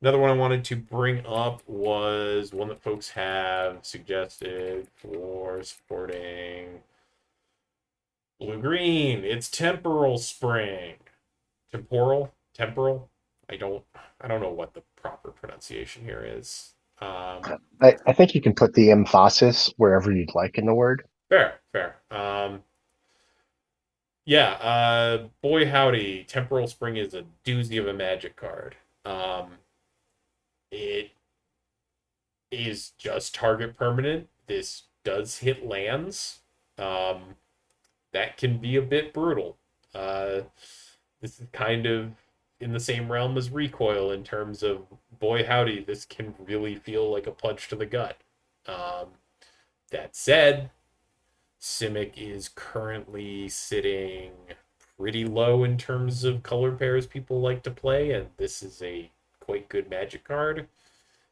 Another one I wanted to bring up was one that folks have suggested for supporting blue green. It's temporal spring. Temporal. I don't know what the proper pronunciation here is. I think you can put the emphasis wherever you'd like in the word. Fair. Yeah, boy howdy, Temporal Spring is a doozy of a magic card. It is just target permanent. This does hit lands. Um, that can be a bit brutal. Uh, this is kind of in the same realm as Recoil in terms of boy howdy, this can really feel like a punch to the gut. Um, that said, Simic is currently sitting pretty low in terms of color pairs people like to play, and this is a quite good magic card.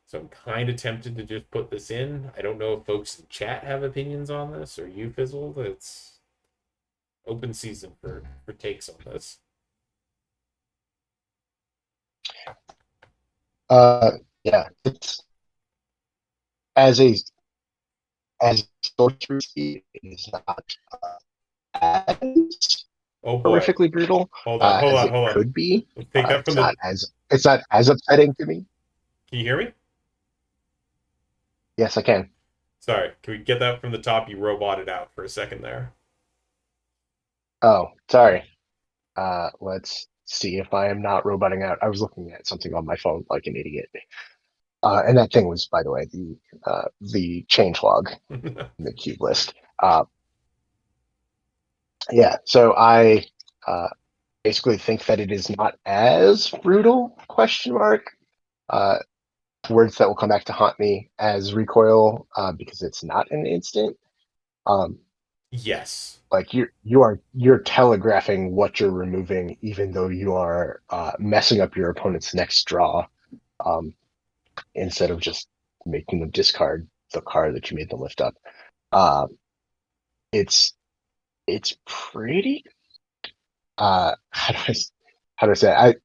So I'm kind of tempted to just put this in. I don't know if folks in chat have opinions on this or you, Fizzle. It's open season for takes on this. Yeah, it's as a as sorcery, it is not as Oh boy. horrifically brutal Hold as on, it hold on. could be. Let's take that from the. It's not as upsetting to me. Can you hear me? Yes, I can. Sorry. Can we get that from the top? You roboted out for a second there. Oh, sorry. Let's see if I am not roboting out. I was looking at something on my phone like an idiot. And that thing was, by the way, the change log in the cube list. Yeah, so I uh, basically think that it is not as brutal, question mark. Uh, Words that will come back to haunt me as recoil, because it's not an instant. Um, Yes. like you're telegraphing what you're removing, even though you are messing up your opponent's next draw, um, instead of just making them discard the card that you made them lift up. Uh, it's it's pretty. How do I say it?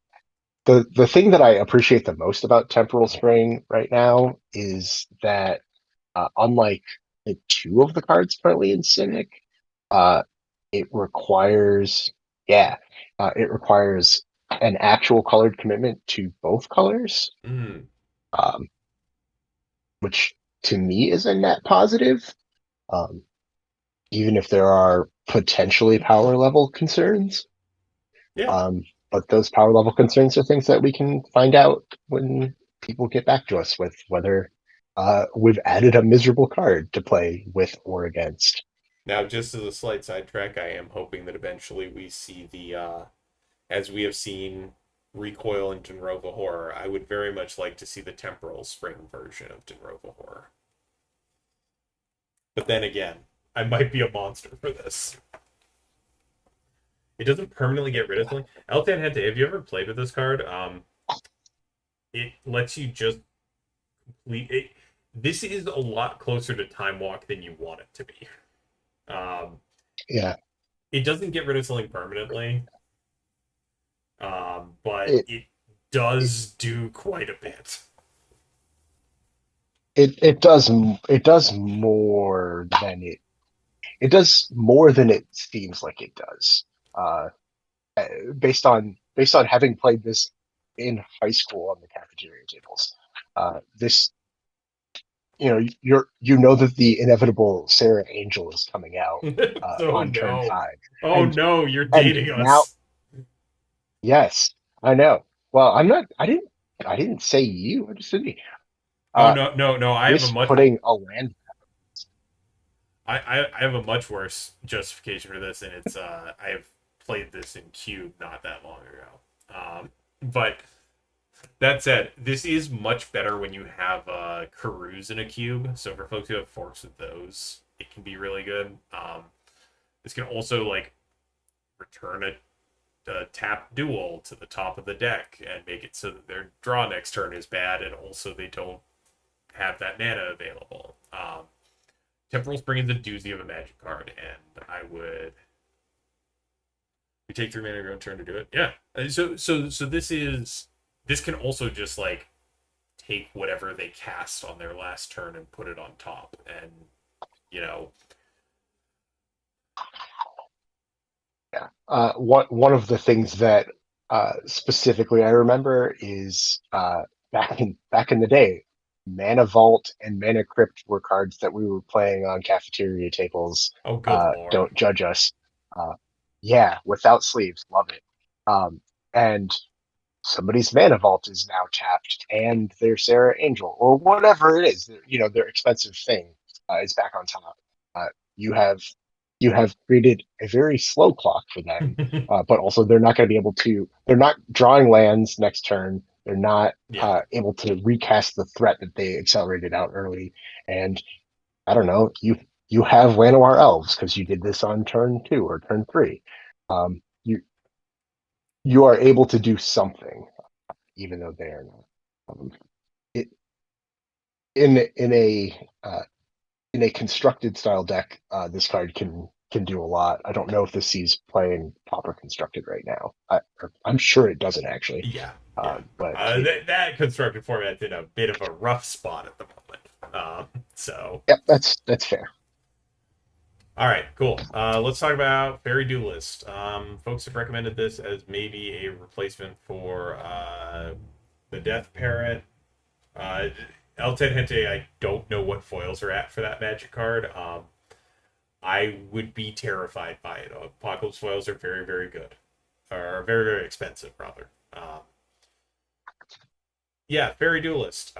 The thing that I appreciate the most about Temporal Spring right now is that, unlike the two of the cards currently in Cynic, uh, it requires, yeah, it requires an actual colored commitment to both colors, Mm. um, which to me is a net positive, um, even if there are potentially power level concerns. Yeah. Um, but those power level concerns are things that we can find out when people get back to us with whether we've added a miserable card to play with or against. Now, just as a slight sidetrack, I am hoping that eventually we see as we have seen Recoil and Denrova Horror, I would very much like to see the Temporal Spring version of Denrova Horror. But then again, I might be a monster for this. It doesn't permanently get rid of something. El Tangente, have you ever played with this card? It lets you just complete it. This is a lot closer to Time Walk than you want it to be. Um, Yeah, it doesn't get rid of something permanently, but it it it does do quite a bit. it does more than it does more than it seems like it does. Uh, based on having played this in high school on the cafeteria tables, this you know that the inevitable Sarah Angel is coming out Oh on turn no. five, Oh and no, you're and dating now, us. yes, I know. Well, I'm not. I didn't say you. I just said me. Oh Uh, no, no, no. this putting a land. I have a much worse justification for this, and it's I have played this in Cube not that long ago. But that said, this is much better when you have Karus in a cube. So for folks who have forks with those, it can be really good. This can also like return a tap duel to the top of the deck and make it so that their draw next turn is bad, and also they don't have that mana available. Temporal Spring is a doozy of a magic card, and I would. We take 3 mana every turn to do it. Yeah. So this can also just like take whatever they cast on their last turn and put it on top, and you know. Yeah. One of the things that specifically I remember is back in the day, Mana Vault and Mana Crypt were cards that we were playing on cafeteria tables. Oh, good lord. Don't judge us. Uh, yeah, without sleeves, love it. And somebody's Mana Vault is now tapped, and their Sarah Angel or whatever it is, their expensive thing is back on top. Uh, you have you have created a very slow clock for them, but also they're not going to be able to. They're not drawing lands next turn. They're not Yeah. able to recast the threat that they accelerated out early. And I don't know, you have Llanowar Elves because you did this on turn 2 or turn 3. You are able to do something, even though they are not. It, in a constructed style deck, this card can do a lot. I don't know if this sees playing proper constructed right now. I'm sure it doesn't actually, Yeah. Yeah. but it, That constructed format's in a bit of a rough spot at the moment. So, yep, that's fair. all right, cool. Let's talk about Fairy Duelist. Folks have recommended this as maybe a replacement for the Death Parrot. Uh, El Tangente, I don't know what foils are at for that magic card. I would be terrified by it. Apocalypse foils are very, very good. or very very expensive rather. Yeah, Fairy Duelist.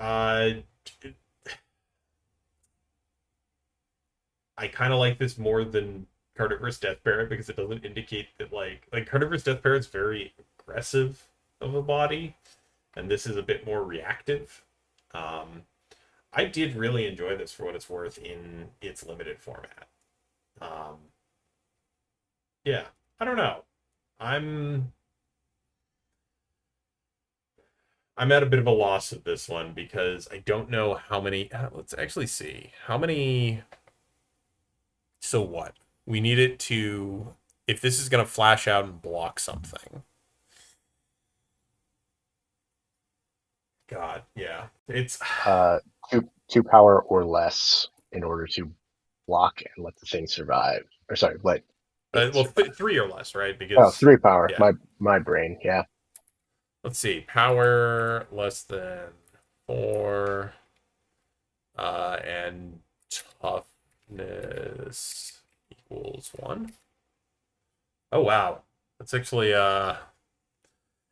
I kind of like this more than Carnivorous Death Parrot because it doesn't indicate that like Carnivorous Death Parrot's very aggressive of a body, and this is a bit more reactive. Um, I did really enjoy this for what it's worth in its limited format. Um, yeah, I don't know. I'm I'm at a bit of a loss with this one because I don't know how many. Let's actually see how many. So what? We need it to. If this is gonna flash out and block something. God, yeah, it's Uh, two power or less in order to block and let the thing survive. Or sorry, let it well survive. three or less, right? Oh, Because three power. yeah, My brain. Yeah. let's see, power less than four, and toughness equals one. Oh wow, that's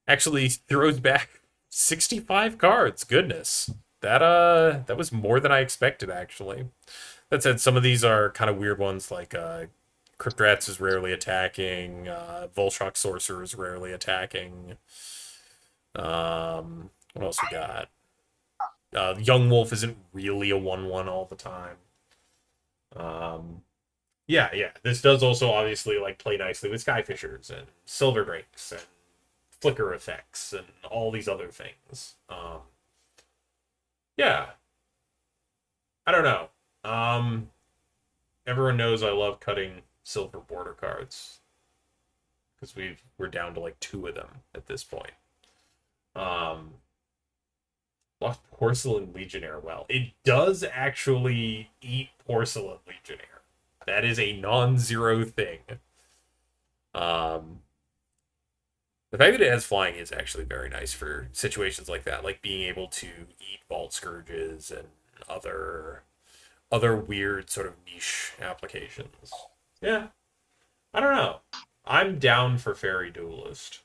actually throws back 65 cards. Goodness. That was more than I expected actually. That said, some of these are kind of weird ones like Cryptrats is rarely attacking, Volshock Sorcerer is rarely attacking. What else we got? Young Wolf isn't really a 1/1 all the time. Um, yeah, yeah. This does also obviously like play nicely with Skyfishers and Silver Drakes and flicker effects and all these other things. Yeah, I don't know. Um, Everyone knows I love cutting silver border cards because we're down to like two of them at this point. Um, Lost Porcelain Legionnaire. Well, it does actually eat Porcelain Legionnaire. That is a non-zero thing. Um, the fact that it has flying is actually very nice for situations like that, like being able to eat Vault Scourges and other weird sort of niche applications. Yeah, I don't know. I'm down for Fairy Duelist.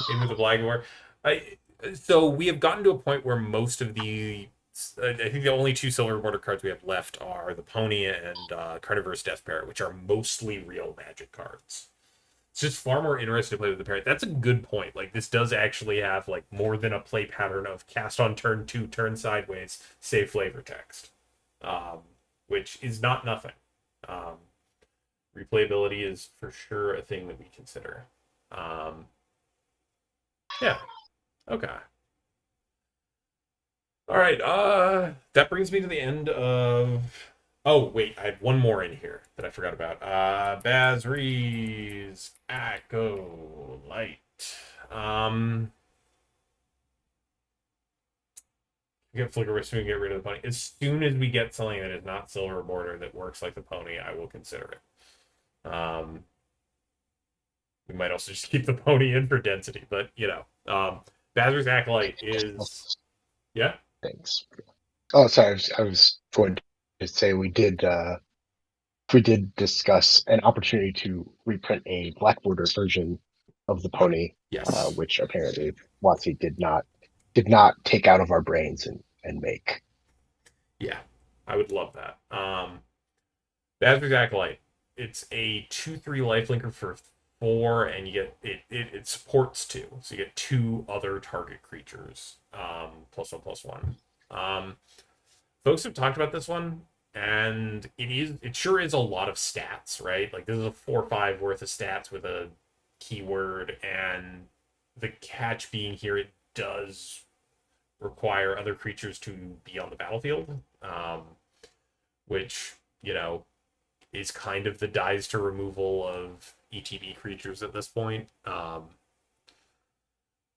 In with the Black War. I so we have gotten to a point where most of the I think the only two silver border cards we have left are the Pony and Carnivorous Death Parrot, which are mostly real Magic cards. It's just far more interesting to play with the Parrot. That's a good point. Like this does actually have like more than a play pattern of cast on turn two, turn sideways, save flavor text, um, which is not nothing. Um, Replayability is for sure a thing that we consider. Um, yeah. Okay. All right. That brings me to the end of. Oh wait, I had one more in here that I forgot about. Bazri's Acolyte. Um, get Flicker Risk and get rid of the pony. As soon as we get something that is not silver border that works like the pony, I will consider it. We might also just keep the pony in for density, but Bazri's Acolyte is yeah. Thanks. Oh, sorry. I was going to say we did discuss an opportunity to reprint a black border version of the pony, Yes. which apparently Watsy did not take out of our brains and make. Yeah, I would love that. Bazri's Acolyte. It's a 2/3 lifelinker for four, and you get it supports two, so you get two other target creatures. +1/+1. Um, Folks have talked about this one, and it sure is a lot of stats, right? Like this is a 4/5 worth of stats with a keyword, and the catch being here, it does require other creatures to be on the battlefield, which is kind of the dies to removal of ETB creatures at this point.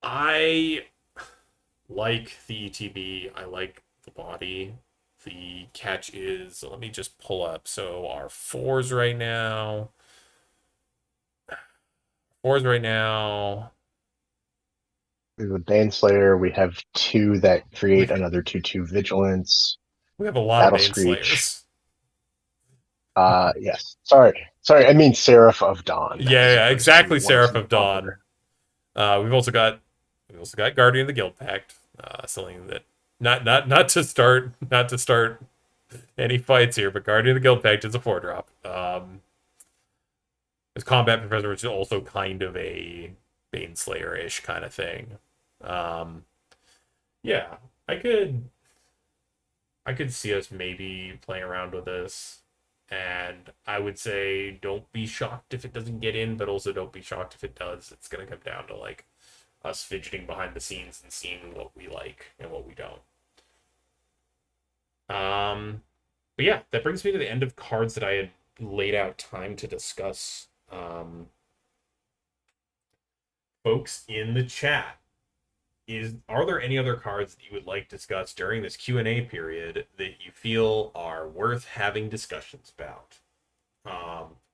I like the ETB. I like the body. The catch is, let me just pull up. So our fours right now. We have a Baneslayer. We have two that We create another 2/2 vigilance. we have a lot of Battle Bane Screech. Slayers. Yes. Sorry. Sorry, I mean Seraph of Dawn Yeah, as yeah, opposed to exactly. one of Seraph the of Dawn. other. We've also got Guardian of the Guild Pact, something that not to start any fights here, but Guardian of the Guild Pact is a 4 drop. His Combat Professor, which is also kind of a Baneslayer ish kind of thing. Um, yeah, I could I could see us maybe playing around with this. And I would say don't be shocked if it doesn't get in, but also don't be shocked if it does. It's gonna come down to like us fidgeting behind the scenes and seeing what we like and what we don't. Um, but yeah, that brings me to the end of cards that I had laid out time to discuss. Folks in the chat, are there any other cards that you would like discussed during this Q&A period that you feel are worth having discussions about?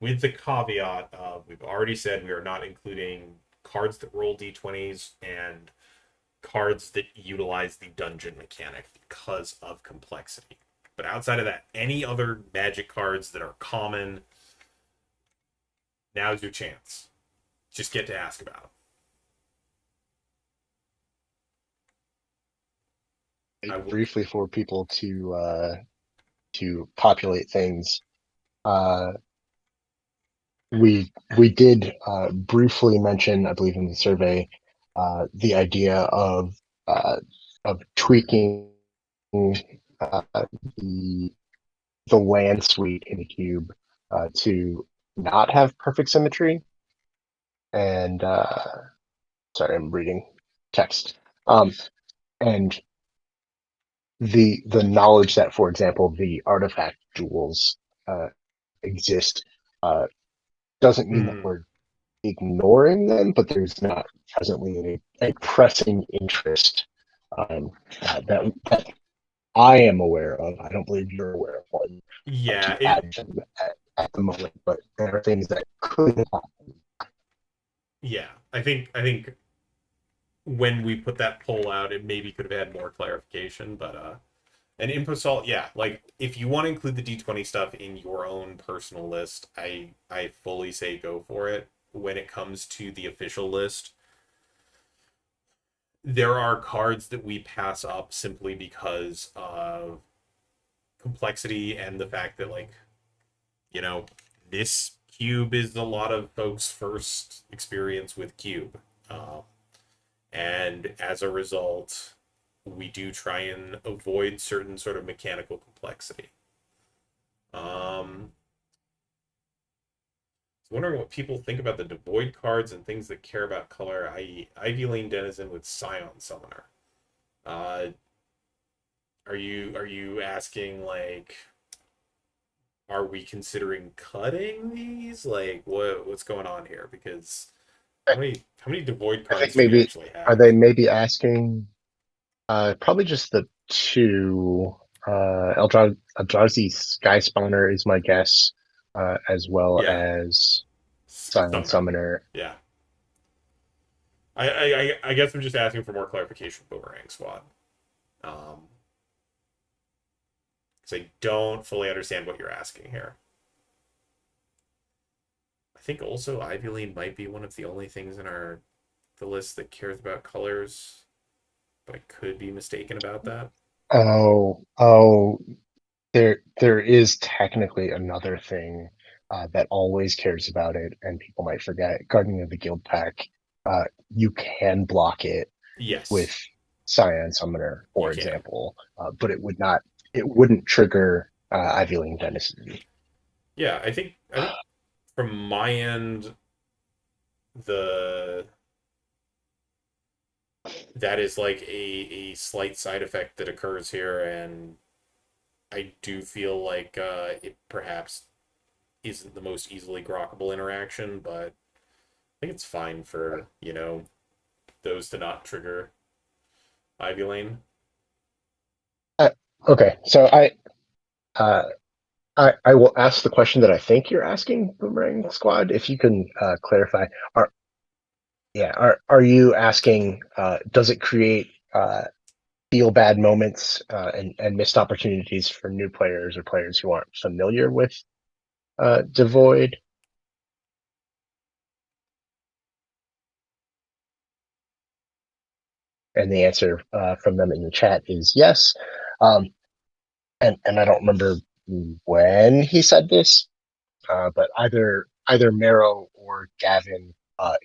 With the caveat of we've already said we are not including cards that roll d20s and cards that utilize the dungeon mechanic because of complexity. But outside of that, any other magic cards that are common, now's your chance. Just get to ask about them. Briefly for people to populate things. Uh, we did briefly mention, I believe, in the survey, the idea uh, of tweaking uh, the the land suite in the cube to not have perfect symmetry. And sorry, I'm reading text. And the knowledge that, for example, the artifact duels uh, exist uh, doesn't mean that Mm, we're ignoring them, but there's not presently a pressing interest that I am aware of. I don't believe you're aware of one to yeah, add to them at the moment, but there are things that could happen. I think when we put that poll out, it maybe could have had more clarification, but and Imposalt, yeah, like if you want to include the D20 stuff in your own personal list, I fully say go for it. When it comes to the official list, there are cards that we pass up simply because of complexity and the fact that like, you know, this cube is a lot of folks' first experience with cube. Um, and as a result, we do try and avoid certain sort of mechanical complexity. Um, I was wondering what people think about the devoid cards and things that care about color, i.e., Ivy Lane Denizen with Scion Summoner. Uh, are you asking like, are we considering cutting these? Like, what's going on here? Because how many devoid I think cards do we maybe actually are have? they maybe asking probably just the two Eldrazi Sky Spawner is my guess, as well Yeah, as Silent Summoner. Summoner. Yeah, I guess I'm just asking for more clarification, Boomerang Squad. Um, because I don't fully understand what you're asking here. I think also Ivy Lane might be one of the only things in the list that cares about colors, but I could be mistaken about that. Oh, there is technically another thing that always cares about it, and people might forget. Guardian of the Guild Pack, you can block it with Yes, Cyan Summoner, you for can. example, but it wouldn't trigger Ivy Lane Denizen. Yeah, I think from my end, the that is like a slight side effect that occurs here, and I do feel like it perhaps isn't the most easily grokkable interaction, but I think it's fine for those to not trigger Ivy Lane. Uh, okay, so uh, I will ask the question that I think you're asking, Boomerang Squad. If you can clarify, are yeah, are you asking? Does it create feel bad moments and missed opportunities for new players or players who aren't familiar with Devoid? and the answer from them in the chat is yes. Um, and I don't remember when he said this, but either Mero or Gavin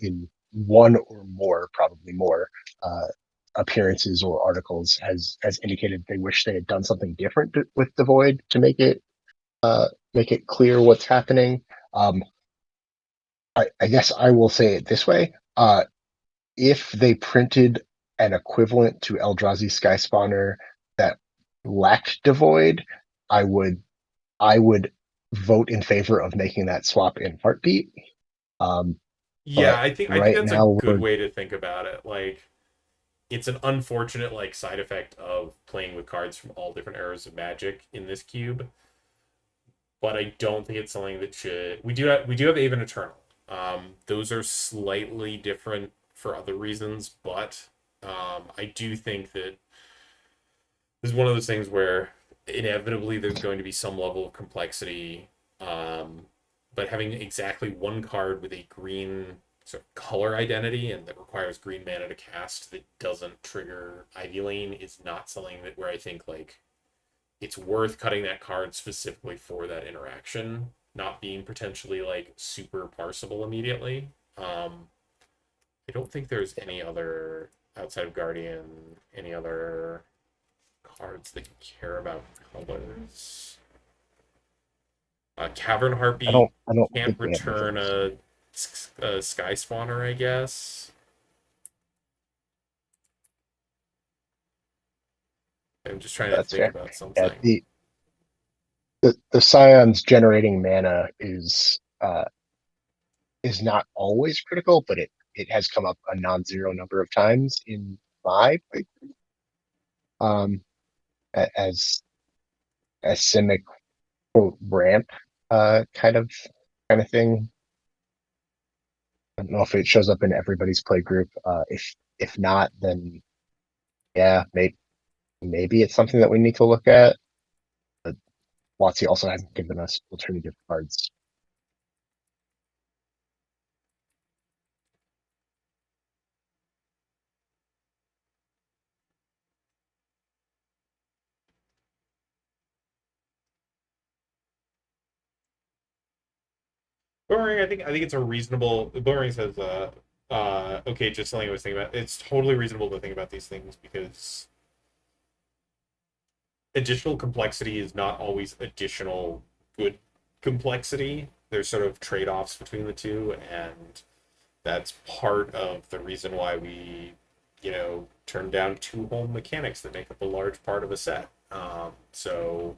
in one or more, probably more, uh, appearances or articles has indicated they wish they had done something different with the Void to make it clear what's happening. Um, I guess I will say it this way: if they printed an equivalent to Eldrazi Skyspawner that lacked Devoid, I would I would vote in favor of making that swap in heartbeat. Um, Yeah, but I think right that's a now good way to think about it. Like, it's an unfortunate like side effect of playing with cards from all different eras of Magic in this cube, but I don't think it's something that should. We do have Aven Eternal. Those are slightly different for other reasons, but I do think that this is one of those things where inevitably there's going to be some level of complexity. Um, but having exactly one card with a green sort of color identity and that requires green mana to cast that doesn't trigger Ivy Lane is not something that where I think like it's worth cutting that card specifically for that interaction, not being potentially like super parsable immediately. I don't think there's any other outside of Guardian, any other cards that care about colors. Cavern Heartbeat I don't can't think we have return those. a Sky Spawner, I guess. I'm just trying to That's think fair. about Yeah, something. the Scions generating mana is not always critical, but it has come up a non-zero number of times in my um as as Simic quote ramp kind of thing. I don't know if it shows up in everybody's play group. If not, then yeah, maybe it's something that we need to look at. But WotC also hasn't given us alternative cards. Boomerang, I think it's a reasonable. Boomerang says, okay, just something I was thinking about. It's totally reasonable to think about these things because additional complexity is not always additional good complexity. There's sort of trade-offs between the two, and that's part of the reason why we, turn down two home mechanics that make up a large part of a set. So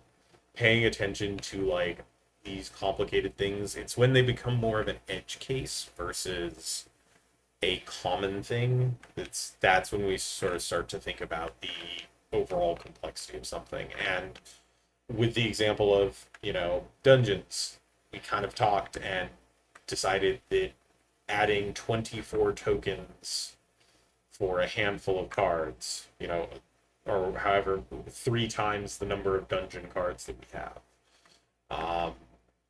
paying attention to like these complicated things, it's when they become more of an edge case versus a common thing. That's when we sort of start to think about the overall complexity of something. And with the example of, dungeons, we kind of talked and decided that adding 24 tokens for a handful of cards, or however, 3 times the number of dungeon cards that we have,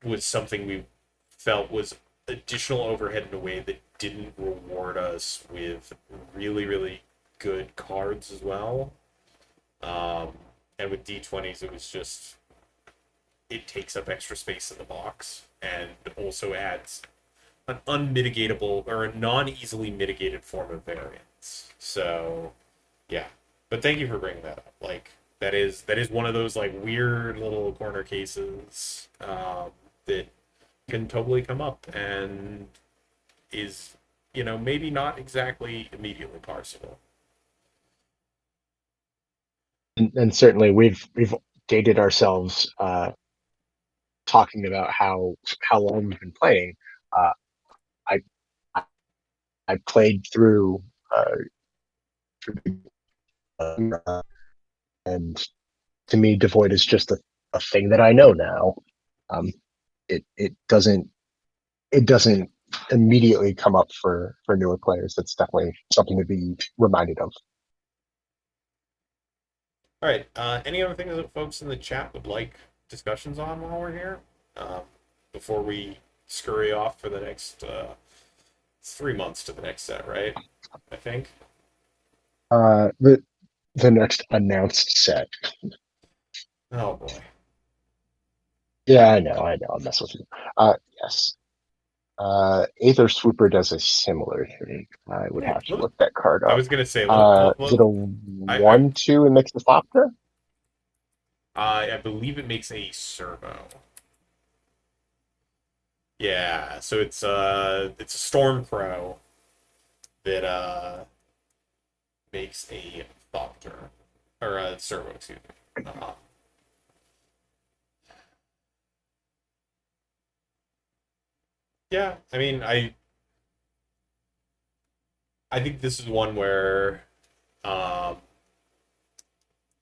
was something we felt was additional overhead in a way that didn't reward us with really, really good cards as well. Um, and with D20s, it was just, it takes up extra space in the box and also adds an unmitigatable or a non easily mitigated form of variance. So, yeah. But thank you for bringing that up. Like, that is one of those like weird little corner cases that can totally come up and is maybe not exactly immediately parsable. And certainly we've dated ourselves talking about how long we've been playing. Uh, I I played through and to me, Devoid is just a thing that I know now. Um, it doesn't immediately come up for newer players. That's definitely something to be reminded of. All right. Any other things that folks in the chat would like discussions on while we're here? Um, Before we scurry off for the next 3 months to the next set, right? I think. The next announced set. Oh boy. Yeah, I know. I'm messing with you. Yes. Aether Swooper does a similar thing. I would Yeah, have to look that card I up. was gonna say, Is it a I 1/2 and makes the Thopter? I believe it makes a servo. Yeah, so it's a storm crow that makes a thopter or a servo, excuse me. Yeah, I mean, I think this is one where um,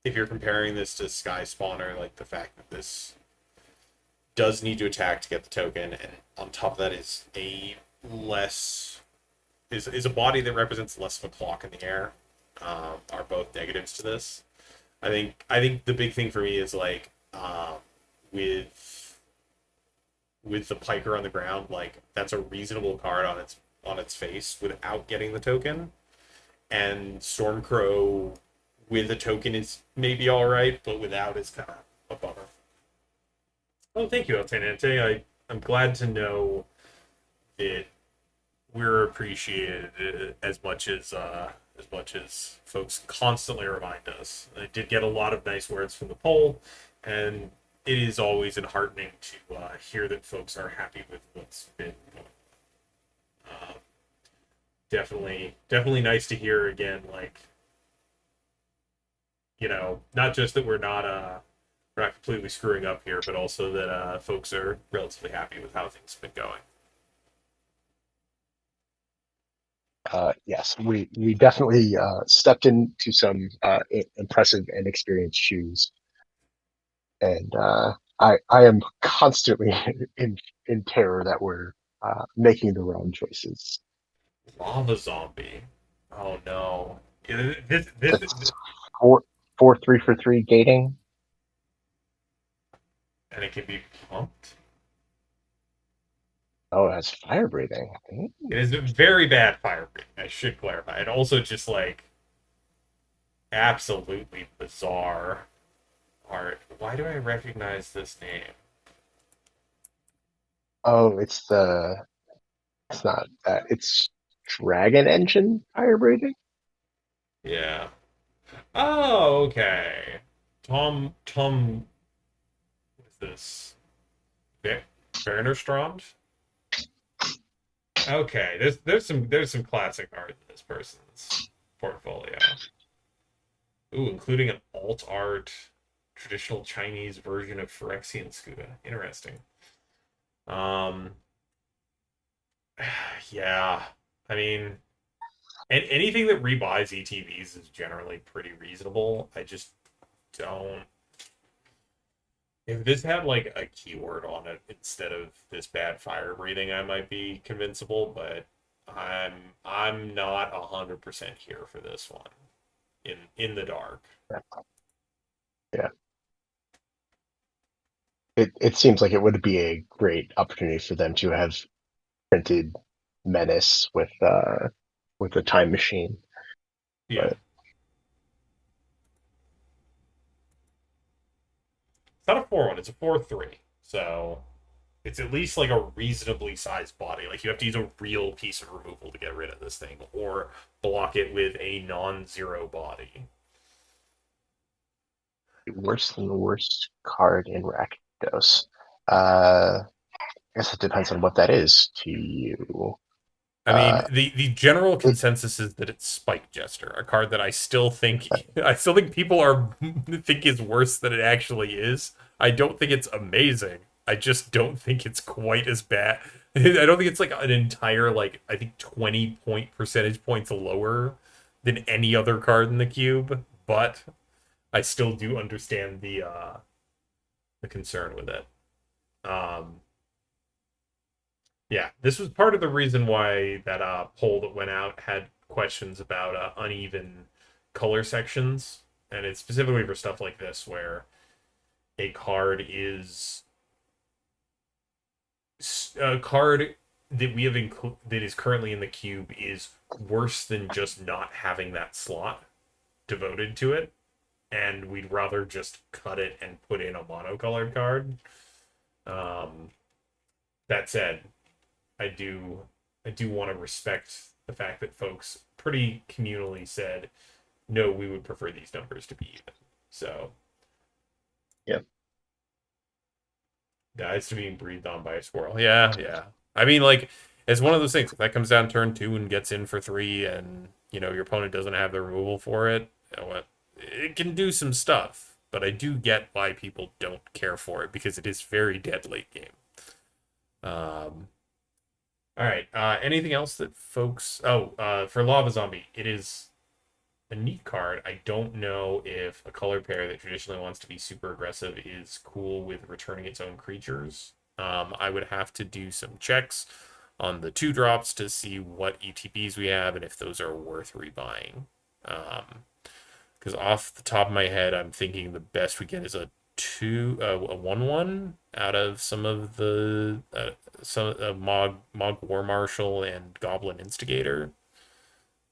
if you're comparing this to Sky Spawner, like the fact that this does need to attack to get the token, and on top of that is a less is a body that represents less of a clock in the air, are both negatives to this. I think the big thing for me is like with the piker on the ground, like that's a reasonable card on its face without getting the token, and Stormcrow with a token is maybe all right, but without is kind of a bummer. Oh, thank you, Altenante. I'm glad to know that we're appreciated as much as folks constantly remind us. I did get a lot of nice words from the poll, and it is always enheartening to hear that folks are happy with what's been going. Definitely nice to hear again. Like, not just that we're not completely screwing up here, but also that folks are relatively happy with how things have been going. Yes, we definitely stepped into some impressive and experienced shoes, and I am constantly in in terror that we're making the wrong choices. Lava zombie. Oh no. This It's four 3 for 3 gating. and it can be pumped. Oh, it has fire breathing. It is a very bad fire breathing. I should clarify. And also just like absolutely bizarre art. Why do I recognize this name? Oh, it's not that. It's Dragon Engine fire breathing. Yeah. Oh, okay. Tom what is this? Ver- Wernerstrand? Okay, there's some classic art in this person's portfolio. Ooh, including an alt art traditional Chinese version of Phyrexian Scuba. Interesting. Um, yeah. I mean, anything that rebuys ETVs is generally pretty reasonable. I just don't. If this had like a keyword on it instead of this bad fire breathing, I might be convincible, but I'm I'm not 100% here for this one in the dark. Yeah, it seems like it would be a great opportunity for them to have printed Menace with the time machine. Yeah. But It's not a 4-1, it's a 4-3. So it's at least like a reasonably sized body. Like you have to use a real piece of removal to get rid of this thing, or block it with a non-zero body. worse than the worst card in Rakdos. I guess it depends on what that is to you. I mean, Uh, the general it consensus is that it's Spike Jester, a card that I still think people are think is worse than it actually is. I don't think it's amazing. I just don't think it's quite as bad. I don't think it's like an entire like I think 20 percentage points lower than any other card in the cube, but I still do understand the concern with it. Um Yeah, this was part of the reason why that poll that went out had questions about uneven color sections, and it's specifically for stuff like this where a card is a card that we have that is currently in the cube is worse than just not having that slot. devoted to it, and we'd rather just cut it and put in a monocolored card. Um, that said, I do I do want to respect the fact that folks pretty communally said no, we would prefer these numbers to be even. So Yeah. dies to being breathed on by a squirrel. Yeah, yeah. I mean, like, it's one of those things. If that comes down turn two and gets in for three, and your opponent doesn't have the removal for it, you know what? It can do some stuff. But I do get why people don't care for it because it is very dead late game. Um, all right. Anything else that folks? Oh, for Lava Zombie, it is a neat card. I don't know if a color pair that traditionally wants to be super aggressive is cool with returning its own creatures. I would have to do some checks on the two drops to see what ETBs we have and if those are worth rebuying. Because off the top of my head, I'm thinking the best we get is a 1/1 out of some of the some Mog War Marshal and Goblin Instigator.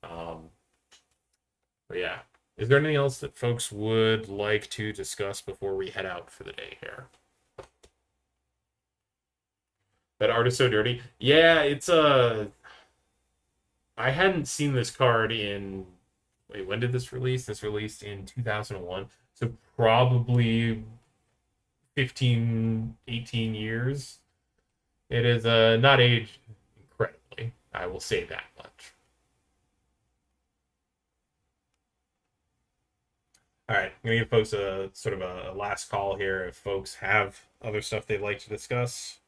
Um, but yeah, is there anything else that folks would like to discuss before we head out for the day here? That art is so dirty. Yeah, it's I hadn't seen this card in. Wait, when did this release? This released in 2001. So probably 15, 18 years. It is not aged incredibly. I will say that much. All right, I'm gonna give folks a sort of a last call here. If folks have other stuff they'd like to discuss,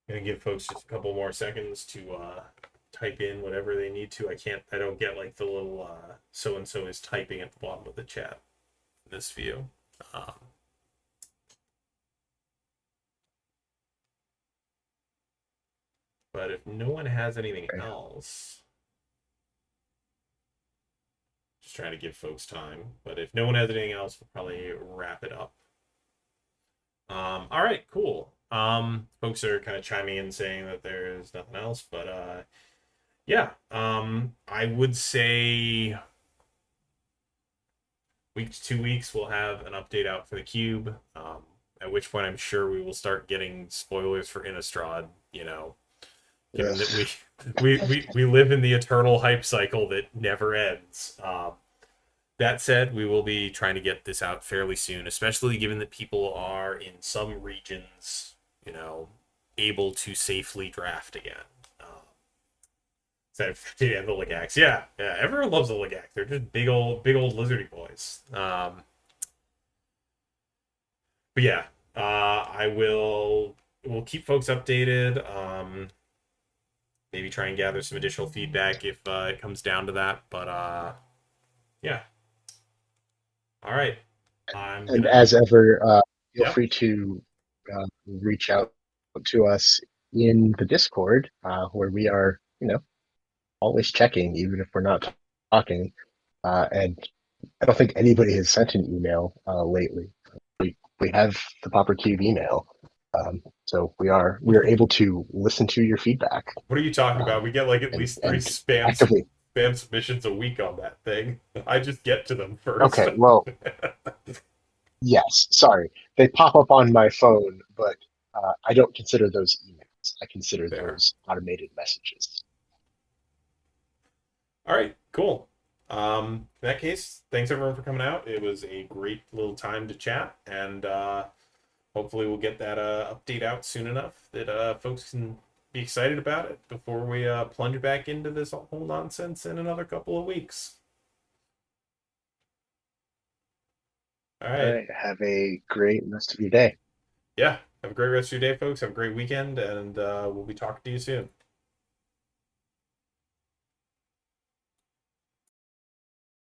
I'm gonna give folks just a couple more seconds to type in whatever they need to. I don't get like the little so and so is typing at the bottom of the chat in this view. Um, but if no one has anything Okay. else, just trying to give folks time. But if no one has anything else, we'll probably wrap it up. All right, cool. Folks are kind of chiming in saying that there's nothing else, but yeah. I would say week to 2 weeks we'll have an update out for the cube. At which point I'm sure we will start getting spoilers for Innistrad. Given that Ugh. we live in the eternal hype cycle that never ends. That said, we will be trying to get this out fairly soon, especially given that people are in some regions, able to safely draft again. So yeah, the Legax. Yeah, yeah. Everyone loves the Legax. They're just big old lizardy boys. But yeah, I will keep folks updated. Maybe try and gather some additional feedback if it comes down to that. But yeah. All right. I'm And gonna. as ever, feel Yep. free to reach out to us in the Discord, where we are, always checking, even if we're not talking. And I don't think anybody has sent an email lately. We have the Popper Cube email, so we are able to listen to your feedback, What are you talking about? um, We get like at and least three actively. spam submissions a week on that thing. I just get to them first. Okay, well, yes. Sorry, they pop up on my phone, but I don't consider those emails. I consider There. those automated messages. All right. Cool. In that case, thanks everyone for coming out. It was a great little time to chat, and hopefully we'll get that update out soon enough that folks can be excited about it before we plunge back into this whole nonsense in another couple of weeks. All All right. right. Have a great rest of your day. Yeah. Have a great rest of your day, folks. Have a great weekend, and we'll be talking to you soon.